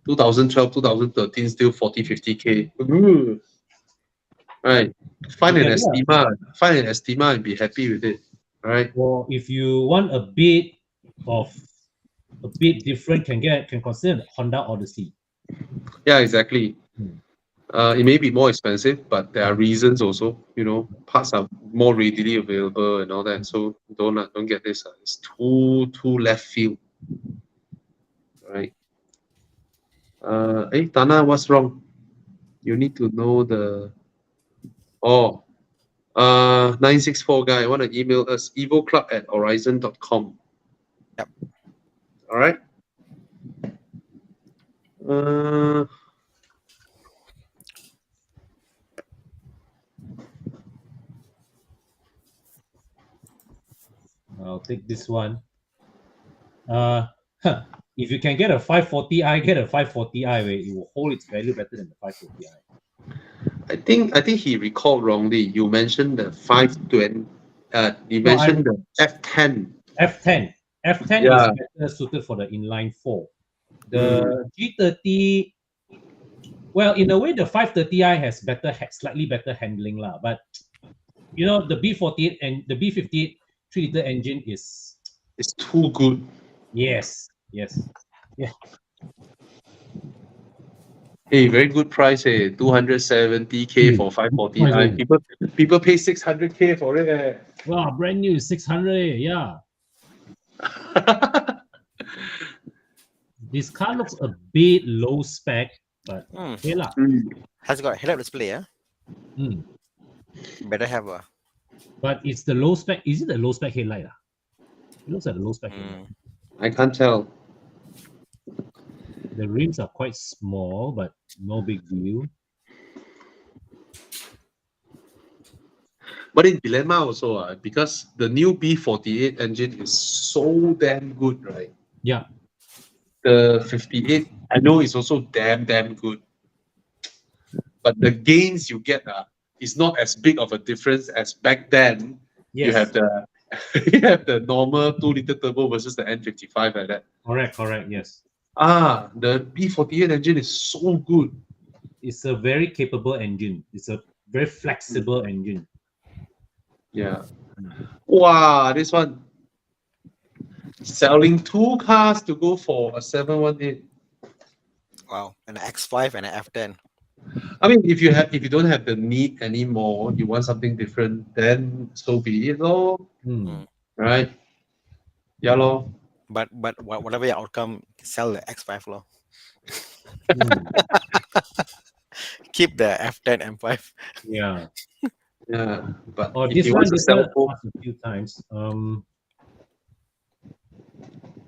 2012, 2013, still 40, 50K. Ooh. Right. Find an Estima and be happy with it. Right. Or if you want a bit different, can consider Honda Odyssey. Yeah, exactly. It may be more expensive, but there are reasons also. You know, parts are more readily available and all that. So don't get this. It's too left field. Right. Thana, what's wrong? You need to know the. 964 guy, want to email us evoclub@horizon.com. Yep. All right. I'll take this one. If you can get a 540i, get a 540i where it will hold its value better than the 540i. I think he recalled wrongly. You mentioned the 520. You mentioned the F10. F10 Yeah. is better suited for the inline 4. The G30, well, in a way, the 530i has slightly better handling lah. But you know, the B48 and the B58 3-liter engine is It's too good. yes. Yeah. Hey, very good price. Hey, 270K for 540i. People pay 600K for it. Wow, brand new 600. Yeah. This car looks a bit low spec, but okay lah. Has got head-up display, yeah? Better have a. But it's the low spec. Is it the low spec headlight? It looks like a low spec headlight. I can't tell. The rims are quite small, but no big deal. But in dilemma also, because the new B48 engine is so damn good, right? Yeah. The 58, I know it's also damn good. But the gains you get is not as big of a difference as back then. Yes. You have the normal 2-liter turbo versus the N55 like that. Correct, yes. The B48 engine is so good. It's a very capable engine. It's a very flexible engine. Yeah. Wow, this one. Selling 2 cars to go for a 718. Wow, an X5 and an F10. I mean, if you don't have the need anymore, you want something different, then so be it, lor. Right? Yeah, lor. But whatever your outcome, sell the X5, lor. Keep the F10 M5. Yeah. Yeah, but this one asked a few times.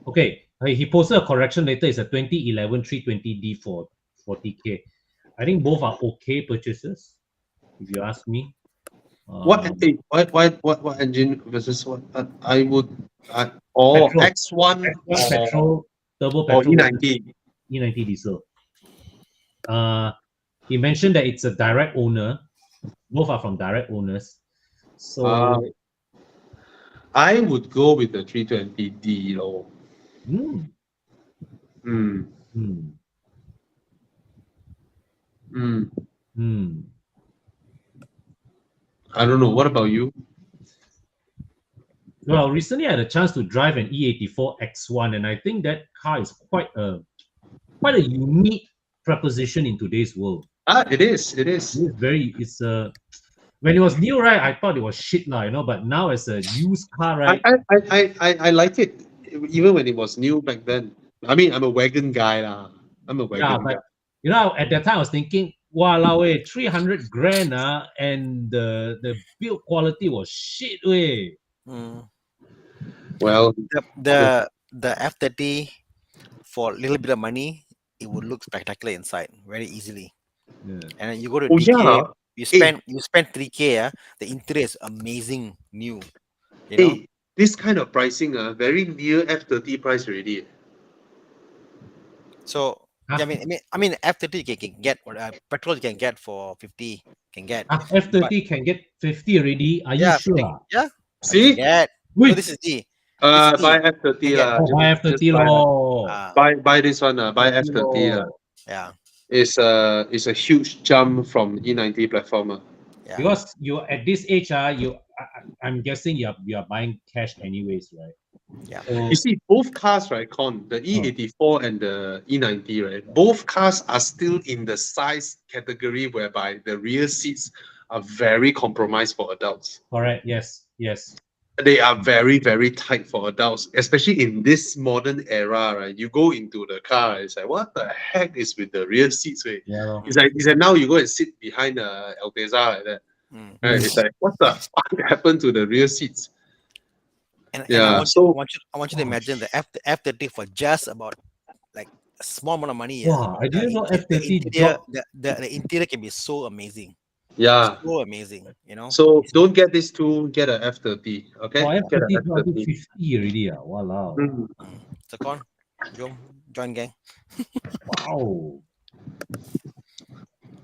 Okay, he posted a correction later. It's a 2011 320D for 40K. I think both are okay purchases, if you ask me. What engine versus what? I would X1 petrol, turbo or petrol, E90. E90 diesel. He mentioned that it's a direct owner. Both are from direct owners. So I would go with the 320D low. mm, Mm, mm, mm. mm. I don't know. What about you? Well, recently I had a chance to drive an E84 X1, and I think that car is quite a unique proposition in today's world. It is. It is. It's when it was new, right? I thought it was shit, but now as a used car, right? I like it, even when it was new back then. I mean, I'm a wagon guy lah. I'm a Yeah, wagon guy. but at that time I was thinking, wow, 300 grand, and the build quality was shit, way. Mm. Well, The F30 for a little bit of money, it would look spectacular inside very easily. Yeah. And then you go to oh DK, yeah. you spend 3K. The interior is amazing, new. You know, Hey, this kind of pricing, very near F30 price already. so Huh? yeah, I mean F30 you can get what petrol you can get for 50, can get. F30 can get 50 already. Are you Yeah, sure? yeah, See, get. Wait, So this is the buy F30 Can get. lah. buy Just F30 buy, lor. buy this one buy F30 lah. Yeah, It's a huge jump from E90 platform. yeah. Because you at this age, I'm guessing you're buying cash anyways, right? Yeah. So You see, both cars, right, the E84 and the E90, right, both cars are still in the size category whereby the rear seats are very compromised for adults. correct, yes. They are very, very tight for adults, especially in this modern era, right? You go into the car, it's like, what the heck is with the rear seats, right? Yeah, lor. It's like now you go and sit behind Alteza like that. Mm. Right? It's like, what the fuck happened to the rear seats? And Yeah, I want you to imagine the F30 for just about like a small amount of money. Wow, I didn't know F30 dropped. The interior can be so amazing. Yeah. So amazing, So don't get this two, get a F30, okay? Oh, Get a F30 dropped to F30. 50 already. Walao. Mm. So con, join gang. Wow.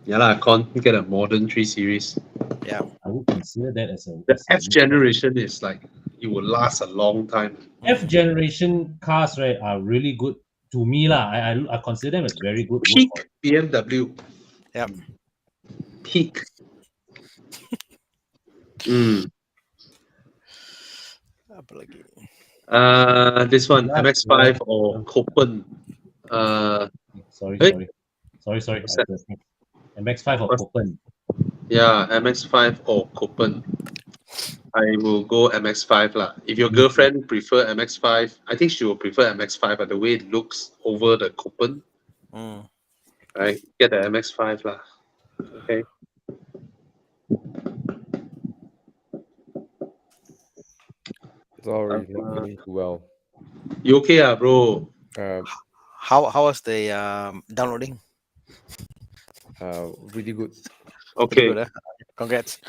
Yeah, lah, get a modern 3 Series. Yeah. I would consider that as a The F generation is like, it will last a long time. F generation cars, right, are really good to me lah. I consider them as very good. Peak BMW. Yep. Peak. Mm. Apa lagi? This one, Yeah, MX5 or Copen. Sorry. What's that? MX5 or Copen. Yeah, MX5 or Copen. I will go MX5 lah. If your girlfriend prefer MX5, I think she will prefer MX5 by the way it looks over the Copen. Mm. Right, get the MX5 lah. Okay. Sorry, not feeling too well. You okay, bro? How was the downloading? Really good. Okay. Good, congrats.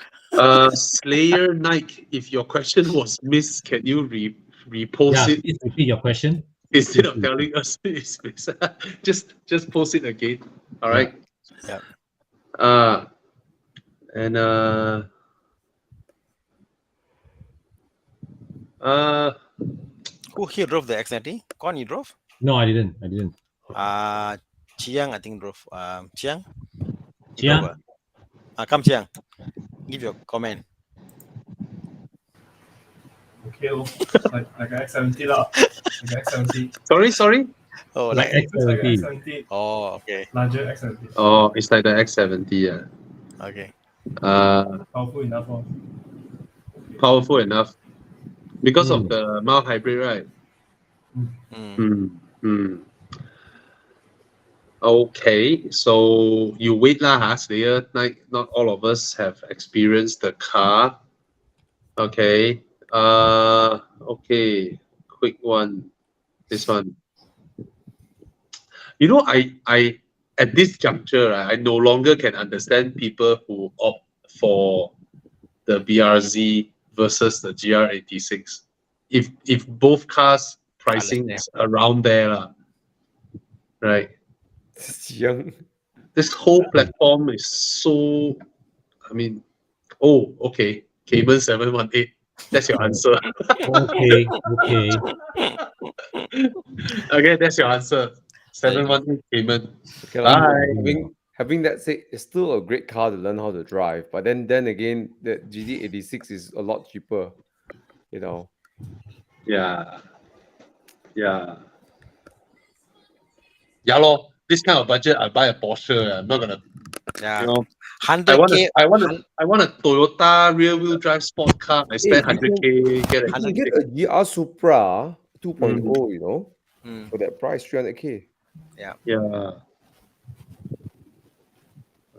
Slayer Nike, if your question was missed, can you repost it Please repeat your question. instead of telling us it's missed? just post it again. All right. Yeah. And Who here drove the X90? Con, you drove? No, I didn't. Chiang, I think drove. Chiang? Chiang? Come Chiang. Give your comment. Okay, like an X70 lah. Like an X70. sorry. Oh, Like like It's like an X70. X70. oh, okay, Larger X70. Oh, it's like the X70. Yeah. okay. Powerful enough. Powerful enough because of the mild hybrid, right? Mm. Okay, so you wait lah, Slayer. Not all of us have experienced the car. Okay. Okay. Quick one. This one. I at this juncture, I no longer can understand people who opt for the BRZ versus the GR86. If both cars pricing is around there, right? Young. This whole platform is so, I mean, Oh, okay. Cayman 718. That's your answer. Okay, okay. Okay, that's your answer. Very good. 718 Cayman. Okay, lah. Bye. Having that said, it's still a great car to learn how to drive. But then again, the GT86 is a lot cheaper. You know. Yeah. Yeah. Yeah, lor. This kind of budget, I buy a Porsche. I'm not gonna, Yeah. you know. I 100K. want a Toyota rear wheel drive sport car. I spend 100K, get a You can GT. get a GR Supra 2.0, Mm. you know, Mm, for that price, 300K. Yeah.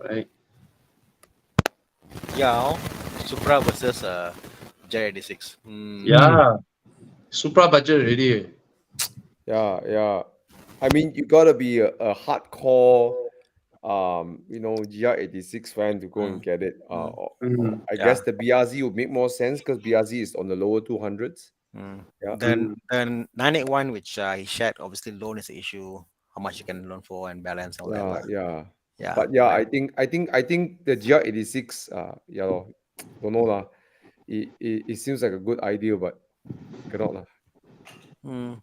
Right. yeah. Supra versus J86. Yeah. Supra budget already. Yeah, yeah. I mean, you gotta be a hardcore, GR86 fan to go and get it. Mm. I guess the BRZ would make more sense because BRZ is on the lower 200s. Yeah. Then 981, which he shared, obviously loan is the issue. How much you can loan for and balance all that. Yeah, lah. yeah. Yeah. But yeah, I think the GR86, yeah, lor, don't know lah. It seems like a good idea, but cannot lah. Mm.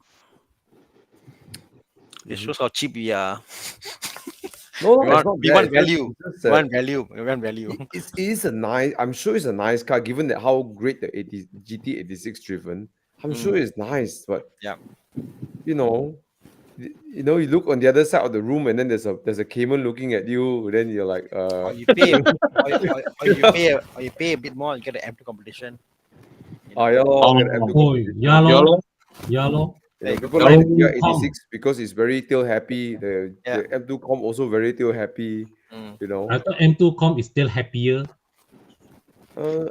It shows how cheap we are. No, We it's want, not we bad. want It's just- value. it's just We that want value. We want value. it is a nice. I'm sure it's a nice car, given that how great the GT86 driven. I'm sure it's nice, but Yeah. you know, you look on the other side of the room, and then there's a Cayman looking at you. Then you're like, Or you pay, or you pay a bit more, you get the empty competition. You know? yeah, lor, Oh. get empty Oh, competition. yeah, Yeah, lor. lor. Yeah, lor. People Yeah, like lor. the GR86 because it's very tail happy. The Yeah. M2 Com also very tail happy. Mm. You know, I thought M2 Com is still happier.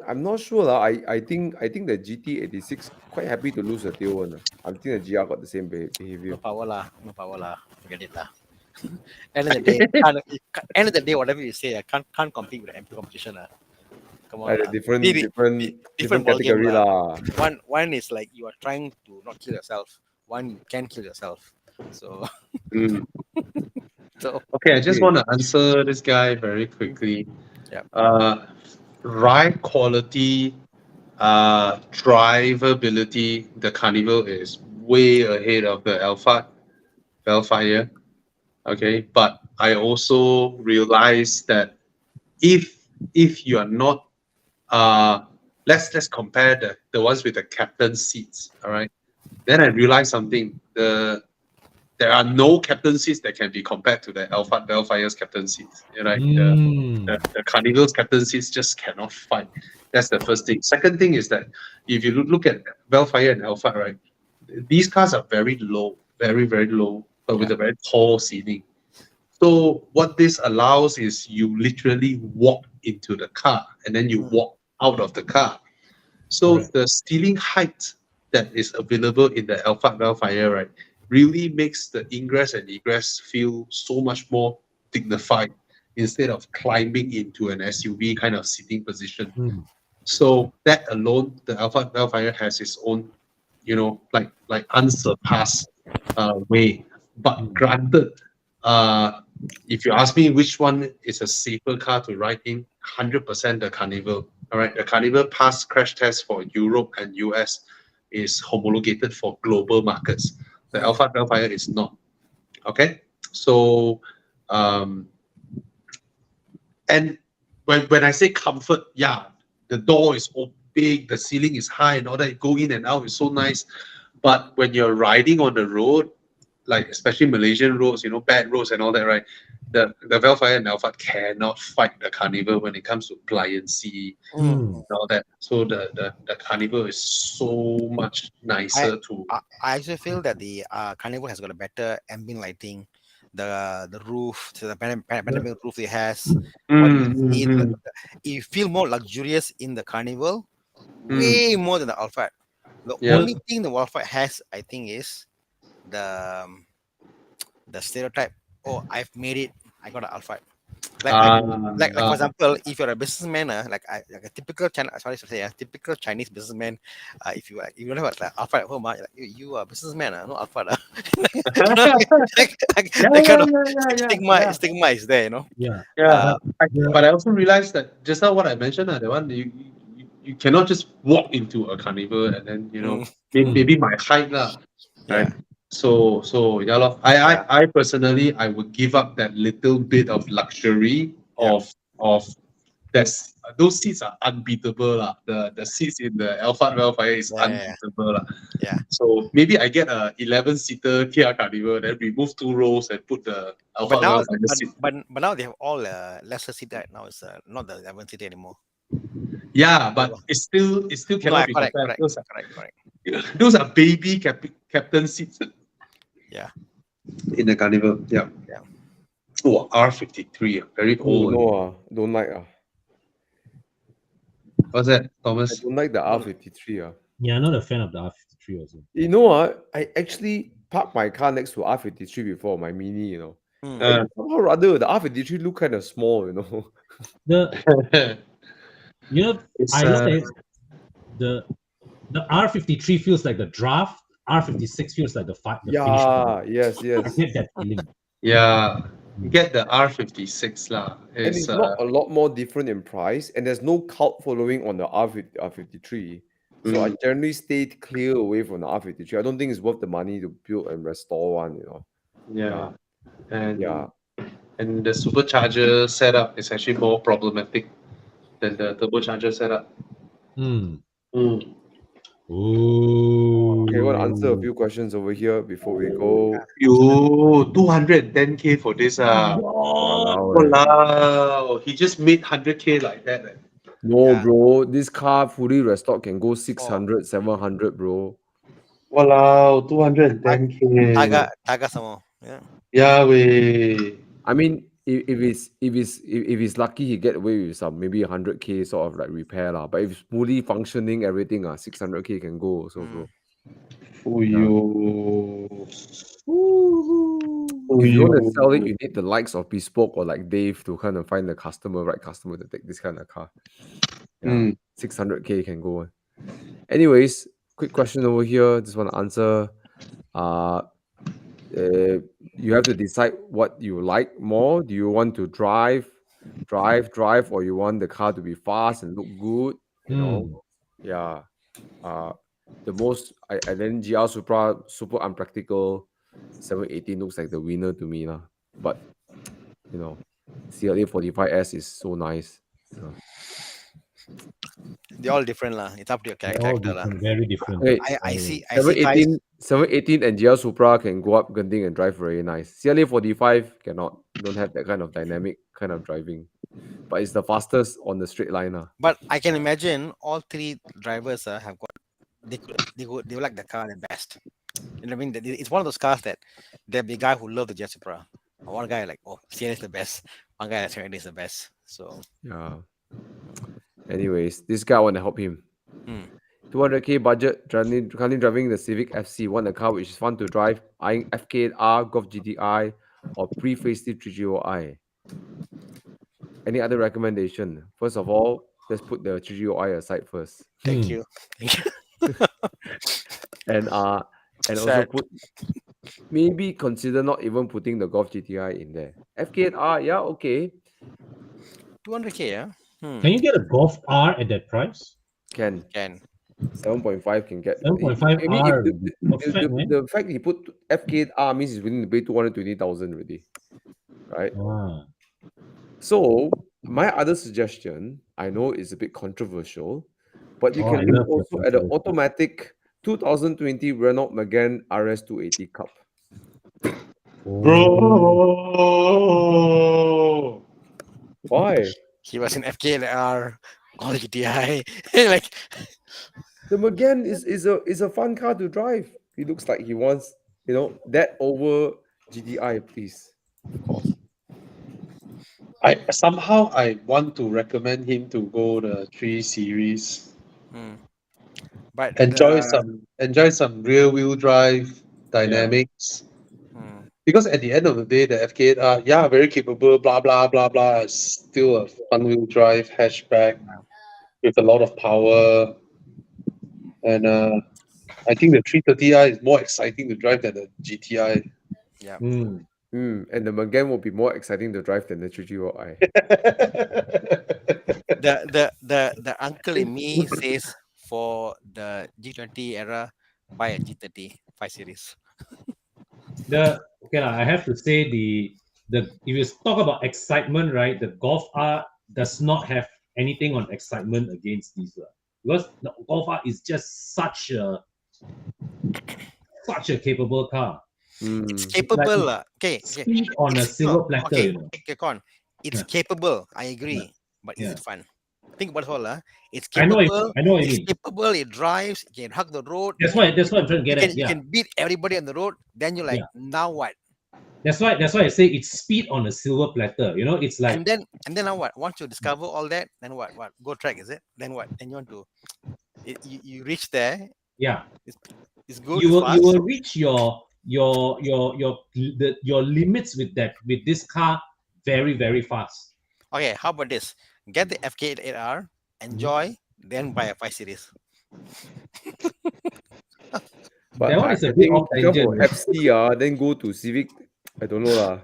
I'm not sure lah. I think the GT86 quite happy to lose the tail one. I think the GR got the same behavior. No power lah. No power lah. Forget it lah. End of the day, end of the day, whatever you say, I can't compete with the MP competition lah. Come on, Like a lah. different different ball game category lah. lah. One is like you are trying to not kill yourself. One you can kill yourself. So Mm. so Okay, I just Okay. want to answer this guy very quickly. Yeah. Ride quality, drivability, the Carnival is way ahead of the Alphard Bellfire. Okay, but I also realize that if you are not let's compare the ones with the captain seats, all right? Then I realized something. There are no captain seats that can be compared to the Alphard Bellfire's captain seats. Right? The Carnival's captain seats just cannot fight. That's the first thing. Second thing is that if you look at Bellfire and Alphard, right, these cars are very low, very, very low, but with a very tall ceiling. So what this allows is you literally walk into the car and then you walk out of the car. So Correct. the ceiling height that is available in the Alphard Bellfire, right, really makes the ingress and egress feel so much more dignified instead of climbing into an SUV kind of sitting position. Mm. So that alone, the Alphard Bellfire has its own, like unsurpassed way. But granted, if you ask me which one is a safer car to ride in, 100% the Carnival. All right, the Carnival passed crash test for Europe and US, is homologated for global markets. The Alphard Bellfire is not. Okay, so and when I say comfort, yeah, the door is big, the ceiling is high, and all that. Go in and out is so nice. But when you're riding on the road, like especially Malaysian roads, bad roads and all that, right? The Bellfire and Alphard cannot fight the Carnival when it comes to pliancy and all that. So the Carnival is so much nicer to. I actually feel that the Carnival has got a better ambient lighting. The roof, so the panoramic roof it has. You feel more luxurious in the Carnival, way more than the Alphard. The only thing the Alphard has, I think, is the stereotype. Oh, I've made it. I got an Alphard. Like for Ah, example, if you're a businessman, like a typical typical Chinese businessman, if you don't have like Alpha at home, like, you are a businessman, no Alpha. yeah, That kind yeah, of yeah, yeah, yeah, yeah. stigma is there, you know. Yeah. Yeah, Uh, The, but I also realized that just now what I mentioned, the one you cannot just walk into a carnival and then maybe my height lah, yeah, right? So yeah, lor. yeah, I personally I would give up that little bit of luxury Yeah. of that's those seats are unbeatable lah. The seats in the Alphard Wellfire is yeah, yeah, unbeatable lah. yeah. So maybe I get a 11-seater Kia Carnival, then remove 2 rows and put the But Alphard now, Wellfire seat. but now they have all lesser seat right now. It's not the 11 seater anymore. Yeah, but it still No, cannot be correct, compared. correct. Those are baby captain seats. Yeah. In the carnival. Yeah. Yeah. Oh, R53, very Oh, old. no, don't like. What's that, I Thomas? don't like the R53. yeah, I'm not a fan of the R53 also. You know, I actually parked my car next to R53 before, my Mini, you know. Hmm. Uh, Somehow or other, the R53 look kind of small, you know. The you know it's, I look at it, the R53 feels like the draft. R56 feels like the finish. Yeah, yes, I yes. get that feeling. yeah, you get the R56 lah. And it's not a lot more different in price, and there's no cult following on the R53. So I generally stayed clear away from the R53. I don't think it's worth the money to build and restore one, you know. yeah. And Yeah. and the supercharger setup is actually more problematic than the turbocharger setup. Hmm. Mm. Ooh. Okay, I want to answer a few questions over here before we go. Yo, 210K for this. Walao eh. Walao, he just made 100K like that. No, Yeah. bro, this car fully restored can go 600, 700, bro. Walao, 210K. Taga some more. Yeah. Yeah, we. I mean, if he's lucky, he get away with some maybe 100K sort of like repair lah. But if it's fully functioning, everything 600K can go also, bro. Oh, you. If you want to sell it, you need the likes of Bespoke or like Dave to kind of find the right customer to take this kind of car. Yeah, 600K can go. Anyways, quick question over here. Just want to answer. You have to decide what you like more. Do you want to drive, or you want the car to be fast and look good? You know, yeah. The most I then GR Supra super unpractical. 718 looks like the winner to me lah. But you know, CLA 45S is so nice. Yeah. They're all different lah. It's up to your They're all character lah. different, very different. Okay, I see guys. 718 and GR Supra can go up Genting and drive very nice. CLA 45 cannot, don't have that kind of dynamic kind of driving. But it's the fastest on the straight line. But I can imagine all three drivers have got they like the car the best. You know what I mean? It's one of those cars that there'll be a guy who love the Jet Supra. One guy like, oh, CLA is the best. One guy like, is the best. So yeah. Anyways, this guy I want to help him. 200K budget, currently driving the Civic FC. Want a car which is fun to drive, eyeing FK8R, Golf GTI, or pre-facelift 3GOI. Any other recommendation? First of all, let's put the 3GOI aside first. thank you. And also maybe consider not even putting the Golf GTI in there. FK8R, yeah, okay. 200K, yeah. Can you get a Golf R at that price? Can 7.5 can get 7.5 R. The fact he put FK8R means he's willing to pay 220,000 already, right? So my other suggestion, I know it's a bit controversial, but you can look also at the automatic 2020 Renault Megane RS280 Cup. Bro, Why? He was in FKLR, all GTI. Like the Megane is a fun car to drive. He looks like he wants, that over GTI, please. Of course. I want to recommend him to go the 3 Series. But enjoy some rear wheel drive dynamics. Because at the end of the day, the FK8R, yeah, very capable, blah blah blah blah. It's still a front-wheel drive hatchback with a lot of power, and I think the 330i is more exciting to drive than the GTI. Yeah. And the Megane will be more exciting to drive than the 330i. The uncle in me says for the G20 era, buy a G30 5 Series. I have to say if you talk about excitement, right? The Golf R does not have anything on excitement against this, because the Golf R is just such a capable car. It's Mm. capable. Like, Okay. Speed on a It's silver platter, okay. you know. Okay, Con. It's Yeah. capable. I agree. But is Yeah. it fun? Think about it all. It's I know capable. what you It's mean. capable. It drives. It can hug the road. That's what I'm trying to get at. You Yeah. can beat everybody on the road. Then you're like, Yeah. now what? That's why I say it's speed on a silver platter. You know, it's like And then now what? Once you discover all that, then what? What? Go track, is it? Then what? Then you want to you reach there. yeah. It's good. You It's will fast. reach your limits with this car very, very fast. Okay, how about this? Get the FK8R, enjoy, then buy a 5 Series. But That one I is a bit think off because tangent. for FC, then go to Civic. I don't know lah.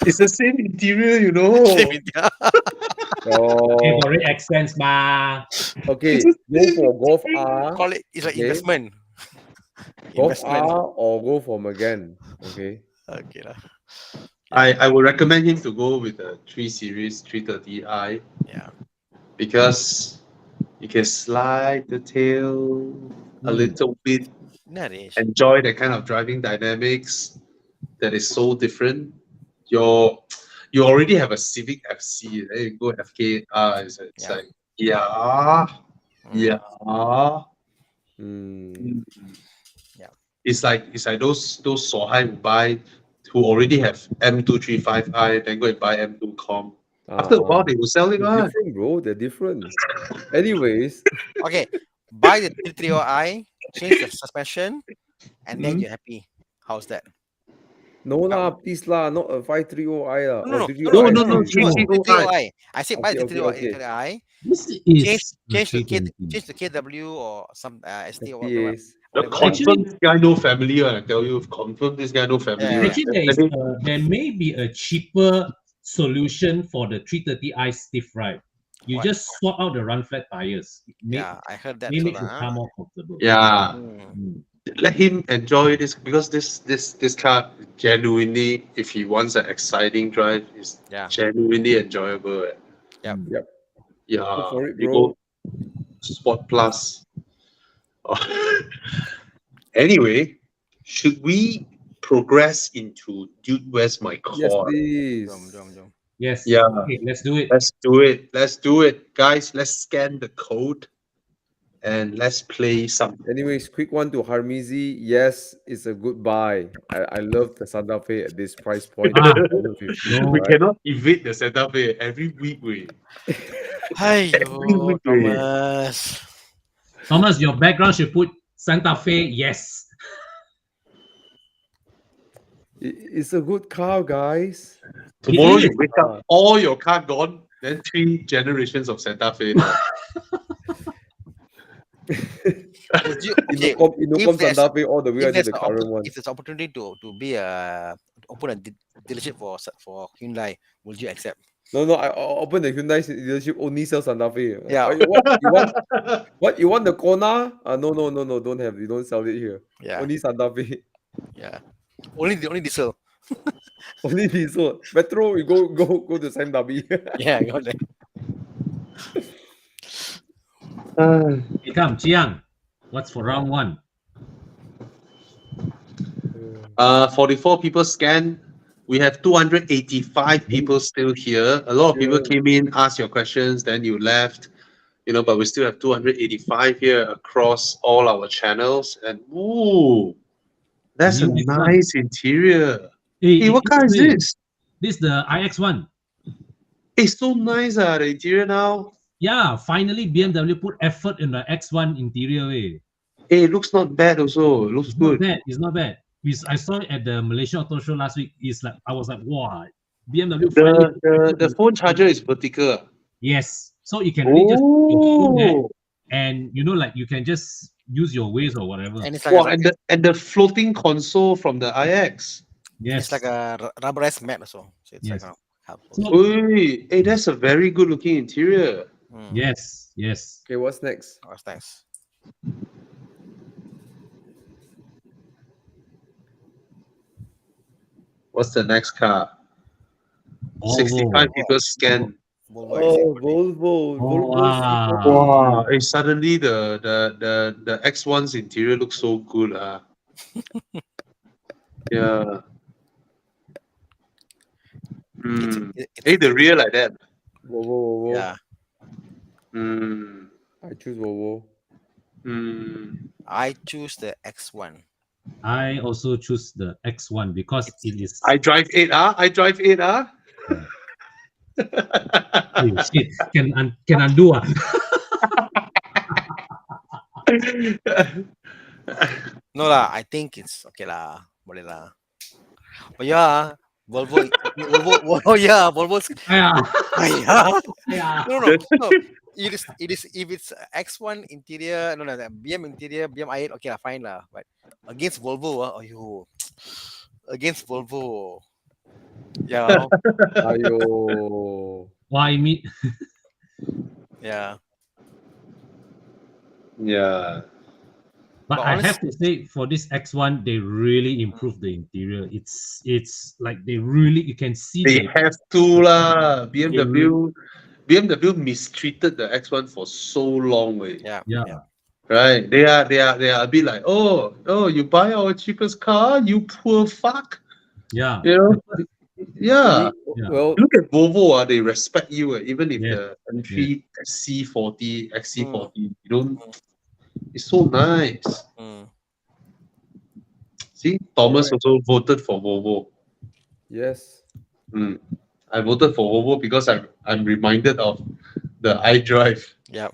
It's the same interior, you know. Same India. Okay, Oh, for it accents, ma. okay. It's the Go same for Golf R, Call it. It's like okay. investment. Golf Investment. R or go for Megane. Okay. Okay lah. I would recommend him to go with the 3 Series 330i Yeah. because you can slide the tail a little bit, Naresh. enjoy the kind of driving dynamics that is so different. You already have a Civic FC, then you go FK8R. It's Yeah. like yeah. Mm. Yeah. It's like those Sohai who already have M235i, then go and buy M2 Com. After a while, they will sell it. They're different, bro. They're different. Anyways, Okay. Buy the 330i, change the suspension, and then Mhm. you're happy. How's that? no lah, please lah, not a 530i lah. No, or 330i. No, no, no, sorry. 330i. I said buy the Okay, okay. 330i. This Change is change the KW or some ST or whatever. FTAs. The Whatever. confirm this guy no family, I tell you, confirm this guy no family. Yeah. Actually, there may be a cheaper solution for the 330i stiff ride. You What? just swap out the run flat tires. Yeah, I heard that. May So make the car more comfortable. Yeah, let him enjoy this because this car genuinely, if he wants an exciting drive, is Yeah. genuinely enjoyable. Yep. Yep. Yeah, Go for it, you bro. go Sport Plus. Anyway, should we progress into Dude Where's My Car? Yes, please. Jom. Yes. Yeah. Okay, let's do it. Let's do it, guys. Let's scan the code and let's play some. Anyways, quick one to Harmizi. Yes, it's a good buy. I love the Santa Fe at this price point. Ah, 150, We right? cannot evade the Santa Fe every week. Hi, Every week. Thomas. Thomas, your background should put Santa Fe. Yes. It's a good car, guys. Tomorrow It you is. wake up, all your car gone, then 3 generations of Santa Fe. Would you, okay, Innocom there's- Santa Fe all the way if until there's the an current one. if there's opportunity to be a open a dealership for Hyundai, would you accept? No, I open the Hyundai dealership, only sell Santa Fe. Yeah. What you want the Kona? No, don't have. You don't sell it here. Yeah, Only Santa Fe. yeah. Only diesel. Only diesel. Metro, we go to Sam W. Yeah, I got that. Hey, come, Chiang. What's for round one? 44 people scanned. We have 285 people still here. A lot of people came in, asked your questions, then you left. But we still have 285 here across all our channels. And ooh, that's a New one. nice interior. Hey, what car is this? This is the iX1. It's so nice, the interior now. Yeah, finally BMW put effort in the X1 interior way. Hey, it looks not bad also. It looks It's good. not bad. It's not bad. I saw it at the Malaysia Auto Show last week. I was like, wow, BMW finally. The phone charger is vertical. Yes, so you can really just put your phone there, Oh, and like you can just use your Waze or whatever. And it's like wow, and the floating console from the iX. Yes, it's like a rubberized mat also. So it's Yes. like helpful. So- Oi, hey, that's a very good looking interior. yes. Okay, what's next? Oh, thanks. What's the next car? Volvo. 65 people scan. Volvo Oh, XC40. Volvo. Oh, Volvo wow. C40. Wow, hey, suddenly the X1's interior looks so good. Yeah. Hey, the rear like that. Volvo. Yeah, Mm. I choose Volvo. I choose the X1. I also choose the X1 because it is. I drive 8R. I drive 8R. Oh, shit. Can undo. No lah, I think it's okay lah. Boleh lah. But yeah, Volvo. Oh yeah, Volvo's. Yeah. Yeah. Yeah. No. It is if it's X1 interior, no, the BM interior, BM i8, okay lah, fine lah. But against Volvo, against Volvo. Yeah, Ayo. Why me? yeah. Yeah. But But I have to say, for this X1, they really improved the interior. It's like they really, you can see They have to lah. BMW mistreated the X1 for so long. Yeah. Right? They are a bit like, oh, you buy our cheapest car, you poor fuck. Yeah. You know? Yeah. Yeah. Well, Look at Volvo, they respect you, even if Yeah. the entry C40, XC40, you don't. It's so nice. See, Thomas also voted for Volvo. yes. I voted for Volvo because I'm reminded of the iDrive. Yeah.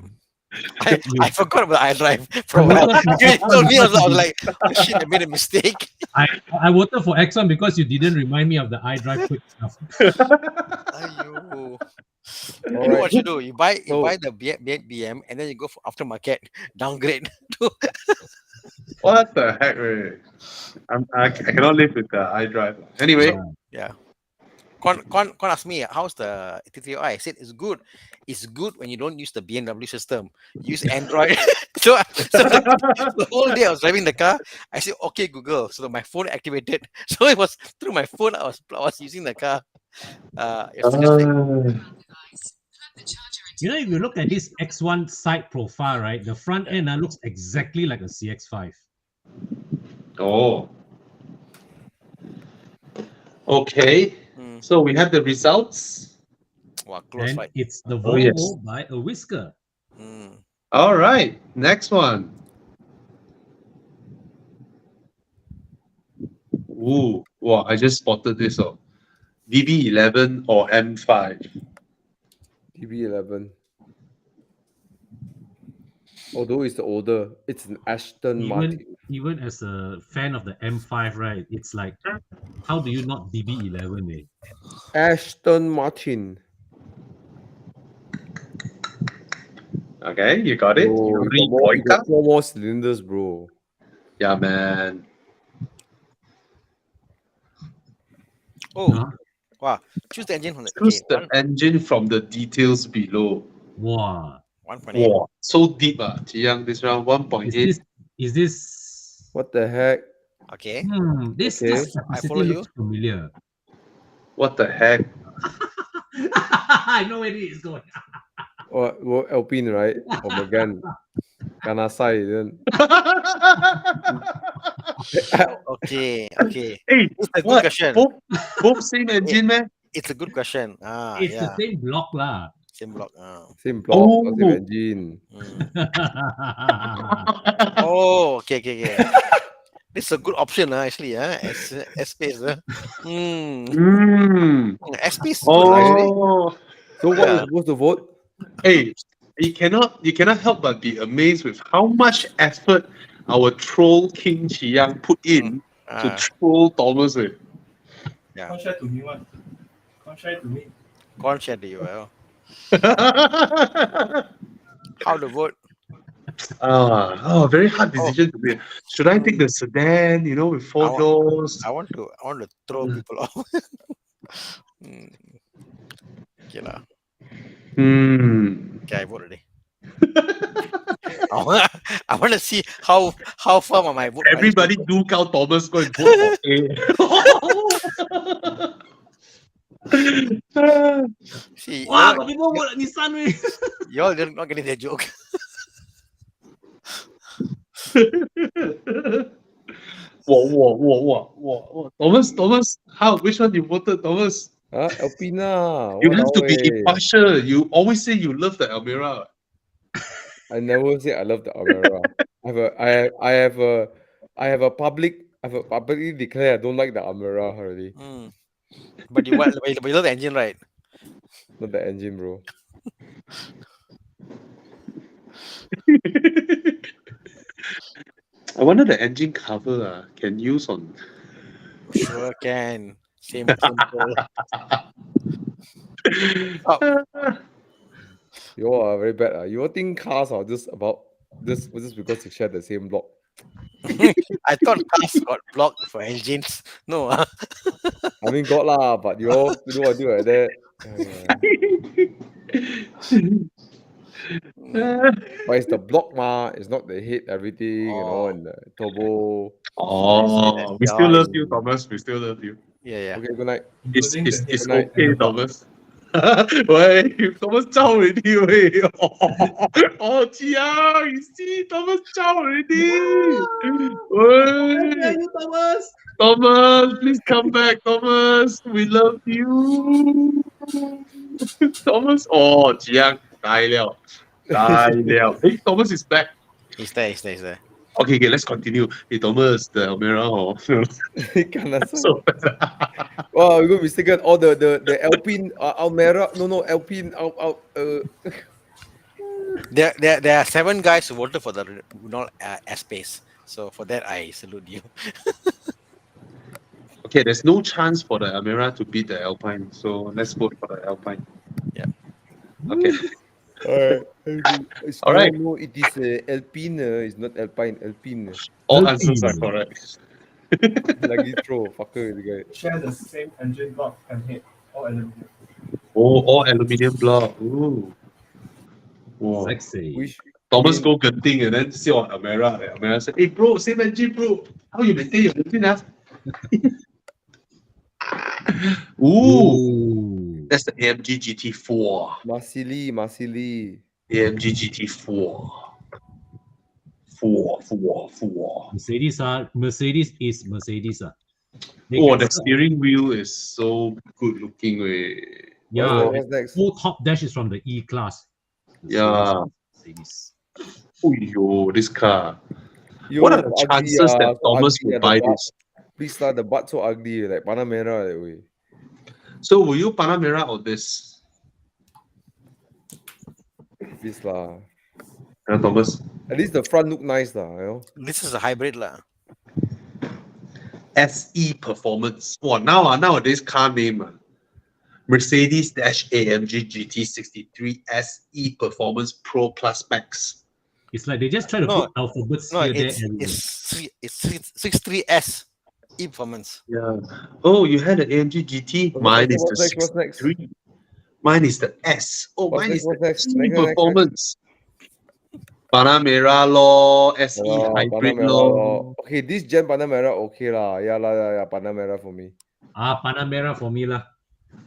I forgot about iDrive for a while. You told me, I was like, oh shit, I made a mistake. I voted for X1 because you didn't remind me of the iDrive quick stuff. Ayo. You All know right. what you do? You buy So- the BM and then you go for aftermarket, downgrade to What the heck, man? I cannot live with the iDrive. Anyway, yeah. Con asked me how's the T3i. I said it's good. It's good when you don't use the BMW system. Use Android. so the whole day I was driving the car. I said, okay, Google. So my phone activated. So it was through my phone. I was using the car. It's fantastic. You know, if you look at this X1 side profile, right, the front end looks exactly like a CX5. oh. Okay, so we have the results. Wow, close And fight. it's the Oh, Volvo yes. by a whisker. All right, next one. Ooh, wow, I just spotted this. DB11 or M5. DB11. Although it's the older, it's an Aston Martin. Even as a fan of the M5, right, it's like, how do you not DB11? Aston Martin. Okay, you got it. Bro, you got 4 more cylinders, bro. Yeah, man. Oh, wow. Choose the engine from the Choose the engine from the details below. Wow. 1.8. Wow, so deep, Chi Yang. This round 1.8. Is this? What the heck? Okay. This Okay. capacity follow you. looks familiar. What the heck? I know where it is going. Or Alpine, right? Or Megane. Kanasai. Then. Okay. Hey, It's a good what? question. Both same engine, man? It's a good question. It's Yeah. the same block lah. Same block. Same block, Oh. same engine. Oh, okay. This is a good option, actually. S-Space. S-Space is good, actually. Oh. So what we're supposed to vote? Hey, you cannot help but be amazed with how much effort our troll King Chi Yang put in to troll Thomas. Eh. Yeah. Can't share to me one. Can't share to me. Can't share to you. Well. How to vote? Very hard decision to make. Should I take the sedan, with I four want- doors? I want to throw people off. Hmm. Okay lah. Okay, I vote already. I want to see how firm am I vote. for Everybody H2. do count Thomas, go and vote for A. See, Wow, got people vote Nissan. y'all not getting that joke. Whoa. Thomas, how? Which one you voted, Thomas? Alpina. You have to be Walao eh. impartial. You always say you love the Almira. I never say I love the Almera. I have a publicly declare I don't like the Almera already. Hmm. But you love the engine, right? Not the engine, bro. I wonder the engine cover can use on. Sure can. Same simple. You all are very bad. You all think cars are just about just because they share the same block. I thought cars got blocked for engines. No. I mean got lah, but you all do like that. But it's the block it's not the head, everything, and the turbo. We still love you, Thomas. We still love you. Yeah. Okay, good night. It's Including the it's headlight and okay, the block. Thomas. Why? Thomas zao already, wait. Jiang, you see, Thomas zao already. Wait. you, Thomas. Thomas, please come back, Thomas. We love you. Thomas, Jiang, 呆了. Hey, Thomas is back. He's there. Okay, let's continue. Hey, Thomas, the Almera, So wow, you got mistaken. All the Alpine Almera. No, Alpine There are 7 guys who voted for the Renault S-Pace. So for that, I salute you. Okay, there's no chance for the Almera to beat the Alpine, so let's vote for the Alpine. Yeah. Okay. All right. No, it is Alpine. It's not Alpine. Alpine. All answers are correct. Like throw fucker the guy. Share the same engine block and head. All aluminum. All aluminium block. Ooh. Wow. Sexy. Which Thomas go Genting and then see on Almera. Almera said, hey bro, same engine, bro. How you maintain your engine? Ooh. That's the AMG GT4. Marsili. AMG GT4. Four. Mercedes is Mercedes. They Oh, can the sell- steering wheel is so good looking. Yeah, What's next? full top dash is from the E class. Yeah. Mercedes. Oh, yo, this car. Yo, What are the ugly, chances that so Thomas ugly, will the buy butt. this? Please lah, the butt so ugly, like Panamera that way. So will you Panamera or this? Please lah. Thomas? At least the front look nice lah. This is a hybrid lah. SE Performance. Wow, nowadays car name. Mercedes-AMG GT63 SE Performance Pro Plus Max. It's like they just try to put alphabets No, here, there, it's everywhere. it's 63S e-performance. Yeah. Oh, you had an AMG GT. Mine is the What's next? 63. Mine is the S. Oh, What's mine next? is What's the next? SE Next. Performance. Panamera law, SE hybrid Panamera law. Okay, this gen Panamera okay lah. Yeah, Panamera for me. Panamera for me lah.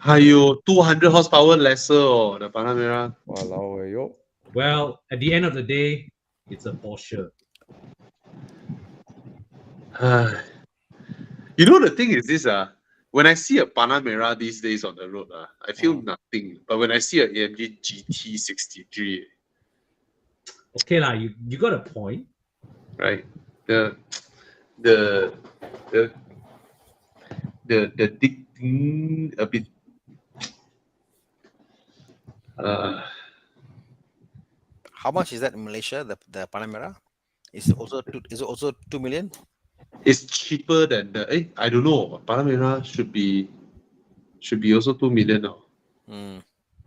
200 horsepower lesser the Panamera. Walao yo. Well, at the end of the day, it's a Porsche. The thing is this when I see a Panamera these days on the road I feel nothing. But when I see an AMG GT63, Okay lah, you got a point. right? The dick a bit. How much is that in Malaysia? The Panamera is it also 2 million? It's cheaper than the. I don't know. Panamera should be also 2 million now. Mm.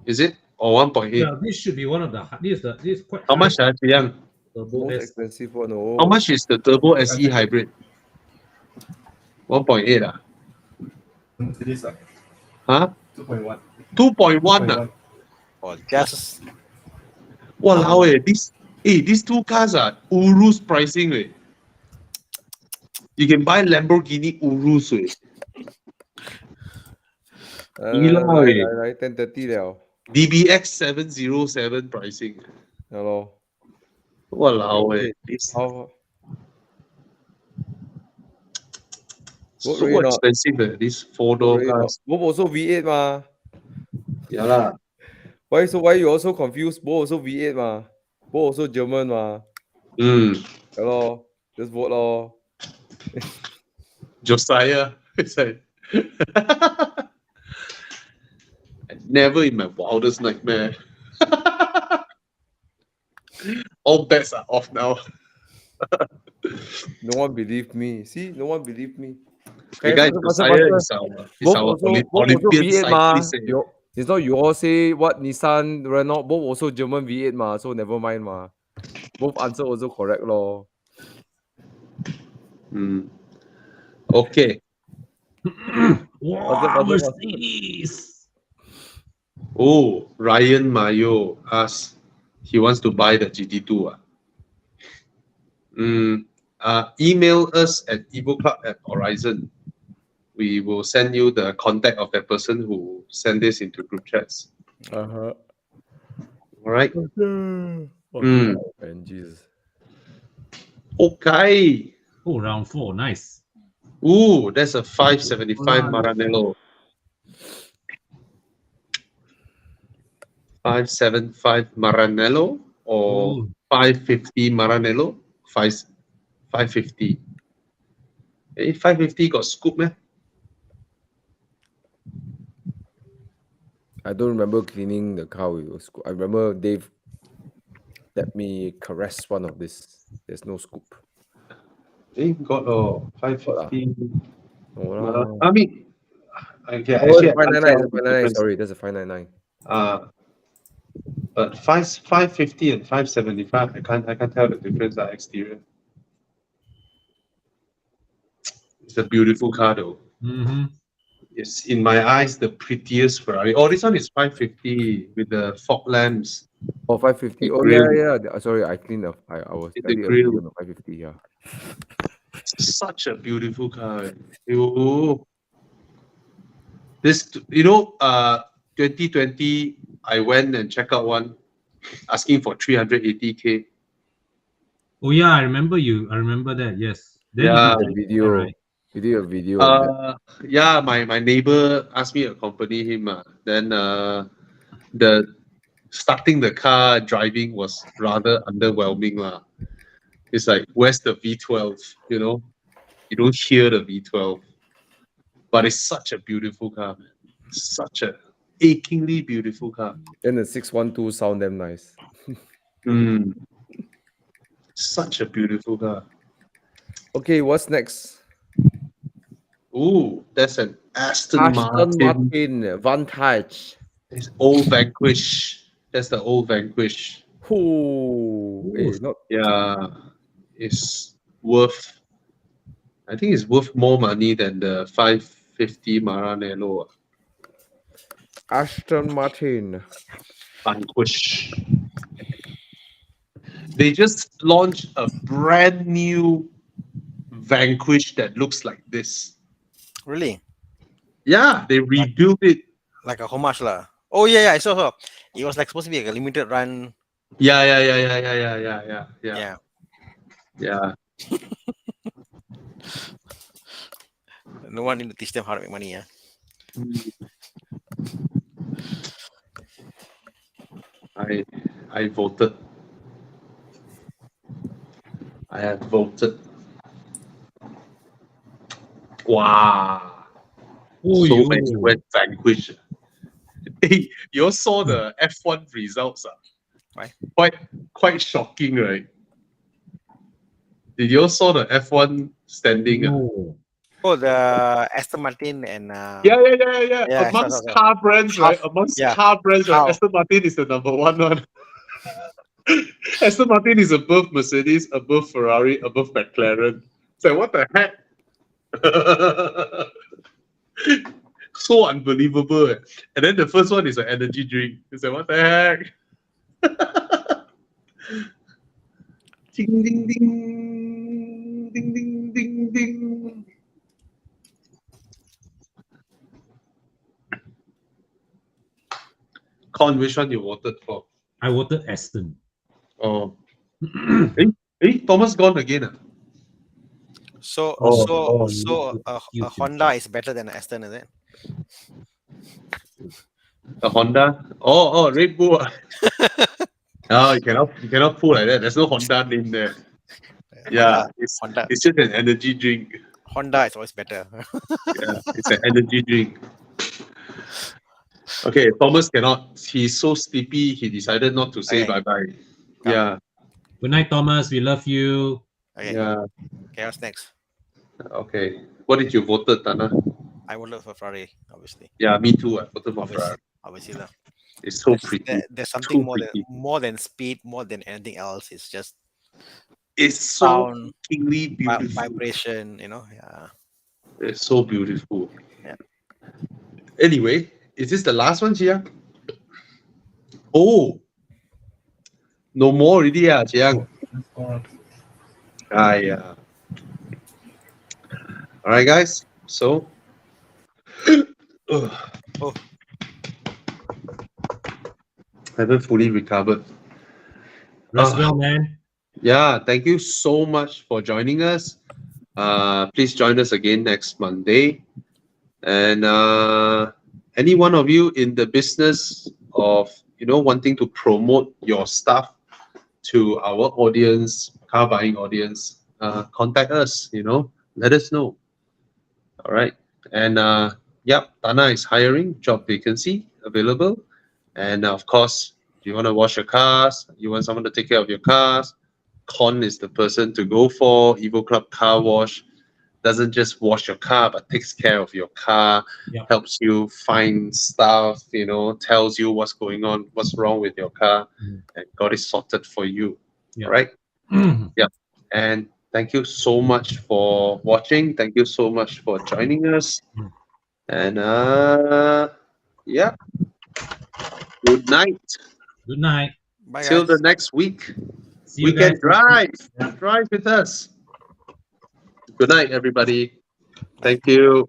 Is it or 1.8? Yeah, this should be one of the. This is quite How high. much, Young? Turbo Most S. expensive one. Oh. How much is the Turbo SE hybrid? 1.8 ah? This Huh? 2.1. 2.1 ah? Or just Walao these two cars are Urus pricing You can buy Lamborghini Urus Gila, weh. 来 10:30 了。 DBX 707 pricing. 呀咯。 Walao Okay. this How? Good so really not? expensive these 4-door Really not? cars. Both also V8 ma. Yeah lah. Why you also confused? Both also V8 ma. Both also German ma. Ya咯. Just vote lor. Josiah. It's like never in my wildest nightmare. All bets are off now. No one believed me. See, no one believed me. The Okay, guy faster. Josiah is Both our also Olympian V8 ma. cyclist. It's not you all say what Nissan, Renault, both also German V8 ma. So never mind ma. Both answer also correct lor. Okay. Wow, Faster. Mercedes. Oh, Ryan Mayo asks he wants to buy the GT2. Email us at evoclub@horizon. We will send you the contact of that person who sent this into group chats. Uh-huh. All right. And Jesus. Okay. Oh, round 4. Nice. Ooh, that's a 575 Wow. Maranello. 575 Maranello or Ooh. 550 Maranello? 550. 550 got scoop, man. I don't remember cleaning the car with a scoop. I remember Dave let me caress one of this. There's no scoop. Got 550. No lah. I mean, okay, Oh, actually, it's 599. Sorry, that's a 599. But 550 and 575, I can't tell the difference. Exterior. It's a beautiful car though. Mm-hmm. It's in my eyes the prettiest Ferrari. Oh, this one is 550 with the fog lamps. Oh, 550. The Oh, grill. yeah. Sorry, I cleaned up. I was It's I the did a grill. video on the 550, yeah. Such a beautiful car. You, this 2020, I went and checked out one, asking for 380K. Oh yeah, I remember that. Yes. Then Yeah. you did A video. right? You did a video on that. Yeah, my neighbor asked me to accompany him. Then the starting the car driving was rather underwhelming. It's like, where's the V12? You don't hear the V12. But it's such a beautiful car, man. Such a achingly beautiful car. Then the 612 sound damn nice. Such a beautiful car. Okay, what's next? Ooh, that's an Aston Martin Vantage. It's old Vanquish. That's the old Vanquish. Yeah, it's worth. I think it's worth more money than the 550 Maranello. Aston Martin Vanquish. They just launched a brand new Vanquish that looks like this. Really? Yeah, they rebuilt it. Like a homage lah. Oh yeah, I saw. It was like supposed to be like a limited run. Yeah. No one need to teach them how to make money. Yeah. I voted. I have voted. Wow. So many went Vanquish. Hey, you all saw the F1 results. Why? Quite shocking, right? Did you all saw the F1 standing? No. Oh, the Aston Martin and Yeah. Yeah, Amongst car brands, right? Amongst yeah. car brands, right? How? Aston Martin is the number one. Aston Martin is above Mercedes, above Ferrari, above McLaren. So what the heck? So unbelievable. And then the first one is an energy drink. It's like, what the heck? Ding, ding, ding. Ding, ding, ding, ding. Con, which one you voted for? I voted Aston. Oh. Thomas gone again. So Oh, a Honda is better than Aston, is it? A Honda? Oh, Red Bull. No, you cannot pull like that. There's no Honda name there. Yeah, Honda. it's just an energy drink. Honda is always better. Yeah, it's an energy drink. Okay, Thomas cannot. He's so sleepy. He decided not to say Okay. bye-bye. Come. Yeah, Good night, Thomas. We love you. Okay. yeah. Okay, what's next? Okay. What did you vote, Thana? I voted for Ferrari, obviously. Yeah, me too. I voted for Ferrari. Obviously, lah. It's so pretty. There's something Too pretty. more than speed, more than anything else. It's just It's so sound, kingly beautiful. vibration. Yeah. It's so beautiful. Yeah. Anyway, is this the last one, Jiang? Oh, no more already, Jiang. Yeah. All right, guys. So, haven't fully recovered. Rest well, man. Yeah, thank you so much for joining us. Please join us again next Monday. And any one of you in the business of wanting to promote your stuff to our audience, car buying audience, contact us. Let us know. All right. And Thana is hiring, job vacancy available. And of course, if you want to wash your cars, you want someone to take care of your cars, Con is the person to go for. Evo Club Car Wash doesn't just wash your car, but takes care of your car, Yeah. helps you find stuff, tells you what's going on, what's wrong with your car, and got it sorted for you. Yeah. Right? Yeah. And thank you so much for watching. Thank you so much for joining us. And good night. Good night. Bye, Till guys. the next week. See you We can guys. drive. Yeah. Drive with us. Good night, everybody. Thank you.